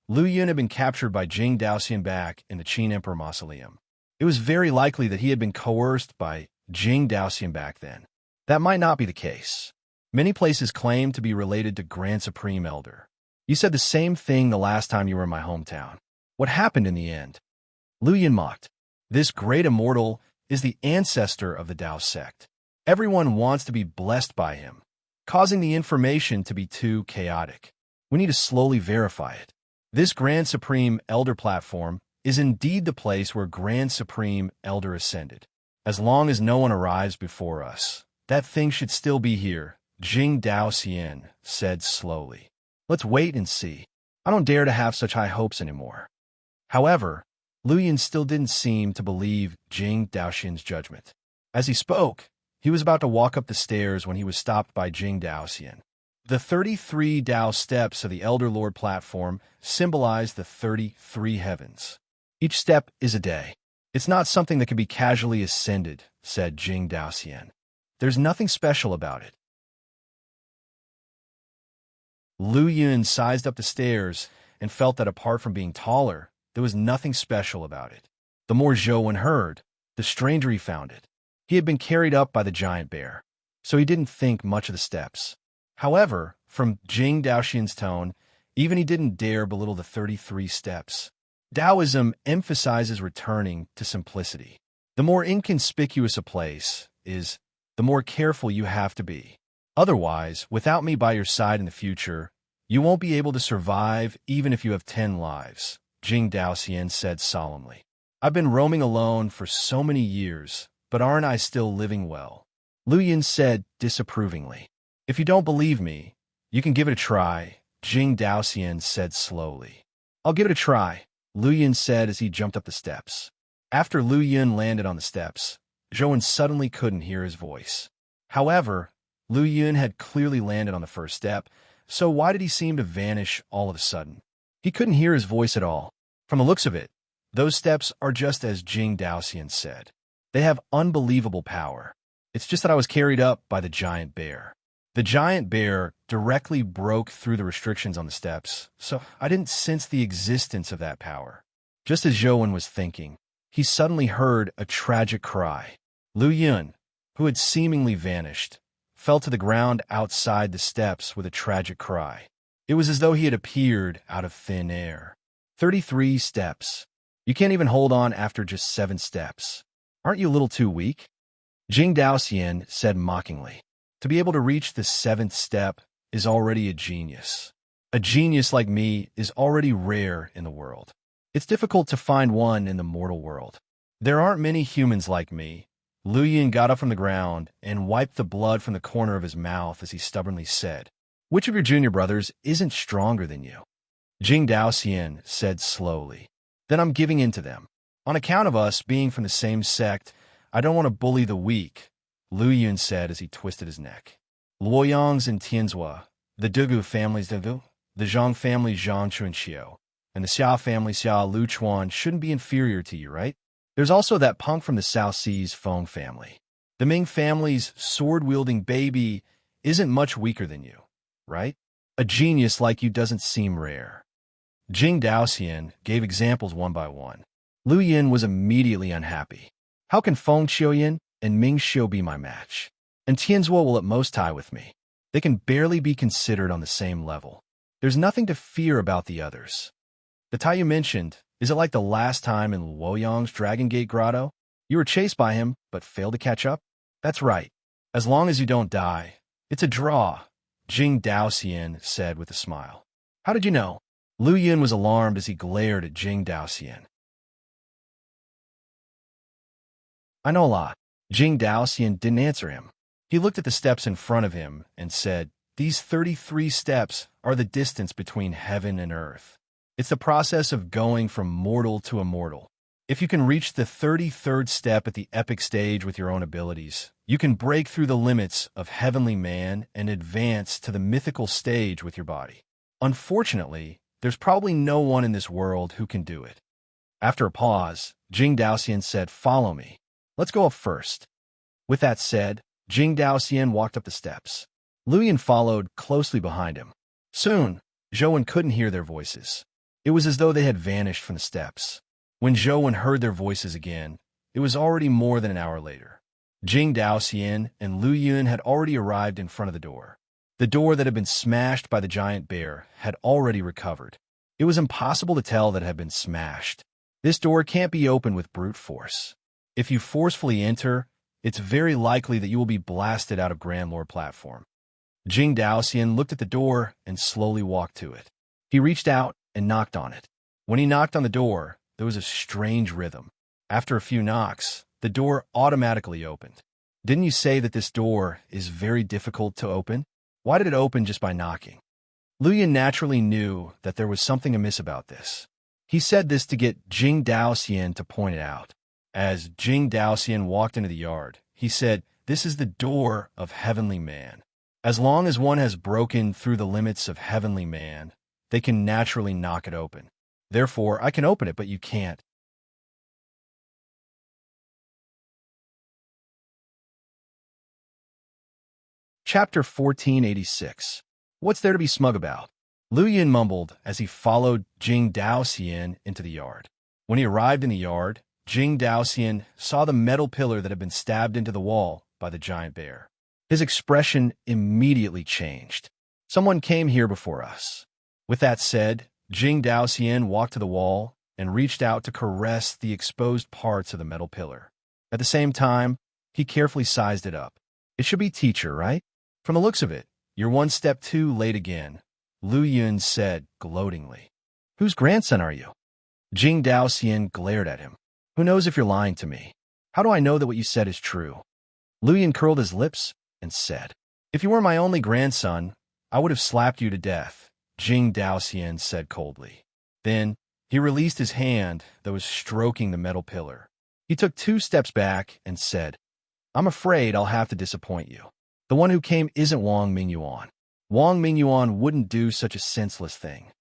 Lu Yun had been captured by Jing Daoxian back in the Qin Emperor Mausoleum. It was very likely that he had been coerced by Jing Daoxian back then. That might not be the case. Many places claim to be related to Grand Supreme Elder. You said the same thing the last time you were in my hometown. What happened in the end? Lu Yun mocked. This great immortal is the ancestor of the Dao sect. Everyone wants to be blessed by him, causing the information to be too chaotic. We need to slowly verify it. This Grand Supreme Elder platform is indeed the place where Grand Supreme Elder ascended. As long as no one arrives before us, that thing should still be here, Jing Daoxian said slowly. Let's wait and see. I don't dare to have such high hopes anymore. However, Lu Yun still didn't seem to believe Jing Daoxian's judgment. As he spoke, he was about to walk up the stairs when he was stopped by Jing Daoxian. The 33 Dao steps of the Elder Lord platform symbolize the 33 heavens. Each step is a day. It's not something that can be casually ascended, said Jing Daoxian. There's nothing special about it. Lu Yun sized up the stairs and felt that apart from being taller, there was nothing special about it. The more Zhou heard, the stranger he found it. He had been carried up by the giant bear, so he didn't think much of the steps. However, from Jing Daoxian's tone, even he didn't dare belittle the 33 steps. Taoism emphasizes returning to simplicity. The more inconspicuous a place is, the more careful you have to be. Otherwise, without me by your side in the future, you won't be able to survive even if you have 10 lives, Jing Daoxian said solemnly. I've been roaming alone for so many years, but aren't I still living well? Lu Yun said disapprovingly. If you don't believe me, you can give it a try, Jing Daoxian said slowly. I'll give it a try, Lu Yun said as he jumped up the steps. After Lu Yun landed on the steps, Zhou suddenly couldn't hear his voice. However, Lu Yun had clearly landed on the first step, so why did he seem to vanish all of a sudden? He couldn't hear his voice at all. From the looks of it, those steps are just as Jing Daoxian said. They have unbelievable power. It's just that I was carried up by the giant bear. The giant bear directly broke through the restrictions on the steps, so I didn't sense the existence of that power. Just as Zhou was thinking, he suddenly heard a tragic cry. Lu Yun, who had seemingly vanished, fell to the ground outside the steps with a tragic cry. It was as though he had appeared out of thin air. 33 steps. You can't even hold on after just 7 steps. Aren't you a little too weak? Jing Daoxian said mockingly. To be able to reach the 7th step is already a genius. A genius like me is already rare in the world. It's difficult to find one in the mortal world. There aren't many humans like me. Lu Yun got up from the ground and wiped the blood from the corner of his mouth as he stubbornly said, Which of your junior brothers isn't stronger than you? Jing Daoxian said slowly. Then I'm giving in to them. On account of us being from the same sect, I don't want to bully the weak, Lu Yun said as he twisted his neck. Luoyang's and Tianzhua, the Dugu families Dugu, the Zhang family Zhang Chunqiu, and the Xia family Xia Luchuan shouldn't be inferior to you, right? There's also that punk from the South Seas Feng family. The Ming family's sword-wielding baby isn't much weaker than you, right? A genius like you doesn't seem rare. Jing Daoxian gave examples one by one. Lu Yun was immediately unhappy. How can Feng Xiuyin and Ming Xiu be my match? And Tianzhua will at most tie with me. They can barely be considered on the same level. There's nothing to fear about the others. The tie you mentioned, is it like the last time in Luoyang's Dragon Gate Grotto? You were chased by him, but failed to catch up? That's right. As long as you don't die, it's a draw, Jing Daoxian said with a smile. How did you know? Lu Yun was alarmed as he glared at Jing Daoxian. I know a lot. Jing Daoxian didn't answer him. He looked at the steps in front of him and said, These 33 steps are the distance between heaven and earth. It's the process of going from mortal to immortal. If you can reach the 33rd step at the epic stage with your own abilities, you can break through the limits of heavenly man and advance to the mythical stage with your body. Unfortunately, there's probably no one in this world who can do it. After a pause, Jing Daoxian said, Follow me. Let's go up first. With that said, Jing Daoxian walked up the steps. Lu Yun followed closely behind him. Soon, Zhou couldn't hear their voices. It was as though they had vanished from the steps. When Zhou heard their voices again, it was already more than an hour later. Jing Daoxian and Lu Yun had already arrived in front of the door. The door that had been smashed by the giant bear had already recovered. It was impossible to tell that it had been smashed. This door can't be opened with brute force. If you forcefully enter, it's very likely that you will be blasted out of Grand Lord platform. Jing Daoxian looked at the door and slowly walked to it. He reached out and knocked on it. When he knocked on the door, there was a strange rhythm. After a few knocks, the door automatically opened. Didn't you say that this door is very difficult to open? Why did it open just by knocking? Luyan naturally knew that there was something amiss about this. He said this to get Jing Daoxian to point it out. As Jing Daoxian walked into the yard, he said, "This is the door of heavenly man. As long as one has broken through the limits of heavenly man, they can naturally knock it open. Therefore, I can open it, but you can't." Chapter 1486. What's there to be smug about? Lu Yin mumbled as he followed Jing Daoxian into the yard. When he arrived in the yard, Jing Daoxian saw the metal pillar that had been stabbed into the wall by the giant bear. His expression immediately changed. "Someone came here before us." With that said, Jing Daoxian walked to the wall and reached out to caress the exposed parts of the metal pillar. At the same time, he carefully sized it up. "It should be teacher, right? From the looks of it, you're one step too late again," Lu Yun said gloatingly. "Whose grandson are you?" Jing Daoxian glared at him. "Who knows if you're lying to me? How do I know that what you said is true?" Lu Yun curled his lips and said, "If you were my only grandson, I would have slapped you to death," Jing Daoxian said coldly. Then he released his hand that was stroking the metal pillar. He took 2 steps back and said, "I'm afraid I'll have to disappoint you. The one who came isn't Wang Mingyuan. Wang Mingyuan wouldn't do such a senseless thing."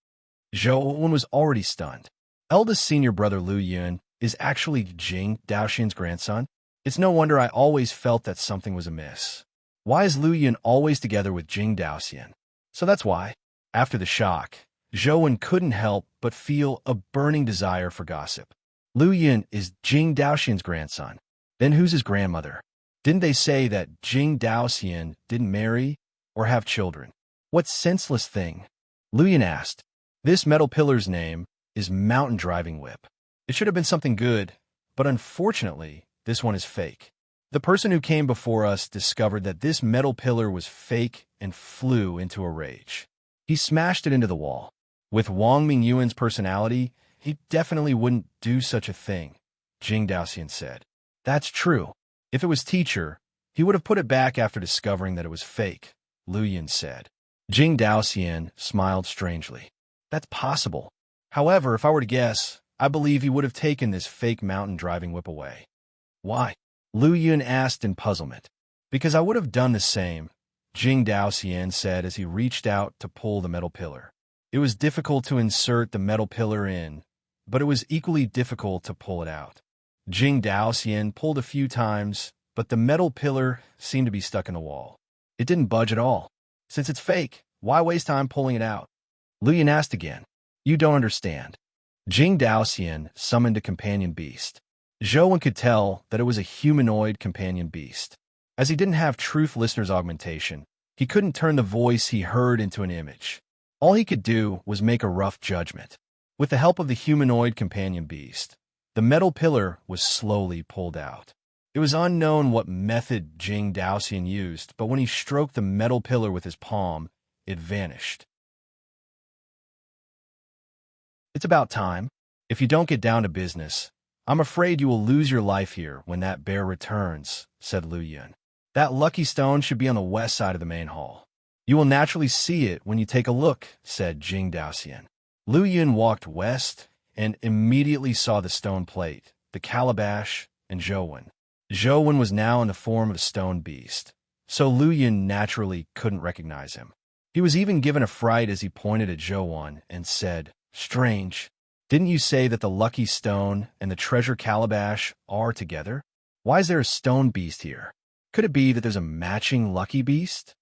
Zhou Wen was already stunned. Eldest senior brother Lu Yun is actually Jing Daoxian's grandson? It's no wonder I always felt that something was amiss. Why is Lu Yun always together with Jing Daoxian? So that's why. After the shock, Zhou Wen couldn't help but feel a burning desire for gossip. Lu Yun is Jing Daoxian's grandson. Then who's his grandmother? Didn't they say that Jing Daoxian didn't marry or have children? What senseless thing? Lu Yun asked. This metal pillar's name is Mountain Driving Whip. It should have been something good, but unfortunately, this one is fake. The person who came before us discovered that this metal pillar was fake and flew into a rage. He smashed it into the wall. With Wang Mingyuan's personality, he definitely wouldn't do such a thing, Jing Daoxian said. That's true. If it was teacher, he would have put it back after discovering that it was fake, Lu Yun said. Jing Daoxian smiled strangely. That's possible. However, if I were to guess, I believe he would have taken this fake mountain driving whip away. Why? Lu Yun asked in puzzlement. Because I would have done the same, Jing Daoxian said as he reached out to pull the metal pillar. It was difficult to insert the metal pillar in, but it was equally difficult to pull it out. Jing Daoxian pulled a few times, but the metal pillar seemed to be stuck in the wall. It didn't budge at all. Since it's fake, why waste time pulling it out? Lu Yun asked again. You don't understand. Jing Daoxian summoned a companion beast. Zhou Wen could tell that it was a humanoid companion beast. As he didn't have truth listener's augmentation, he couldn't turn the voice he heard into an image. All he could do was make a rough judgment. With the help of the humanoid companion beast, the metal pillar was slowly pulled out. It was unknown what method Jing Daoxian used, but when he stroked the metal pillar with his palm, it vanished. It's about time. If you don't get down to business, I'm afraid you will lose your life here when that bear returns, said Lu Yun. That lucky stone should be on the west side of the main hall. You will naturally see it when you take a look, said Jing Daoxian. Lu Yun walked west and immediately saw the stone plate, the calabash, and Zhou Wen. Zhou Wen was now in the form of a stone beast, so Lu Yun naturally couldn't recognize him. He was even given a fright as he pointed at Zhou Wen and said, Strange. Didn't you say that the lucky stone and the treasure calabash are together? Why is there a stone beast here? Could it be that there's a matching lucky beast?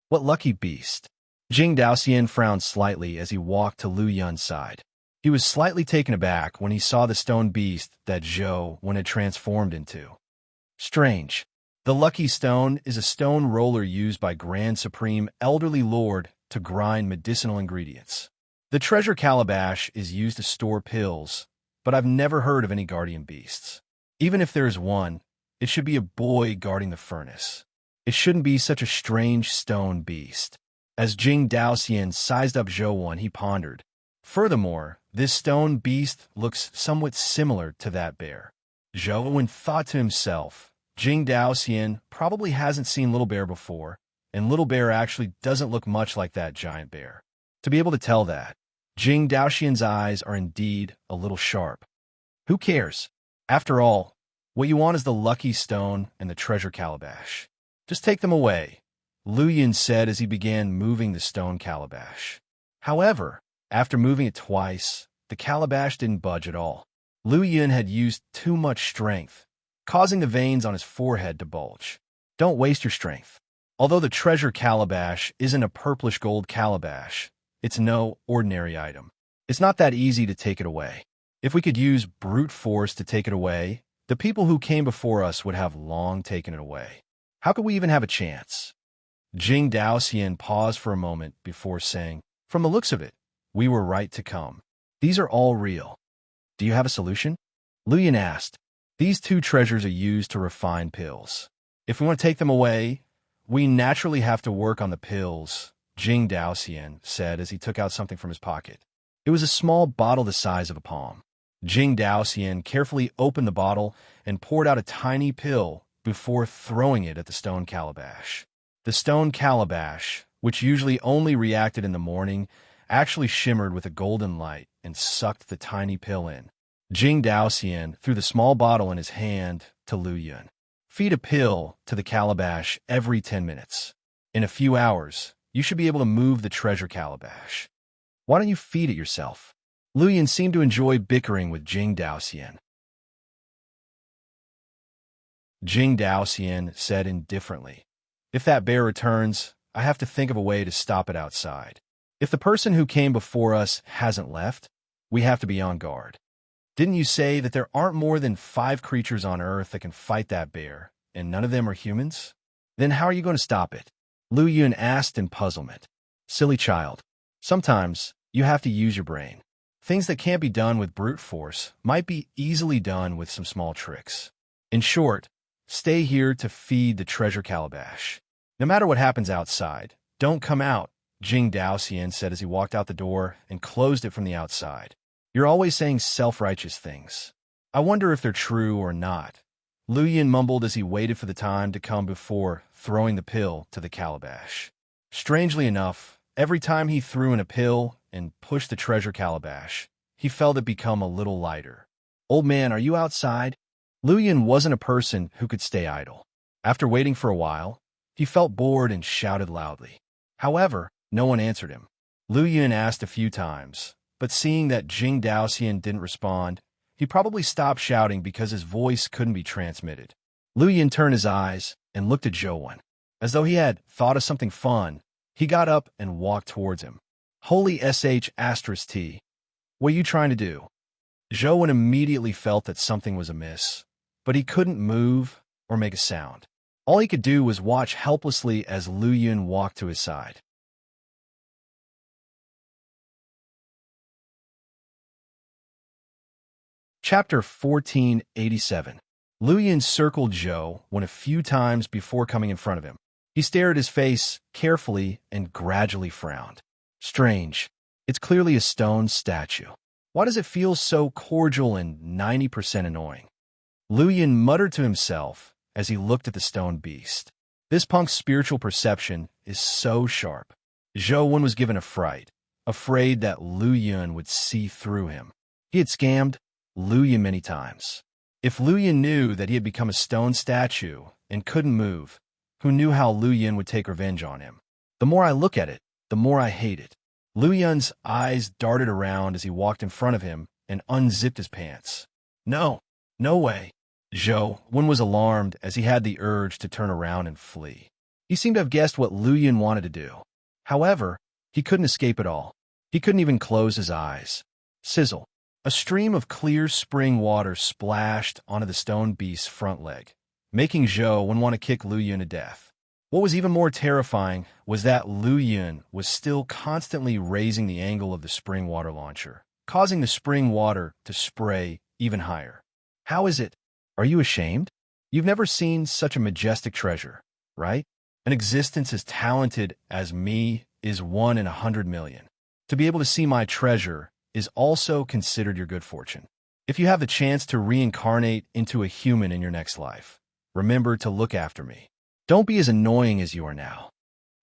What lucky beast? Jing Daoxian frowned slightly as he walked to Lu Yun's side. He was slightly taken aback when he saw the stone beast that Zhou Wen had transformed into. Strange. The lucky stone is a stone roller used by Grand Supreme Elderly Lord to grind medicinal ingredients. The treasure calabash is used to store pills, but I've never heard of any guardian beasts. Even if there is one, it should be a boy guarding the furnace. It shouldn't be such a strange stone beast. As Jing Daoxian sized up Zhou Wen, he pondered. Furthermore, this stone beast looks somewhat similar to that bear. Zhou Wen thought to himself, Jing Daoxian probably hasn't seen Little Bear before, and Little Bear actually doesn't look much like that giant bear. To be able to tell that, Jing Daoxian's eyes are indeed a little sharp. Who cares? After all, what you want is the lucky stone and the treasure calabash. Just take them away, Lu Yun said as he began moving the stone calabash. However, after moving it twice, the calabash didn't budge at all. Lu Yun had used too much strength, causing the veins on his forehead to bulge. Don't waste your strength. Although the treasure calabash isn't a purplish gold calabash, it's no ordinary item. It's not that easy to take it away. If we could use brute force to take it away, the people who came before us would have long taken it away. How could we even have a chance? Jing Daoxian paused for a moment before saying, "From the looks of it, we were right to come. These are all real. Do you have a solution?" Lu Yun asked. "These two treasures are used to refine pills. If we want to take them away, we naturally have to work on the pills," Jing Daoxian said as he took out something from his pocket. It was a small bottle the size of a palm. Jing Daoxian carefully opened the bottle and poured out a tiny pill before throwing it at the stone calabash. The stone calabash, which usually only reacted in the morning, actually shimmered with a golden light and sucked the tiny pill in. Jing Daoxian threw the small bottle in his hand to Lu Yun. "Feed a pill to the calabash every 10 minutes. In a few hours, you should be able to move the treasure calabash. Why don't you feed it yourself?" Lu Yun seemed to enjoy bickering with Jing Daoxian. Jing Daoxian said indifferently, "If that bear returns, I have to think of a way to stop it outside. If the person who came before us hasn't left, we have to be on guard. Didn't you say that there aren't more than 5 creatures on Earth that can fight that bear, and none of them are humans? Then how are you going to stop it?" Lu Yun asked in puzzlement. "Silly child. Sometimes you have to use your brain. Things that can't be done with brute force might be easily done with some small tricks. In short, stay here to feed the treasure calabash. No matter what happens outside, don't come out," Jing Daoxian said as he walked out the door and closed it from the outside. "You're always saying self-righteous things. I wonder if they're true or not," Lu Yun mumbled as he waited for the time to come before throwing the pill to the calabash. Strangely enough, every time he threw in a pill and pushed the treasure calabash, he felt it become a little lighter. "Old man, are you outside?" Lu Yun wasn't a person who could stay idle. After waiting for a while, he felt bored and shouted loudly. However, no one answered him. Lu Yun asked a few times, but seeing that Jing Daoxian didn't respond, he probably stopped shouting because his voice couldn't be transmitted. Lu Yun turned his eyes and looked at Zhou. As though he had thought of something fun, he got up and walked towards him. "Holy sh*t, what are you trying to do?" Zhou immediately felt that something was amiss, but he couldn't move or make a sound. All he could do was watch helplessly as Lu Yun walked to his side. Chapter 1487. Lu Yun circled Zhou a few times before coming in front of him. He stared at his face carefully and gradually frowned. "Strange. It's clearly a stone statue. Why does it feel so cordial and 90% annoying?" Lu Yun muttered to himself as he looked at the stone beast. This punk's spiritual perception is so sharp. Zhou was given a fright, afraid that Lu Yun would see through him. He had scammed Lu Yun many times. If Lu Yun knew that he had become a stone statue and couldn't move, who knew how Lu Yun would take revenge on him? "The more I look at it, the more I hate it." Lu Yun's eyes darted around as he walked in front of him and unzipped his pants. "No, no way." Zhou was alarmed as he had the urge to turn around and flee. He seemed to have guessed what Lu Yun wanted to do. However, he couldn't escape it all. He couldn't even close his eyes. Sizzle. A stream of clear spring water splashed onto the stone beast's front leg, making Zhou want to kick Lu Yun to death. What was even more terrifying was that Lu Yun was still constantly raising the angle of the spring water launcher, causing the spring water to spray even higher. "How is it? Are you ashamed? You've never seen such a majestic treasure, right? An existence as talented as me is 1 in 100 million. To be able to see my treasure is also considered your good fortune. If you have the chance to reincarnate into a human in your next life, remember to look after me. Don't be as annoying as you are now.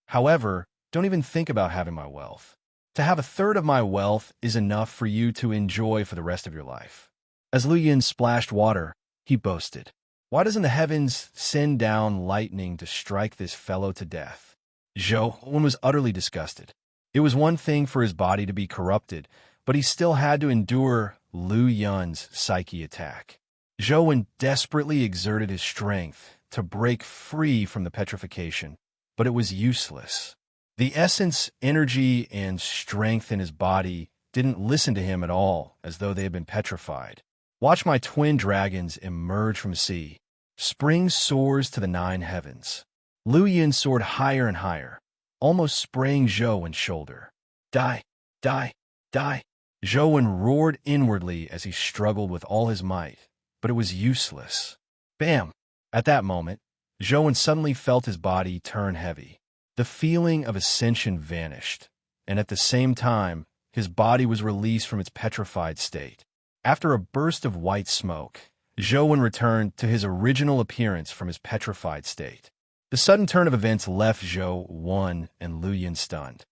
However, don't even think about having my wealth. To have a third of my wealth is enough for you to enjoy for the rest of your life. As Lu Yin splashed water, he boasted, "Why doesn't the heavens send down lightning to strike this fellow to death?" Zhou Wen was utterly disgusted. It was one thing for his body to be corrupted, but he still had to endure Lu Yun's psyche attack. Zhou Wen desperately exerted his strength to break free from the petrification, but it was useless. The essence, energy, and strength in his body didn't listen to him at all, as though they had been petrified. Watch my twin dragons emerge from sea. Spring soars to the 9 heavens. Lu Yin soared higher and higher, almost spraying Zhou Wen's shoulder. Die, die, die. Zhou Wen roared inwardly as he struggled with all his might, but it was useless. Bam! At that moment, Zhou Wen suddenly felt his body turn heavy. The feeling of ascension vanished, and at the same time, his body was released from its petrified state. After a burst of white smoke, Zhou Wen returned to his original appearance from his petrified state. The sudden turn of events left Zhou Wen and Lu Yin stunned.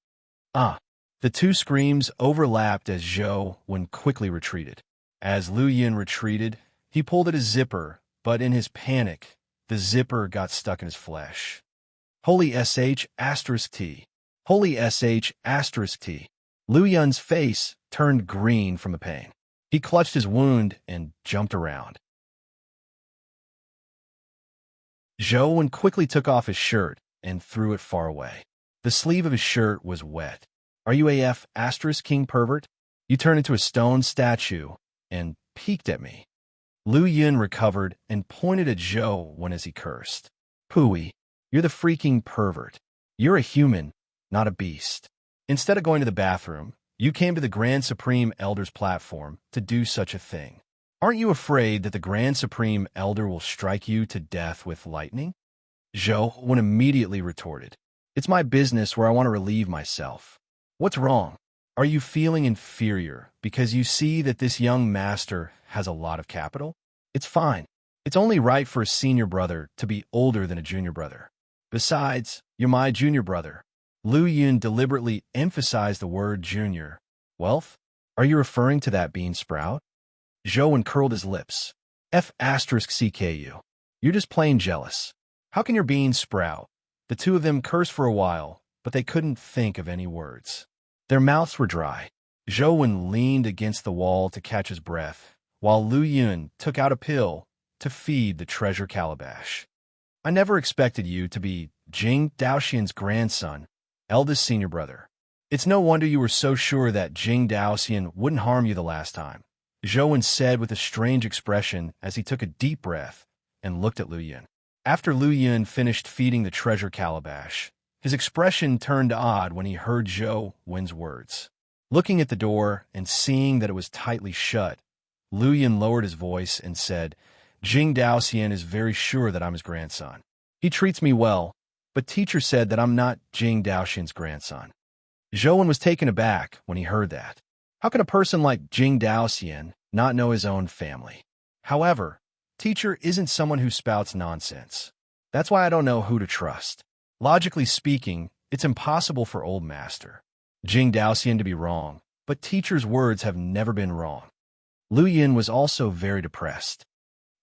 Ah! The two screams overlapped as Zhou Wen quickly retreated. As Lu Yin retreated, he pulled at his zipper, but in his panic, the zipper got stuck in his flesh. Holy **T. Holy **T. Lu Yun's face turned green from the pain. He clutched his wound and jumped around. Zhou Wen quickly took off his shirt and threw it far away. The sleeve of his shirt was wet. Are you AF **King pervert? You turned into a stone statue and peeked at me. Lu Yin recovered and pointed at Zhou Wen as he cursed. Pooey, you're the freaking pervert. You're a human, not a beast. Instead of going to the bathroom, you came to the Grand Supreme Elder's platform to do such a thing. Aren't you afraid that the Grand Supreme Elder will strike you to death with lightning? Zhou Wen immediately retorted, It's my business where I want to relieve myself. What's wrong? Are you feeling inferior because you see that this young master has a lot of capital? It's fine. It's only right for a senior brother to be older than a junior brother. Besides, you're my junior brother. Lu Yin deliberately emphasized the word junior. Wealth? Are you referring to that bean sprout? Zhou Wen curled his lips. **CKU. You're just plain jealous. How can your bean sprout? The two of them cursed for a while, but they couldn't think of any words. Their mouths were dry. Zhou Wen leaned against the wall to catch his breath, while Lu Yin took out a pill to feed the treasure calabash. I never expected you to be Jing Daoxian's grandson, eldest senior brother. It's no wonder you were so sure that Jing Daoxian wouldn't harm you the last time, Zhou Wen said with a strange expression as he took a deep breath and looked at Lu Yin. After Lu Yin finished feeding the treasure calabash, his expression turned odd when he heard Zhou Wen's words. Looking at the door and seeing that it was tightly shut, Lu Yin lowered his voice and said, Jing Daoxian is very sure that I'm his grandson. He treats me well, but teacher said that I'm not Jing Daoxian's grandson. Zhou Wen was taken aback when he heard that. How can a person like Jing Daoxian not know his own family? However, teacher isn't someone who spouts nonsense. That's why I don't know who to trust. Logically speaking, it's impossible for old master Jing Daoxian to be wrong, but teacher's words have never been wrong. Lu Yin was also very depressed.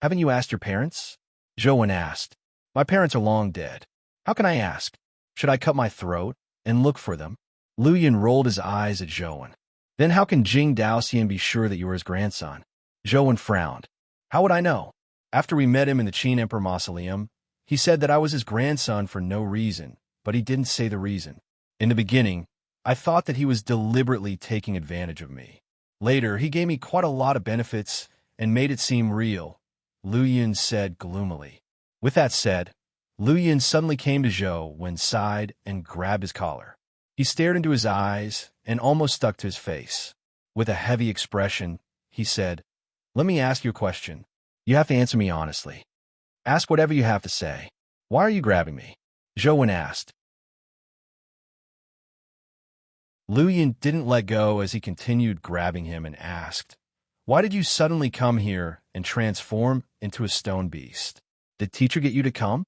Haven't you asked your parents? Zhou Wen asked. My parents are long dead. How can I ask? Should I cut my throat and look for them? Lu Yin rolled his eyes at Zhou Wen. Then how can Jing Daoxian be sure that you are his grandson? Zhou Wen frowned. How would I know? After we met him in the Qin Emperor Mausoleum, he said that I was his grandson for no reason, but he didn't say the reason. In the beginning, I thought that he was deliberately taking advantage of me. Later, he gave me quite a lot of benefits and made it seem real, Lu Yin said gloomily. With that said, Lu Yin suddenly came to Zhou Wen's side and grabbed his collar. He stared into his eyes and almost stuck to his face. With a heavy expression, he said, Let me ask you a question. You have to answer me honestly. Ask whatever you have to say. Why are you grabbing me? Zhou Wen asked. Lu Yin didn't let go as he continued grabbing him and asked, Why did you suddenly come here and transform into a stone beast? Did teacher get you to come?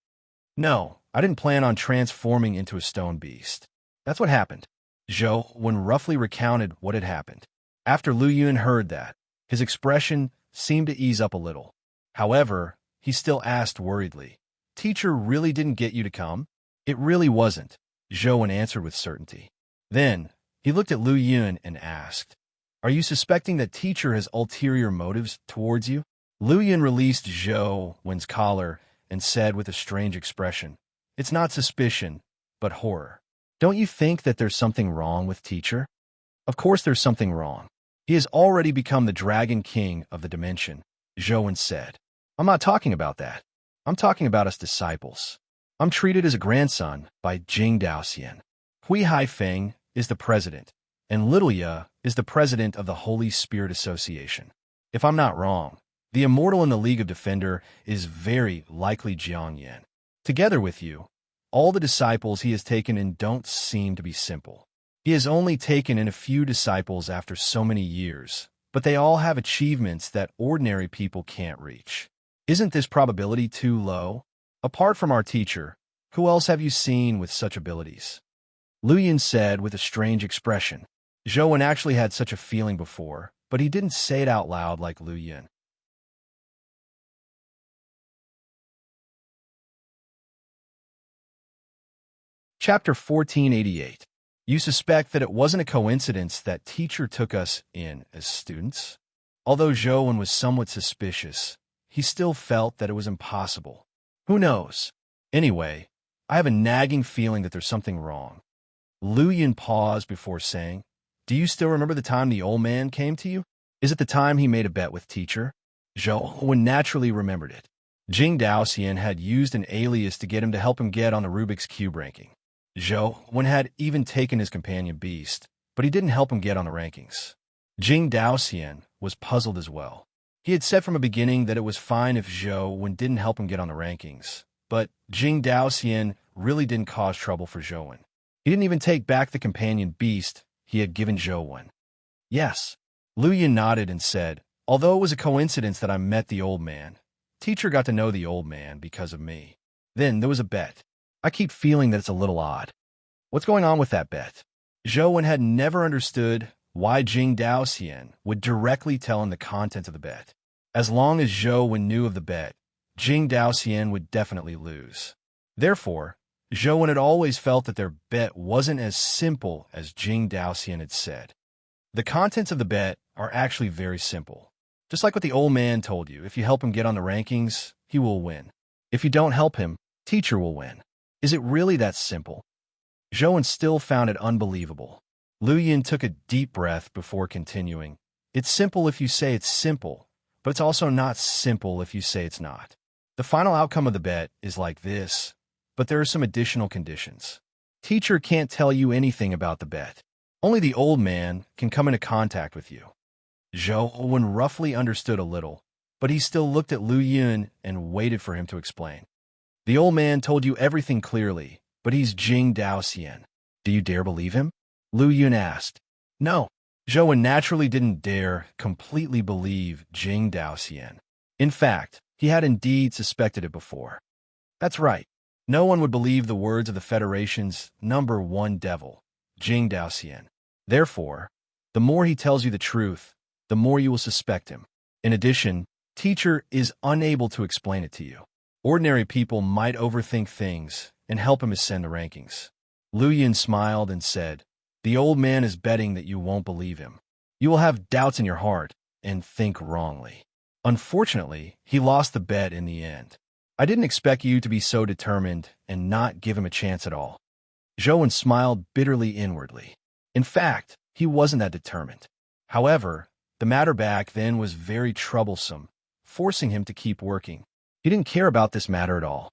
No, I didn't plan on transforming into a stone beast. That's what happened. Zhou Wen roughly recounted what had happened. After Lu Yun heard that, his expression seemed to ease up a little. However, he still asked worriedly, "Teacher really didn't get you to come?" "It really wasn't," Zhou Wen answered with certainty. Then, he looked at Lu Yun and asked, "Are you suspecting that teacher has ulterior motives towards you?" Lu Yun released Zhou Wen's collar and said with a strange expression, "It's not suspicion, but horror. Don't you think that there's something wrong with teacher?" "Of course there's something wrong. He has already become the Dragon King of the dimension," Zhou Wen said. "I'm not talking about that. I'm talking about us disciples. I'm treated as a grandson by Jing Daoxian. Hui Haifeng is the president, and Little Ya is the president of the Holy Spirit Association. If I'm not wrong, the immortal in the League of Defender is very likely Jiang Yan. Together with you, all the disciples he has taken in don't seem to be simple. He has only taken in a few disciples after so many years, but they all have achievements that ordinary people can't reach. Isn't this probability too low? Apart from our teacher, who else have you seen with such abilities?" Lu Yun said with a strange expression. Zhou Wen actually had such a feeling before, but he didn't say it out loud like Lu Yun. Chapter 1488. You suspect that it wasn't a coincidence that teacher took us in as students? Although Zhou Wen was somewhat suspicious, he still felt that it was impossible. Who knows? Anyway, I have a nagging feeling that there's something wrong. Lu Yun paused before saying, "Do you still remember the time the old man came to you? Is it the time he made a bet with teacher?" Zhou Wen naturally remembered it. Jing Daoxian had used an alias to get him to help him get on the Rubik's Cube ranking. Zhou Wen had even taken his companion Beast, but he didn't help him get on the rankings. Jing Daoxian was puzzled as well. He had said from the beginning that it was fine if Zhou Wen didn't help him get on the rankings, but Jing Daoxian really didn't cause trouble for Zhou Wen. He didn't even take back the companion Beast he had given Zhou Wen. "Yes." Lu Yun nodded and said, "Although it was a coincidence that I met the old man, teacher got to know the old man because of me. Then there was a bet. I keep feeling that it's a little odd. What's going on with that bet?" Zhou Wen had never understood why Jing Daoxian would directly tell him the content of the bet. As long as Zhou Wen knew of the bet, Jing Daoxian would definitely lose. Therefore, Zhou Wen had always felt that their bet wasn't as simple as Jing Daoxian had said. The contents of the bet are actually very simple. Just like what the old man told you, if you help him get on the rankings, he will win. If you don't help him, teacher will win. Is it really that simple? Zhou Wen still found it unbelievable. Lu Yun took a deep breath before continuing. "It's simple if you say it's simple, but it's also not simple if you say it's not. The final outcome of the bet is like this, but there are some additional conditions. Teacher can't tell you anything about the bet. Only the old man can come into contact with you." Zhou Wen roughly understood a little, but he still looked at Lu Yun and waited for him to explain. "The old man told you everything clearly, but he's Jing Daoxian. Do you dare believe him?" Lu Yun asked. No. Zhou Wen naturally didn't dare completely believe Jing Daoxian. In fact, he had indeed suspected it before. That's right. No one would believe the words of the Federation's #1 devil, Jing Daoxian. Therefore, the more he tells you the truth, the more you will suspect him. In addition, teacher is unable to explain it to you. Ordinary people might overthink things and help him ascend the rankings. Lu Yun smiled and said, "The old man is betting that you won't believe him. You will have doubts in your heart and think wrongly. Unfortunately, he lost the bet in the end. I didn't expect you to be so determined and not give him a chance at all." Zhou Wen smiled bitterly inwardly. In fact, he wasn't that determined. However, the matter back then was very troublesome, forcing him to keep working. He didn't care about this matter at all.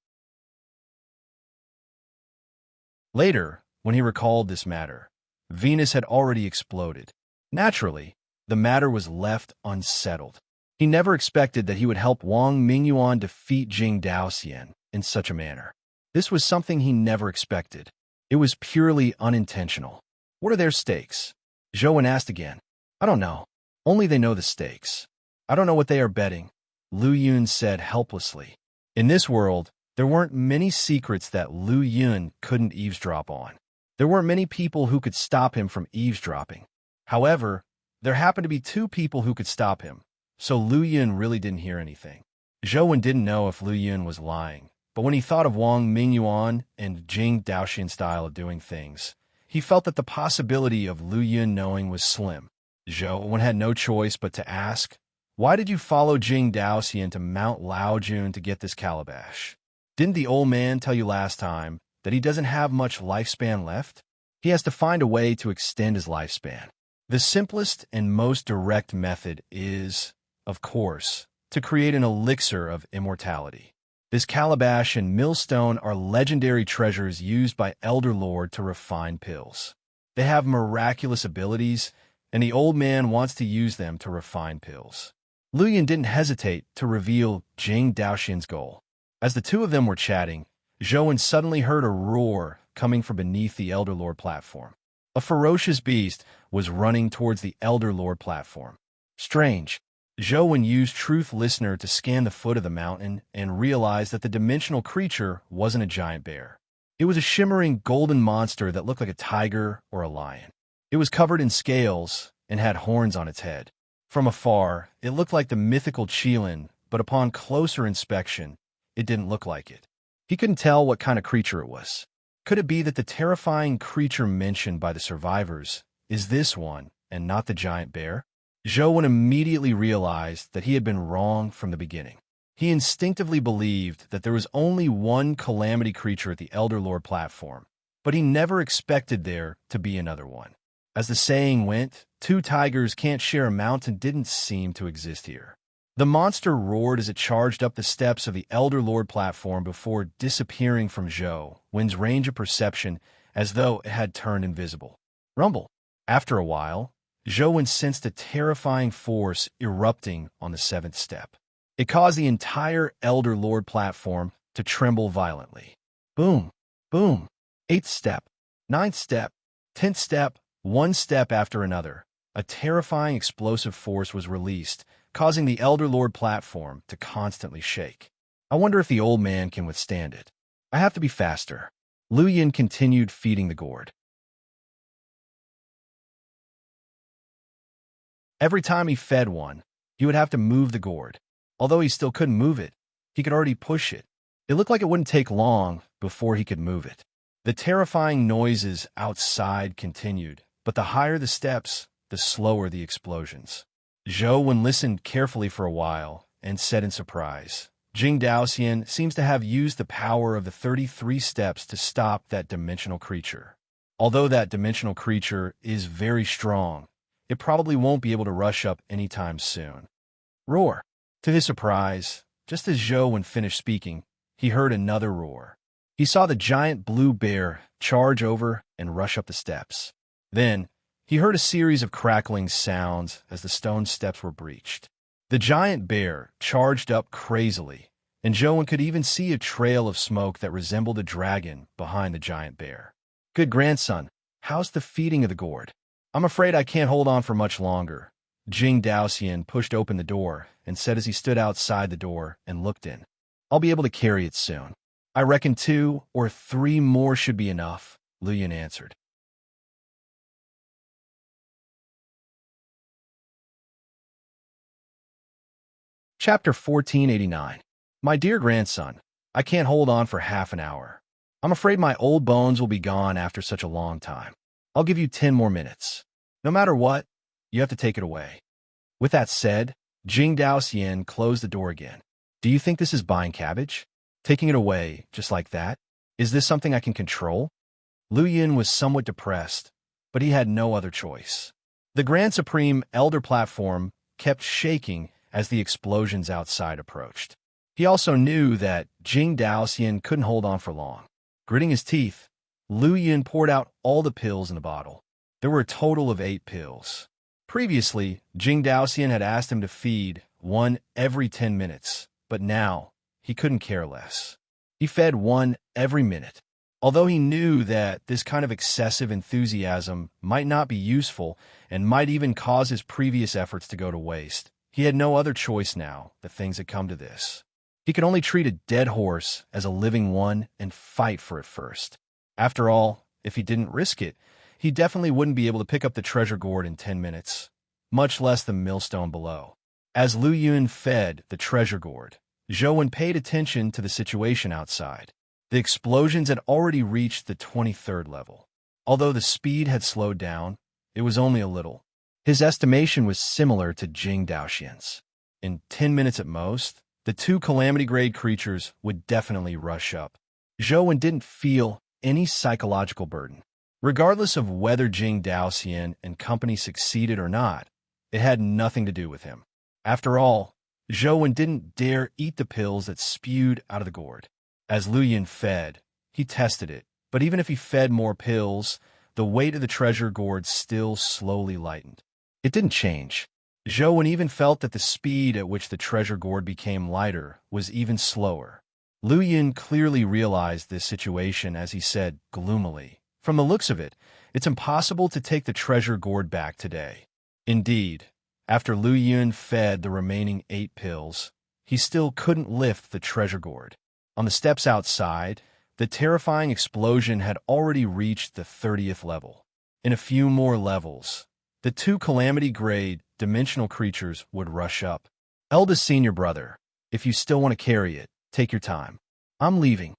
Later, when he recalled this matter, Venus had already exploded. Naturally, the matter was left unsettled. He never expected that he would help Wang Mingyuan defeat Jing Daoxian in such a manner. This was something he never expected. It was purely unintentional. "What are their stakes?" Zhou Wen asked again. "I don't know. Only they know the stakes. I don't know what they are betting," Lu Yun said helplessly. In this world, there weren't many secrets that Lu Yun couldn't eavesdrop on. There weren't many people who could stop him from eavesdropping. However, there happened to be two people who could stop him, so Lu Yun really didn't hear anything. Zhou didn't know if Lu Yun was lying, but when he thought of Wang Mingyuan and Jing Daoxian's style of doing things, he felt that the possibility of Lu Yun knowing was slim. Zhou had no choice but to ask, "Why did you follow Jing Daoxian to Mount Laojun to get this calabash? Didn't the old man tell you last time that he doesn't have much lifespan left? He has to find a way to extend his lifespan. The simplest and most direct method is, of course, to create an elixir of immortality. This calabash and millstone are legendary treasures used by Elder Lord to refine pills. They have miraculous abilities, and the old man wants to use them to refine pills." Lu Yun didn't hesitate to reveal Jing Daoxian's goal. As the two of them were chatting, Zhou suddenly heard a roar coming from beneath the Elder Lord platform. A ferocious beast was running towards the Elder Lord platform. Strange. Zhou used Truth Listener to scan the foot of the mountain and realized that the dimensional creature wasn't a giant bear. It was a shimmering golden monster that looked like a tiger or a lion. It was covered in scales and had horns on its head. From afar, it looked like the mythical Qilin, but upon closer inspection, it didn't look like it. He couldn't tell what kind of creature it was. Could it be that the terrifying creature mentioned by the survivors is this one and not the giant bear? Zhou immediately realized that he had been wrong from the beginning. He instinctively believed that there was only one calamity creature at the Elder Lord platform, but he never expected there to be another one. As the saying went, two tigers can't share a mountain didn't seem to exist here. The monster roared as it charged up the steps of the Elder Lord platform before disappearing from Zhou's range of perception as though it had turned invisible. Rumble. After a while, Zhou sensed a terrifying force erupting on the seventh step. It caused the entire Elder Lord platform to tremble violently. Boom, boom, 8th step, 9th step, 10th step, one step after another. A terrifying explosive force was released, causing the Elder Lord platform to constantly shake. I wonder if the old man can withstand it. I have to be faster. Lu Yun continued feeding the gourd. Every time he fed one, he would have to move the gourd. Although he still couldn't move it, he could already push it. It looked like it wouldn't take long before he could move it. The terrifying noises outside continued, but the higher the steps, the slower the explosions. Zhou listened carefully for a while and said in surprise, "Jing Daoxian seems to have used the power of the 33 steps to stop that dimensional creature. Although that dimensional creature is very strong, it probably won't be able to rush up anytime soon." Roar. To his surprise, just as Zhou finished speaking, he heard another roar. He saw the giant blue bear charge over and rush up the steps. Then, he heard a series of crackling sounds as the stone steps were breached. The giant bear charged up crazily, and Zhou could even see a trail of smoke that resembled a dragon behind the giant bear. "Good grandson, how's the feeding of the gourd?" "I'm afraid I can't hold on for much longer." Jing Daoxian pushed open the door and said as he stood outside the door and looked in, "I'll be able to carry it soon." "I reckon 2 or 3 more should be enough," Lu Yun answered. Chapter 1489. My dear grandson, I can't hold on for half an hour. I'm afraid my old bones will be gone after such a long time. I'll give you 10 more minutes. No matter what, you have to take it away. With that said, Jing Daoxian closed the door again. "Do you think this is buying cabbage? Taking it away, just like that? Is this something I can control?" Lu Yun was somewhat depressed, but he had no other choice. The Grand Supreme Elder platform kept shaking as the explosions outside approached. He also knew that Jing Daoxian couldn't hold on for long. Gritting his teeth, Lu Yun poured out all the pills in the bottle. There were a total of 8 pills. Previously, Jing Daoxian had asked him to feed one every 10 minutes, but now he couldn't care less. He fed one every minute. Although he knew that this kind of excessive enthusiasm might not be useful and might even cause his previous efforts to go to waste, he had no other choice now that things had come to this. He could only treat a dead horse as a living one and fight for it first. After all, if he didn't risk it, he definitely wouldn't be able to pick up the treasure gourd in 10 minutes, much less the millstone below. As Lu Yun fed the treasure gourd, Zhou paid attention to the situation outside. The explosions had already reached the 23rd level. Although the speed had slowed down, it was only a little. His estimation was similar to Jing Daoxian's. In 10 minutes at most, the two calamity-grade creatures would definitely rush up. Zhou didn't feel any psychological burden. Regardless of whether Jing Daoxian and company succeeded or not, it had nothing to do with him. After all, Zhou didn't dare eat the pills that spewed out of the gourd. As Lu Yun fed, he tested it, but even if he fed more pills, the weight of the treasure gourd still slowly lightened. It didn't change. Zhou even felt that the speed at which the treasure gourd became lighter was even slower. Lu Yun clearly realized this situation as he said gloomily, "From the looks of it, it's impossible to take the treasure gourd back today." Indeed, after Lu Yun fed the remaining 8 pills, he still couldn't lift the treasure gourd. On the steps outside, the terrifying explosion had already reached the 30th level. In a few more levels, the two calamity-grade dimensional creatures would rush up. "Eldest senior brother, if you still want to carry it, take your time. I'm leaving."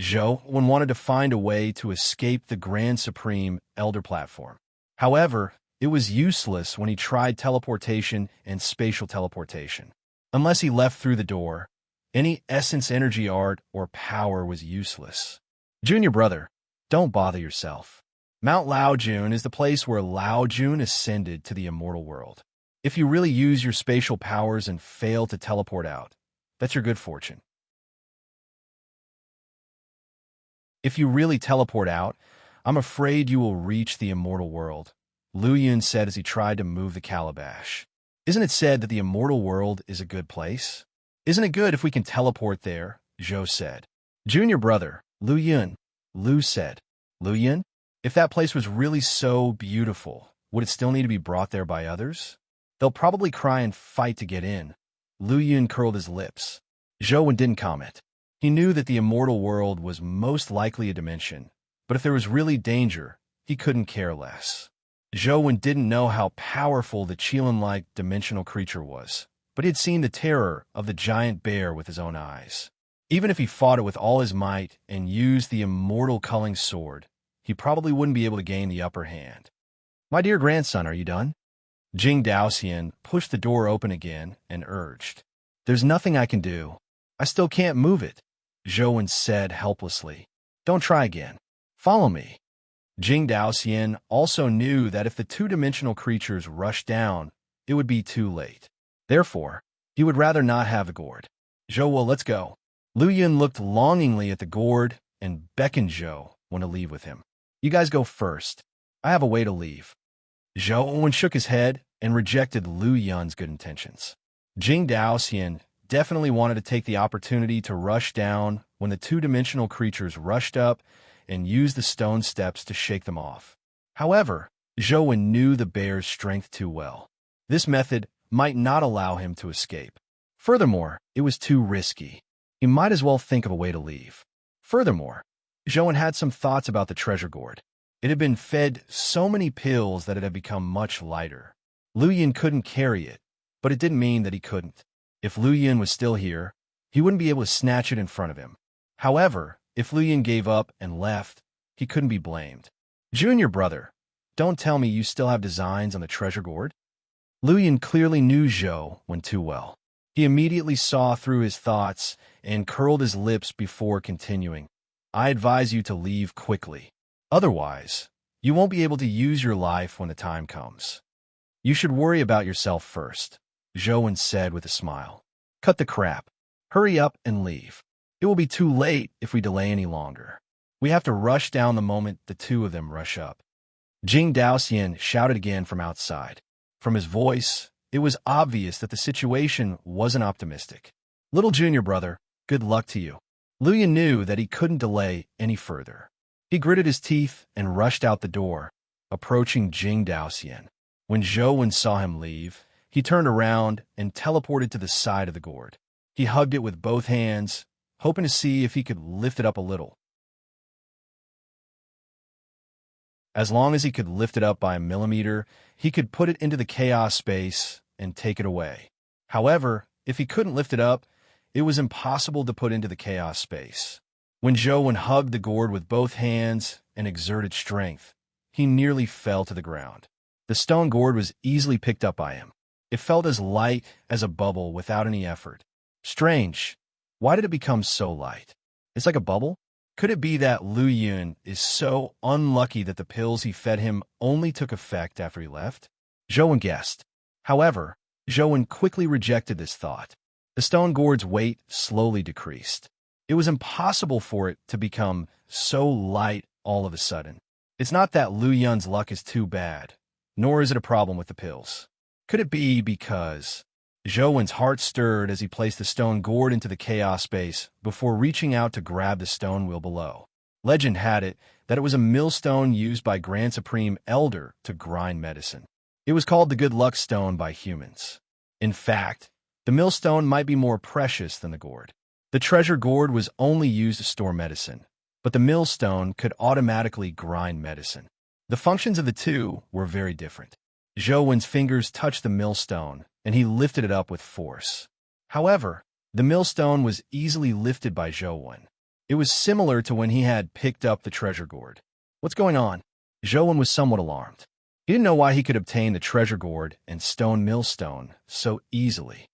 Zhou wanted to find a way to escape the Grand Supreme Elder platform. However, it was useless when he tried teleportation and spatial teleportation. Unless he left through the door, any essence energy art or power was useless. "Junior brother, don't bother yourself. Mount Laojun is the place where Laojun ascended to the immortal world. If you really use your spatial powers and fail to teleport out, that's your good fortune. If you really teleport out, I'm afraid you will reach the immortal world," Lu Yun said as he tried to move the calabash. "Isn't it said that the immortal world is a good place? Isn't it good if we can teleport there?" Zhou said. "Junior brother, Lu Yun," Lu said. "Lu Yun? If that place was really so beautiful, would it still need to be brought there by others? They'll probably cry and fight to get in." Lu Yun curled his lips. Zhou didn't comment. He knew that the immortal world was most likely a dimension, but if there was really danger, he couldn't care less. Zhou didn't know how powerful the Qilin-like dimensional creature was, but he had seen the terror of the giant bear with his own eyes. Even if he fought it with all his might and used the immortal culling sword, he probably wouldn't be able to gain the upper hand. "My dear grandson, are you done?" Jing Daoxian pushed the door open again and urged. "There's nothing I can do. I still can't move it," Zhou said helplessly. "Don't try again. Follow me." Jing Daoxian also knew that if the two-dimensional creatures rushed down, it would be too late. Therefore, he would rather not have the gourd. "Zhou, let's go." Lu Yun looked longingly at the gourd and beckoned Zhou to leave with him. "You guys go first. I have a way to leave." Zhou shook his head and rejected Lu Yun's good intentions. Jing Daoxian definitely wanted to take the opportunity to rush down when the two-dimensional creatures rushed up and used the stone steps to shake them off. However, Zhou knew the bear's strength too well. This method might not allow him to escape. Furthermore, it was too risky. He might as well think of a way to leave. Furthermore, Zhou had some thoughts about the treasure gourd. It had been fed so many pills that it had become much lighter. Lu Yun couldn't carry it, but it didn't mean that he couldn't. If Lu Yun was still here, he wouldn't be able to snatch it in front of him. However, if Lu Yun gave up and left, he couldn't be blamed. "Junior brother, don't tell me you still have designs on the treasure gourd?" Lu Yun clearly knew Zhou too well. He immediately saw through his thoughts and curled his lips before continuing. "I advise you to leave quickly. Otherwise, you won't be able to use your life when the time comes. You should worry about yourself first," Zhou said with a smile. "Cut the crap. Hurry up and leave. It will be too late if we delay any longer. We have to rush down the moment the two of them rush up." Jing Daoxian shouted again from outside. From his voice, it was obvious that the situation wasn't optimistic. "Little junior brother, good luck to you." Lu Yun knew that he couldn't delay any further. He gritted his teeth and rushed out the door, approaching Jing Daoxian. When Zhou saw him leave, he turned around and teleported to the side of the gourd. He hugged it with both hands, hoping to see if he could lift it up a little. As long as he could lift it up by a millimeter, he could put it into the chaos space and take it away. However, if he couldn't lift it up, it was impossible to put into the chaos space. When Zhou hugged the gourd with both hands and exerted strength, he nearly fell to the ground. The stone gourd was easily picked up by him. It felt as light as a bubble without any effort. Strange. Why did it become so light? It's like a bubble? Could it be that Lu Yun is so unlucky that the pills he fed him only took effect after he left? Zhou guessed. However, Zhou quickly rejected this thought. The stone gourd's weight slowly decreased. It was impossible for it to become so light all of a sudden. It's not that Lu Yun's luck is too bad, nor is it a problem with the pills. Could it be because... Zhou's heart stirred as he placed the stone gourd into the chaos space before reaching out to grab the stone wheel below. Legend had it that it was a millstone used by Grand Supreme Elder to grind medicine. It was called the good luck stone by humans. In fact, the millstone might be more precious than the gourd. The treasure gourd was only used to store medicine, but the millstone could automatically grind medicine. The functions of the two were very different. Zhou's fingers touched the millstone, and he lifted it up with force. However, the millstone was easily lifted by Zhou. It was similar to when he had picked up the treasure gourd. What's going on? Zhou was somewhat alarmed. He didn't know why he could obtain the treasure gourd and stone millstone so easily.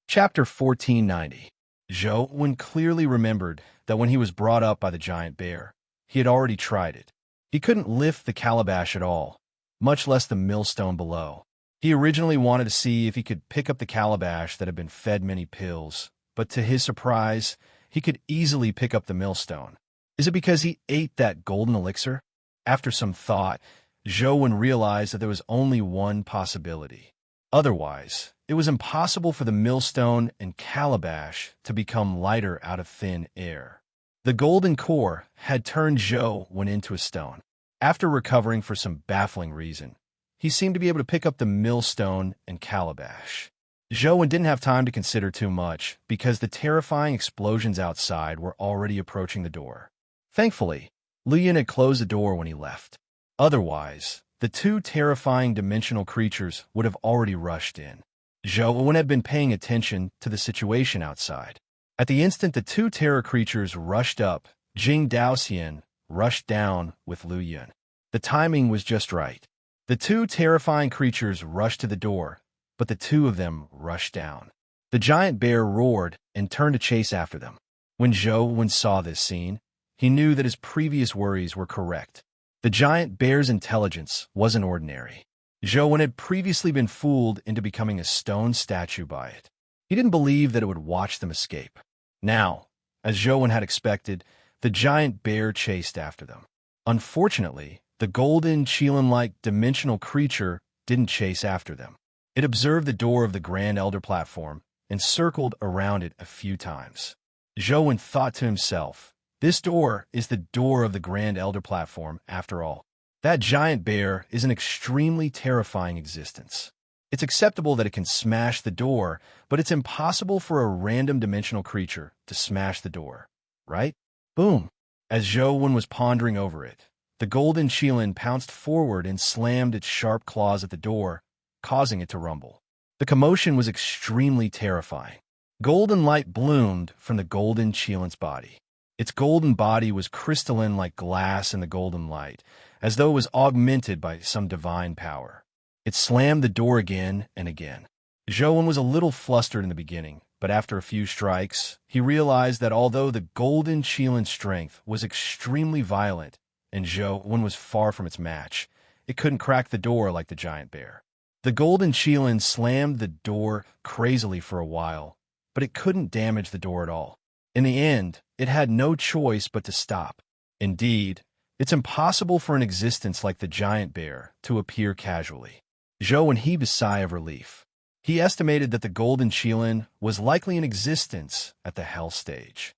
Chapter 1490. Zhou clearly remembered that when he was brought up by the giant bear, he had already tried it. He couldn't lift the calabash at all, much less the millstone below. He originally wanted to see if he could pick up the calabash that had been fed many pills, but to his surprise, he could easily pick up the millstone. Is it because he ate that golden elixir? After some thought, Zhou realized that there was only one possibility. Otherwise, it was impossible for the millstone and calabash to become lighter out of thin air. The golden core had turned Zhou into a stone. After recovering for some baffling reason, he seemed to be able to pick up the millstone and calabash. Zhou didn't have time to consider too much because the terrifying explosions outside were already approaching the door. Thankfully, Lu Yun had closed the door when he left. Otherwise, the two terrifying dimensional creatures would have already rushed in. Zhou had been paying attention to the situation outside. At the instant the two terror creatures rushed up, Jing Daoxian rushed down with Lu Yun. The timing was just right. The two terrifying creatures rushed to the door, but the two of them rushed down. The giant bear roared and turned to chase after them. When Zhou saw this scene, he knew that his previous worries were correct. The giant bear's intelligence wasn't ordinary. Zhou had previously been fooled into becoming a stone statue by it. He didn't believe that it would watch them escape. Now, as Zhou had expected, the giant bear chased after them. Unfortunately, the golden Qilin-like dimensional creature didn't chase after them. It observed the door of the Grand Elder platform and circled around it a few times. Zhou thought to himself, this door is the door of the Grand Elder platform after all. That giant bear is an extremely terrifying existence. It's acceptable that it can smash the door, but it's impossible for a random dimensional creature to smash the door, right? Boom! As Zhou was pondering over it, the golden Qilin pounced forward and slammed its sharp claws at the door, causing it to rumble. The commotion was extremely terrifying. Golden light bloomed from the golden Qilin's body. Its golden body was crystalline like glass in the golden light, as though it was augmented by some divine power. It slammed the door again and again. Zhou was a little flustered in the beginning, but after a few strikes, he realized that although the golden Qilin's strength was extremely violent and Zhou was far from its match, it couldn't crack the door like the giant bear. The golden Qilin slammed the door crazily for a while, but it couldn't damage the door at all. In the end, it had no choice but to stop. Indeed, it's impossible for an existence like the giant bear to appear casually. Zhou heaved a sigh of relief. He estimated that the golden Qilin was likely in existence at the hell stage.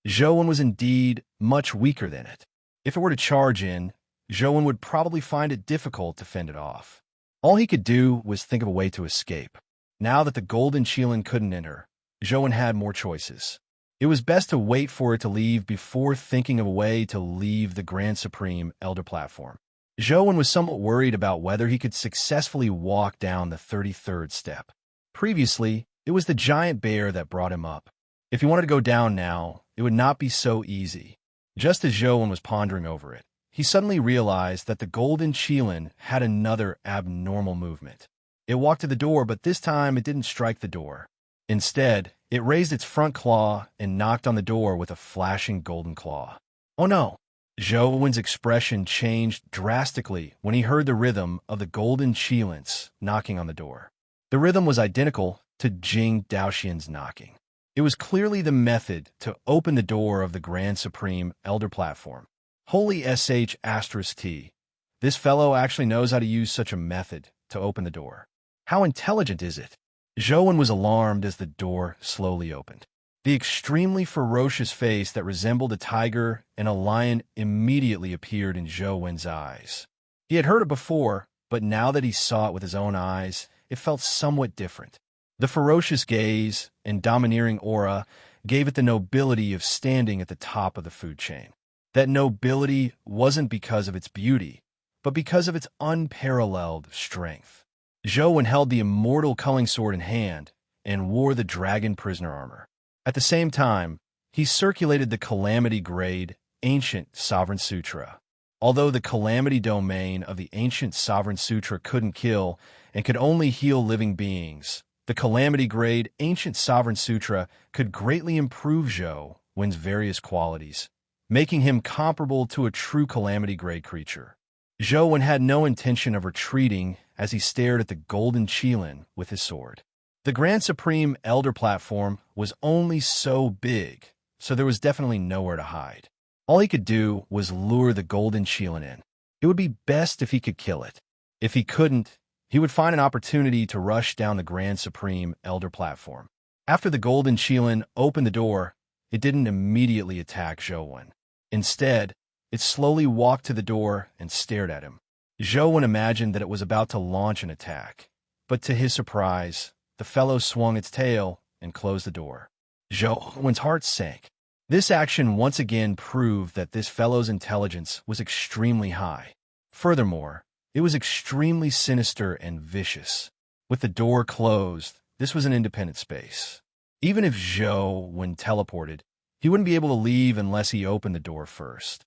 Zhou was indeed much weaker than it. If it were to charge in, Zhou would probably find it difficult to fend it off. All he could do was think of a way to escape. Now that the golden Qilin couldn't enter, Zhou had more choices. It was best to wait for it to leave before thinking of a way to leave the Grand Supreme Elder platform. Zhou was somewhat worried about whether he could successfully walk down the 33rd step. Previously, it was the giant bear that brought him up. If he wanted to go down now, it would not be so easy. Just as Zhou was pondering over it, he suddenly realized that the golden Qilin had another abnormal movement. It walked to the door, but this time it didn't strike the door. Instead, it raised its front claw and knocked on the door with a flashing golden claw. Oh no! Zhou's expression changed drastically when he heard the rhythm of the golden Qilins knocking on the door. The rhythm was identical to Jing Daoxian's knocking. It was clearly the method to open the door of the Grand Supreme Elder platform. Holy sh**t. This fellow actually knows how to use such a method to open the door. How intelligent is it? Zhou was alarmed as the door slowly opened. The extremely ferocious face that resembled a tiger and a lion immediately appeared in Zhou's eyes. He had heard it before, but now that he saw it with his own eyes, it felt somewhat different. The ferocious gaze and domineering aura gave it the nobility of standing at the top of the food chain. That nobility wasn't because of its beauty, but because of its unparalleled strength. Zhou held the immortal culling sword in hand and wore the dragon prisoner armor. At the same time, he circulated the Calamity Grade Ancient Sovereign Sutra. Although the Calamity domain of the Ancient Sovereign Sutra couldn't kill and could only heal living beings, the Calamity Grade Ancient Sovereign Sutra could greatly improve Zhou's various qualities, making him comparable to a true Calamity Grade creature. Zhou had no intention of retreating as he stared at the golden Qilin with his sword. The Grand Supreme Elder platform was only so big, so there was definitely nowhere to hide. All he could do was lure the golden Qilin in. It would be best if he could kill it. If he couldn't, he would find an opportunity to rush down the Grand Supreme Elder platform. After the golden Qilin opened the door, it didn't immediately attack Zhou. Instead, it slowly walked to the door and stared at him. Zhou imagined that it was about to launch an attack, but to his surprise, the fellow swung its tail and closed the door. Zhou's heart sank. This action once again proved that this fellow's intelligence was extremely high. Furthermore, it was extremely sinister and vicious. With the door closed, this was an independent space. Even if Zhou, when teleported, he wouldn't be able to leave unless he opened the door first.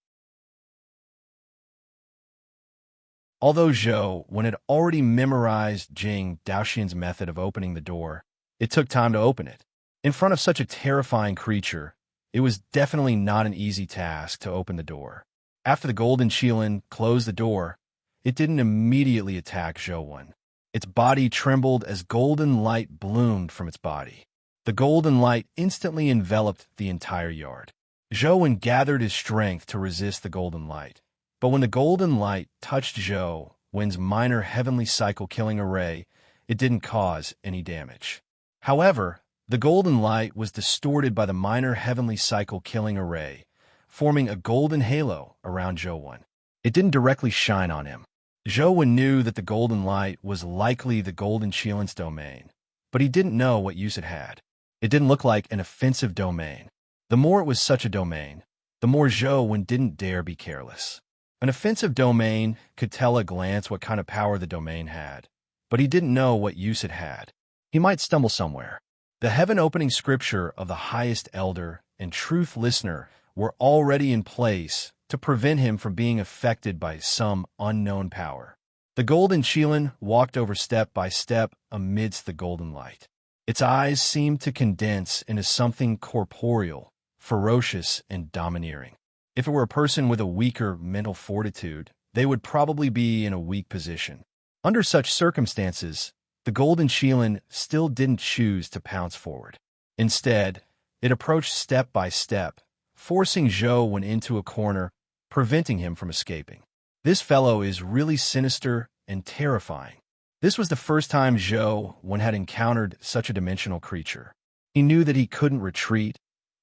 Although Zhou had already memorized Jing Daoxian's method of opening the door, it took time to open it. In front of such a terrifying creature, it was definitely not an easy task to open the door. After the golden Qilin closed the door, it didn't immediately attack Zhou. Its body trembled as golden light bloomed from its body. The golden light instantly enveloped the entire yard. Zhou gathered his strength to resist the golden light. But when the golden light touched Zhou's minor heavenly cycle killing array, it didn't cause any damage. However, the golden light was distorted by the minor heavenly cycle killing array, forming a golden halo around Zhou. It didn't directly shine on him. Zhou knew that the golden light was likely the golden Qilin's domain, but he didn't know what use it had. It didn't look like an offensive domain. The more it was such a domain, the more Zhou didn't dare be careless. An offensive domain could tell at a glance what kind of power the domain had, but he didn't know what use it had. He might stumble somewhere. The heaven-opening scripture of the highest elder and truth listener were already in place to prevent him from being affected by some unknown power. The golden Qilin walked over step by step amidst the golden light. Its eyes seemed to condense into something corporeal, ferocious, and domineering. If it were a person with a weaker mental fortitude, they would probably be in a weak position. Under such circumstances, the golden Qilin still didn't choose to pounce forward. Instead, it approached step by step, forcing Zhou into a corner, preventing him from escaping. This fellow is really sinister and terrifying. This was the first time Zhou had encountered such a dimensional creature. He knew that he couldn't retreat,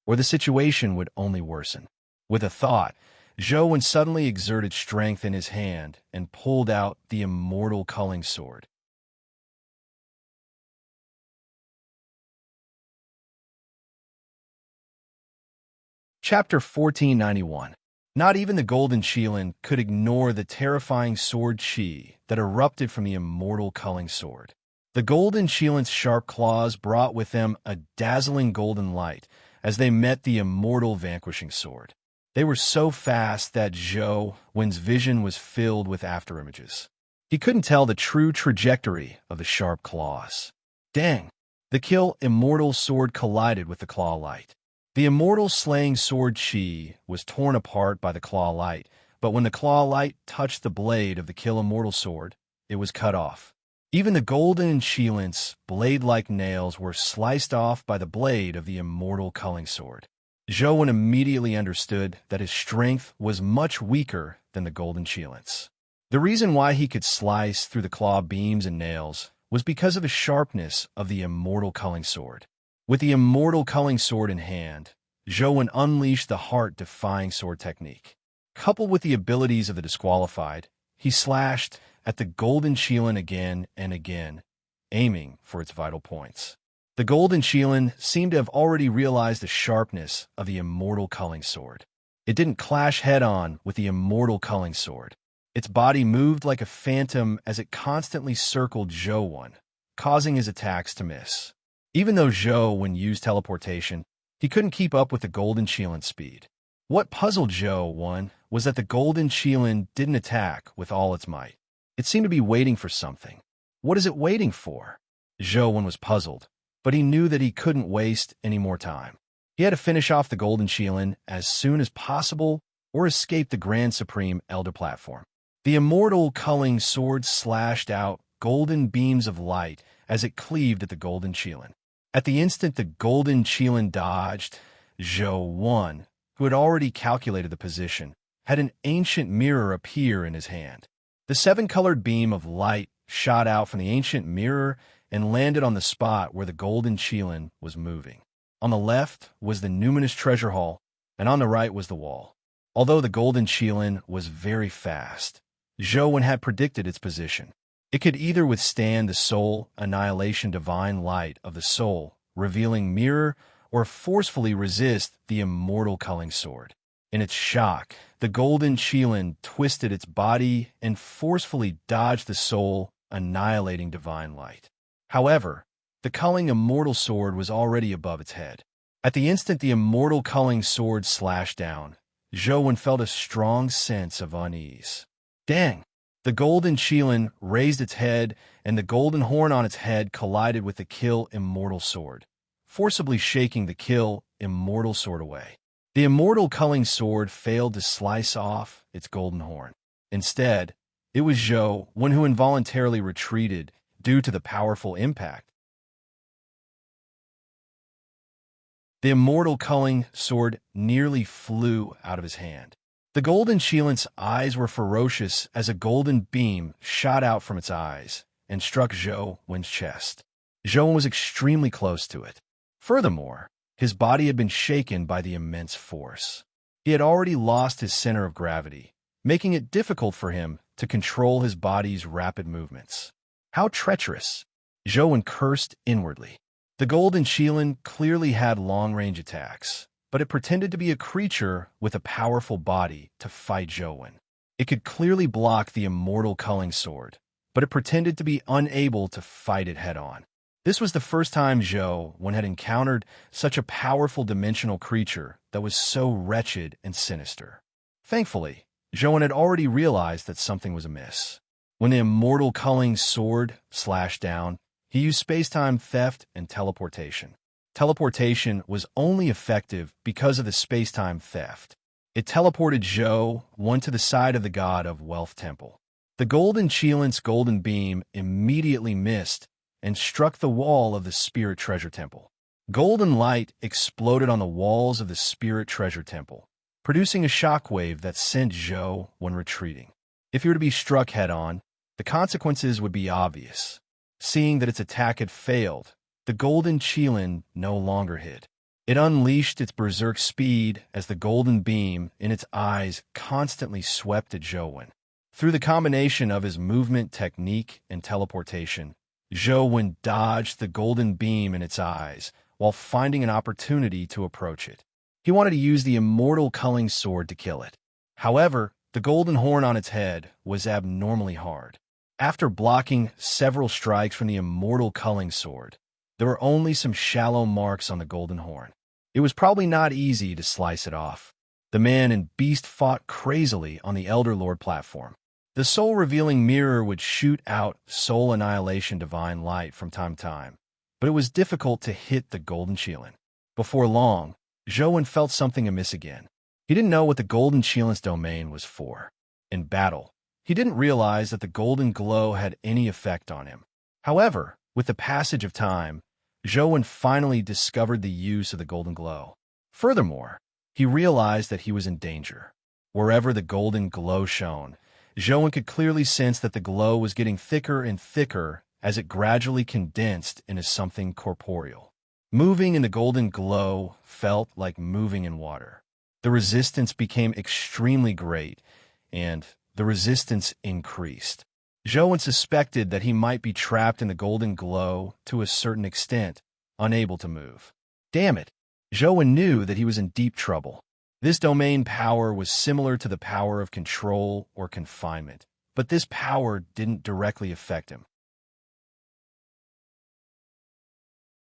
or the situation would only worsen. With a thought, Zhou suddenly exerted strength in his hand and pulled out the immortal culling sword. Chapter 1491. Not even the Golden Shilin could ignore the terrifying sword chi that erupted from the immortal culling sword. The Golden Shilin's sharp claws brought with them a dazzling golden light as they met the immortal vanquishing sword. They were so fast that Zhou Wen's vision was filled with afterimages. He couldn't tell the true trajectory of the sharp claws. Dang! The kill immortal sword collided with the claw light. The immortal slaying sword chi was torn apart by the claw light, but when the claw light touched the blade of the kill immortal sword, it was cut off. Even the Golden Shilin's blade-like nails were sliced off by the blade of the immortal culling sword. Zhou Wen immediately understood that his strength was much weaker than the Golden Shilin's. The reason why he could slice through the claw beams and nails was because of the sharpness of the immortal culling sword. With the immortal culling sword in hand, Zhou Wen unleashed the heart-defying sword technique. Coupled with the abilities of the disqualified, he slashed at the Golden Shilin again and again, aiming for its vital points. The Golden Shilin seemed to have already realized the sharpness of the immortal culling sword. It didn't clash head-on with the immortal culling sword. Its body moved like a phantom as it constantly circled Zhou Wen, causing his attacks to miss. Even though Zhou Wen used teleportation, he couldn't keep up with the Golden Shilin's speed. What puzzled Zhou Wen was that the Golden Shilin didn't attack with all its might. It seemed to be waiting for something. What is it waiting for? Zhou Wen was puzzled, but he knew that he couldn't waste any more time. He had to finish off the Golden Shilin as soon as possible or escape the Grand Supreme Elder Platform. The immortal culling sword slashed out golden beams of light as it cleaved at the Golden Shilin. At the instant the Golden Shilin dodged, Zhou Wen, who had already calculated the position, had an ancient mirror appear in his hand. The seven-colored beam of light shot out from the ancient mirror and landed on the spot where the Golden Shilin was moving. On the left was the numinous treasure hall, and on the right was the wall. Although the Golden Shilin was very fast, Zhou Wen had predicted its position. It could either withstand the soul annihilation divine light of the soul, revealing mirror, or forcefully resist the immortal culling sword. In its shock, the Golden Shilin twisted its body and forcefully dodged the soul annihilating divine light. However, the culling immortal sword was already above its head. At the instant the immortal culling sword slashed down, Zhou Wen felt a strong sense of unease. Dang! The Golden Shilin raised its head, and the golden horn on its head collided with the kill immortal sword, forcibly shaking the kill immortal sword away. The immortal culling sword failed to slice off its golden horn. Instead, it was Zhou Wen who involuntarily retreated due to the powerful impact. The immortal culling sword nearly flew out of his hand. The Golden Shilin's eyes were ferocious as a golden beam shot out from its eyes and struck Zhou Wen's chest. Zhou Wen was extremely close to it. Furthermore, his body had been shaken by the immense force. He had already lost his center of gravity, making it difficult for him to control his body's rapid movements. How treacherous! Zhou Wen cursed inwardly. The Golden Shilin clearly had long-range attacks, but it pretended to be a creature with a powerful body to fight Zhou Wen. It could clearly block the immortal culling sword, but it pretended to be unable to fight it head-on. This was the first time Zhou Wen had encountered such a powerful dimensional creature that was so wretched and sinister. Thankfully, Zhou Wen had already realized that something was amiss. When the immortal culling sword slashed down, he used space-time theft and teleportation. Teleportation was only effective because of the space-time theft. It teleported Zhou Wen to the side of the god of Wealth Temple. The Golden Shilin's golden beam immediately missed and struck the wall of the Spirit Treasure Temple. Golden light exploded on the walls of the Spirit Treasure Temple, producing a shockwave that sent Zhou Wen retreating. If he were to be struck head-on, the consequences would be obvious. Seeing that its attack had failed, the Golden Shilin no longer hid. It unleashed its berserk speed as the golden beam in its eyes constantly swept at Zhou Wen. Through the combination of his movement technique and teleportation, Zhou Wen dodged the golden beam in its eyes while finding an opportunity to approach it. He wanted to use the immortal culling sword to kill it. However, the golden horn on its head was abnormally hard. After blocking several strikes from the immortal culling sword, there were only some shallow marks on the golden horn. It was probably not easy to slice it off. The man and beast fought crazily on the Elder Lord platform. The soul-revealing mirror would shoot out soul annihilation divine light from time to time, but it was difficult to hit the golden Qilin. Before long, Zhou felt something amiss again. He didn't know what the golden Qilin's domain was for. In battle, he didn't realize that the golden glow had any effect on him. However, with the passage of time, Zhou finally discovered the use of the golden glow. Furthermore, he realized that he was in danger. Wherever the golden glow shone, Zhou could clearly sense that the glow was getting thicker and thicker as it gradually condensed into something corporeal. Moving in the golden glow felt like moving in water. The resistance became extremely great, and the resistance increased. Zhou suspected that he might be trapped in the golden glow to a certain extent, unable to move. Damn it! Zhou knew that he was in deep trouble. This domain power was similar to the power of control or confinement, but this power didn't directly affect him.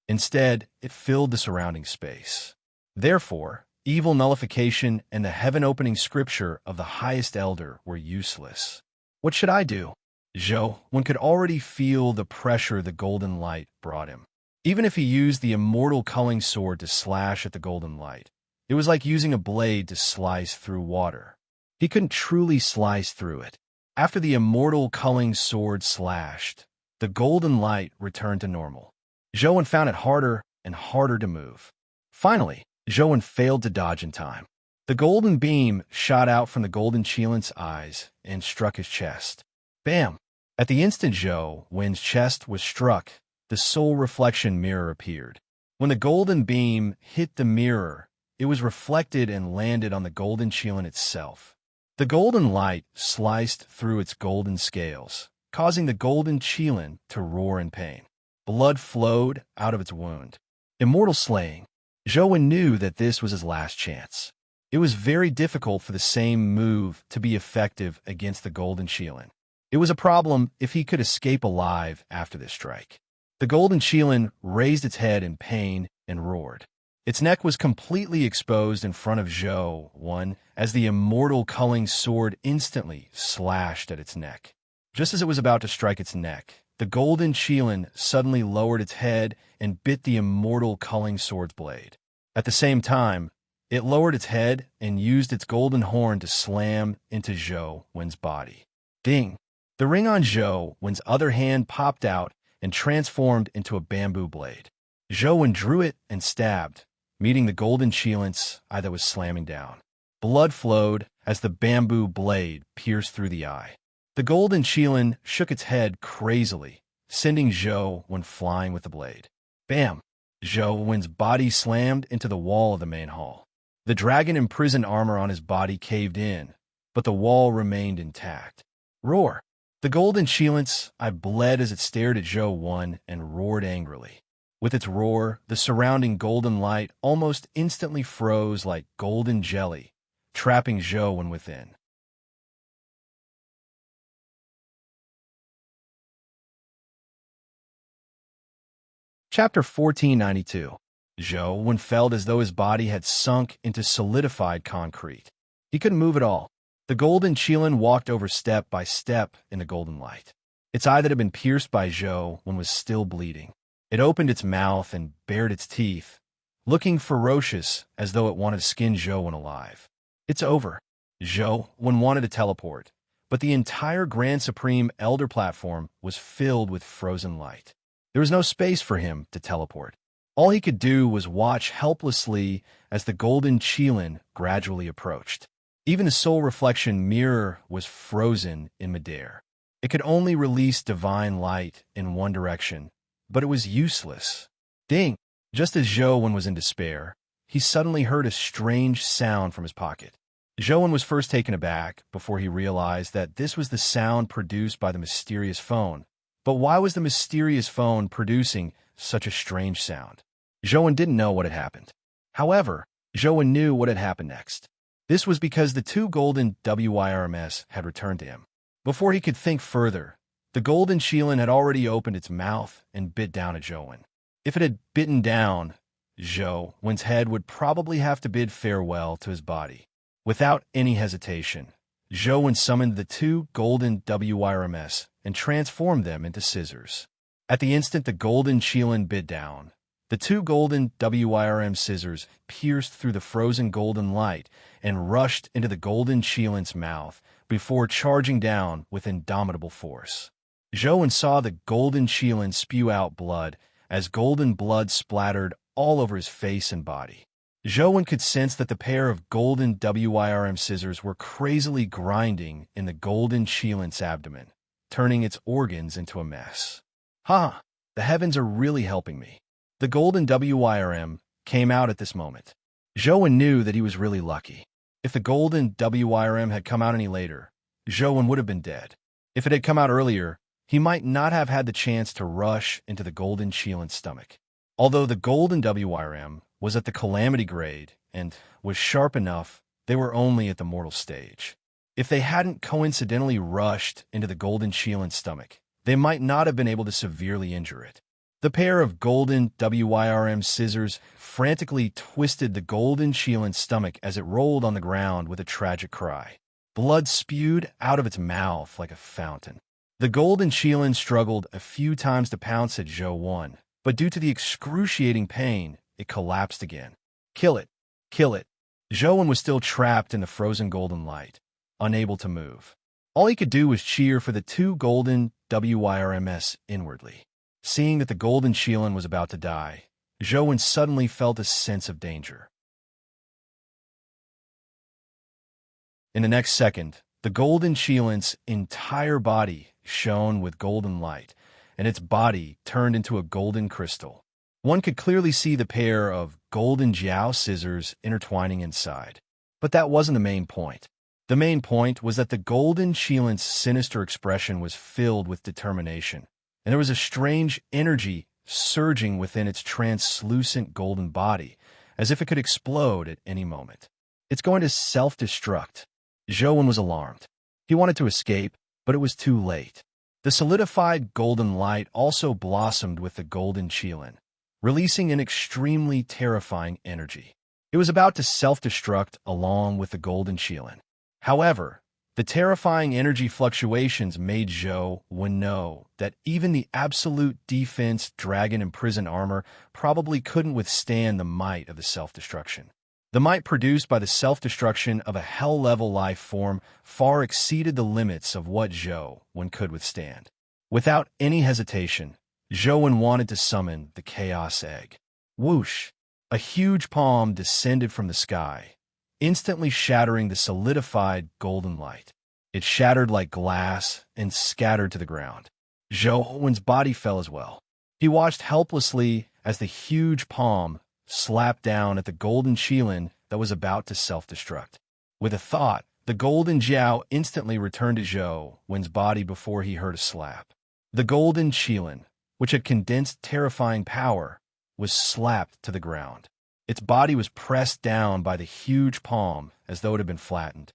Instead, it filled the surrounding space. Therefore, evil nullification and the heaven-opening scripture of the highest elder were useless. What should I do? Zhou could already feel the pressure the golden light brought him. Even if he used the immortal culling sword to slash at the golden light, it was like using a blade to slice through water. He couldn't truly slice through it. After the immortal culling sword slashed, the golden light returned to normal. Zhou found it harder and harder to move. Finally, Zhou failed to dodge in time. The golden beam shot out from the golden Qilin's eyes and struck his chest. Bam! At the instant Zhou's chest was struck, the soul reflection mirror appeared. When the golden beam hit the mirror, it was reflected and landed on the golden Qilin itself. The golden light sliced through its golden scales, causing the golden Qilin to roar in pain. Blood flowed out of its wound. Immortal slaying. Zhou knew that this was his last chance. It was very difficult for the same move to be effective against the golden Qilin. It was a problem if he could escape alive after this strike. The golden Qilin raised its head in pain and roared. Its neck was completely exposed in front of Zhou as the immortal culling sword instantly slashed at its neck. Just as it was about to strike its neck, the golden Qilin suddenly lowered its head and bit the immortal culling sword's blade. At the same time, it lowered its head and used its golden horn to slam into Zhou's body. Ding! The ring on Zhou's other hand popped out and transformed into a bamboo blade. Zhou drew it and stabbed, meeting the golden Qilin's eye that was slamming down. Blood flowed as the bamboo blade pierced through the eye. The golden Qilin shook its head crazily, sending Zhou flying with the blade. Bam! Zhou's body slammed into the wall of the main hall. The dragon-imprisoned armor on his body caved in, but the wall remained intact. Roar! The golden Qilin's eye bled as it stared at Zhou and roared angrily. With its roar, the surrounding golden light almost instantly froze like golden jelly, trapping Zhou within. Chapter 1492. Zhou felt as though his body had sunk into solidified concrete. He couldn't move at all. The golden Qilin walked over step by step in the golden light. Its eye that had been pierced by Zhou was still bleeding. It opened its mouth and bared its teeth, looking ferocious as though it wanted to skin Zhou alive. It's over. Zhou wanted to teleport, but the entire Grand Supreme Elder platform was filled with frozen light. There was no space for him to teleport. All he could do was watch helplessly as the golden Qilin gradually approached. Even the soul reflection mirror was frozen in midair. It could only release divine light in one direction, but it was useless. Ding! Just as Zhou was in despair, he suddenly heard a strange sound from his pocket. Zhou was first taken aback before he realized that this was the sound produced by the mysterious phone. But why was the mysterious phone producing such a strange sound? Zhou didn't know what had happened. However, Zhou knew what had happened next. This was because the two golden WIRMs had returned to him. Before he could think further, the golden Shilin had already opened its mouth and bit down at Zhou. If it had bitten down, Zhou's head would probably have to bid farewell to his body. Without any hesitation, Zhou summoned the two golden WIRMs and transformed them into scissors. At the instant the golden Shilin bit down, the two golden WIRM scissors pierced through the frozen golden light and rushed into the golden Shilin's mouth before charging down with indomitable force. Zhou saw the golden Shilin spew out blood as golden blood splattered all over his face and body. Zhou could sense that the pair of golden WIRM scissors were crazily grinding in the golden Shilin's abdomen, turning its organs into a mess. Ha! The heavens are really helping me. The golden WIRM came out at this moment. Zhou knew that he was really lucky. If the golden WIRM had come out any later, Zhou would have been dead. If it had come out earlier, he might not have had the chance to rush into the golden Shilin's stomach. Although the golden WIRM was at the calamity grade and was sharp enough, they were only at the mortal stage. If they hadn't coincidentally rushed into the golden Shilin's stomach, they might not have been able to severely injure it. The pair of golden WIRM scissors frantically twisted the golden Shilin's stomach as it rolled on the ground with a tragic cry. Blood spewed out of its mouth like a fountain. The golden Shilin struggled a few times to pounce at Zhou, but due to the excruciating pain, it collapsed again. Kill it! Kill it! Zhou was still trapped in the frozen golden light, unable to move. All he could do was cheer for the two golden WIRMs inwardly. Seeing that the golden Shilin was about to die, Zhou suddenly felt a sense of danger. In the next second, the golden Shilin's entire body shone with golden light, and its body turned into a golden crystal. One could clearly see the pair of golden jiao scissors intertwining inside. But that wasn't the main point. The main point was that the golden Shilin's sinister expression was filled with determination, and there was a strange energy surging within its translucent golden body, as if it could explode at any moment. It's going to self-destruct. Zhou was alarmed. He wanted to escape, but it was too late. The solidified golden light also blossomed with the golden Shilin, releasing an extremely terrifying energy. It was about to self-destruct along with the golden Shilin. However, the terrifying energy fluctuations made Zhou know that even the absolute defense dragon and prison armor probably couldn't withstand the might of the self-destruction. The might produced by the self-destruction of a hell-level life form far exceeded the limits of what Zhou could withstand. Without any hesitation, Zhou wanted to summon the Chaos Egg. Whoosh! A huge palm descended from the sky, instantly shattering the solidified golden light. It shattered like glass and scattered to the ground. Zhou's body fell as well. He watched helplessly as the huge palm slapped down at the golden Shilin that was about to self-destruct. With a thought, the golden Jiao instantly returned to Zhou's body before he heard a slap. The golden Shilin, which had condensed terrifying power, was slapped to the ground. Its body was pressed down by the huge palm as though it had been flattened.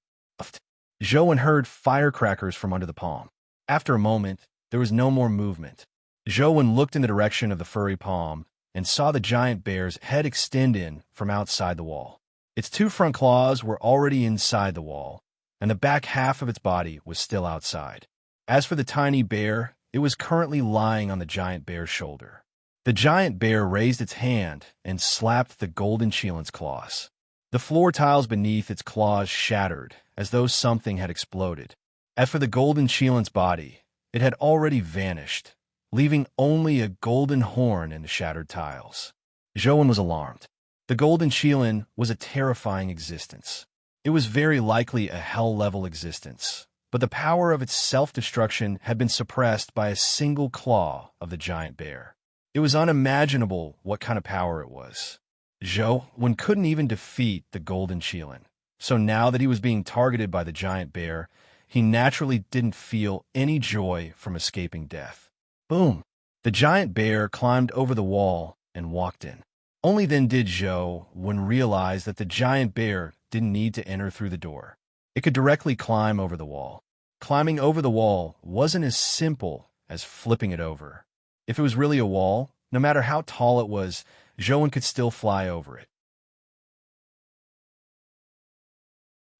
Zhou heard firecrackers from under the palm. After a moment, there was no more movement. Zhou looked in the direction of the furry palm and saw the giant bear's head extend in from outside the wall. Its two front claws were already inside the wall, and the back half of its body was still outside. As for the tiny bear, it was currently lying on the giant bear's shoulder. The giant bear raised its hand and slapped the golden Shilin's claws. The floor tiles beneath its claws shattered, as though something had exploded. As for the golden Shilin's body, it had already vanished, leaving only a golden horn in the shattered tiles. Zhou was alarmed. The golden Shilin was a terrifying existence. It was very likely a hell-level existence, but the power of its self-destruction had been suppressed by a single claw of the giant bear. It was unimaginable what kind of power it was. Zhou couldn't even defeat the golden Shilin, so now that he was being targeted by the giant bear, he naturally didn't feel any joy from escaping death. Boom! The giant bear climbed over the wall and walked in. Only then did Zhou realize that the giant bear didn't need to enter through the door. It could directly climb over the wall. Climbing over the wall wasn't as simple as flipping it over. If it was really a wall, no matter how tall it was, Zhou could still fly over it.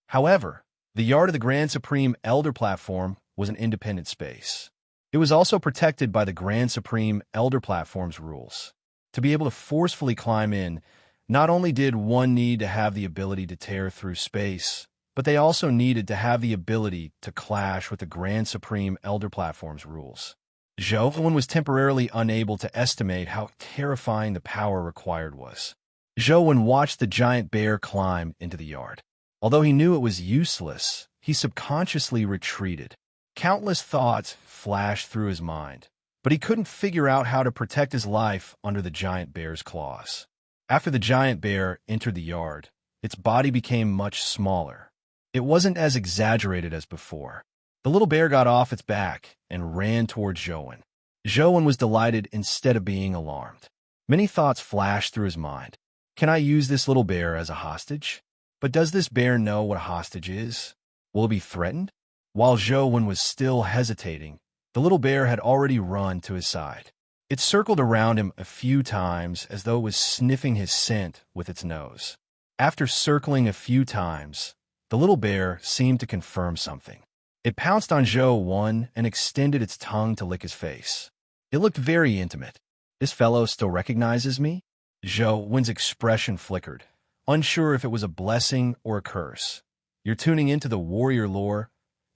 However, the yard of the Grand Supreme Elder Platform was an independent space. It was also protected by the Grand Supreme Elder Platform's rules. To be able to forcefully climb in, not only did one need to have the ability to tear through space, but they also needed to have the ability to clash with the Grand Supreme Elder Platform's rules. Zhou was temporarily unable to estimate how terrifying the power required was. Zhou watched the giant bear climb into the yard. Although he knew it was useless, he subconsciously retreated. Countless thoughts flashed through his mind, but he couldn't figure out how to protect his life under the giant bear's claws. After the giant bear entered the yard, its body became much smaller. It wasn't as exaggerated as before. The little bear got off its back and ran towards Zhou. Zhou was delighted instead of being alarmed. Many thoughts flashed through his mind. Can I use this little bear as a hostage? But does this bear know what a hostage is? Will it be threatened? While Zhou was still hesitating, the little bear had already run to his side. It circled around him a few times as though it was sniffing his scent with its nose. After circling a few times, the little bear seemed to confirm something. It pounced on Zhou and extended its tongue to lick his face. It looked very intimate. This fellow still recognizes me? Zhou's expression flickered, unsure if it was a blessing or a curse. You're tuning into the Warrior Lore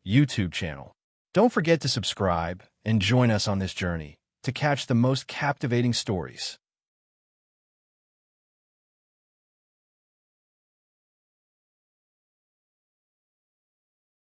YouTube channel. Don't forget to subscribe and join us on this journey to catch the most captivating stories.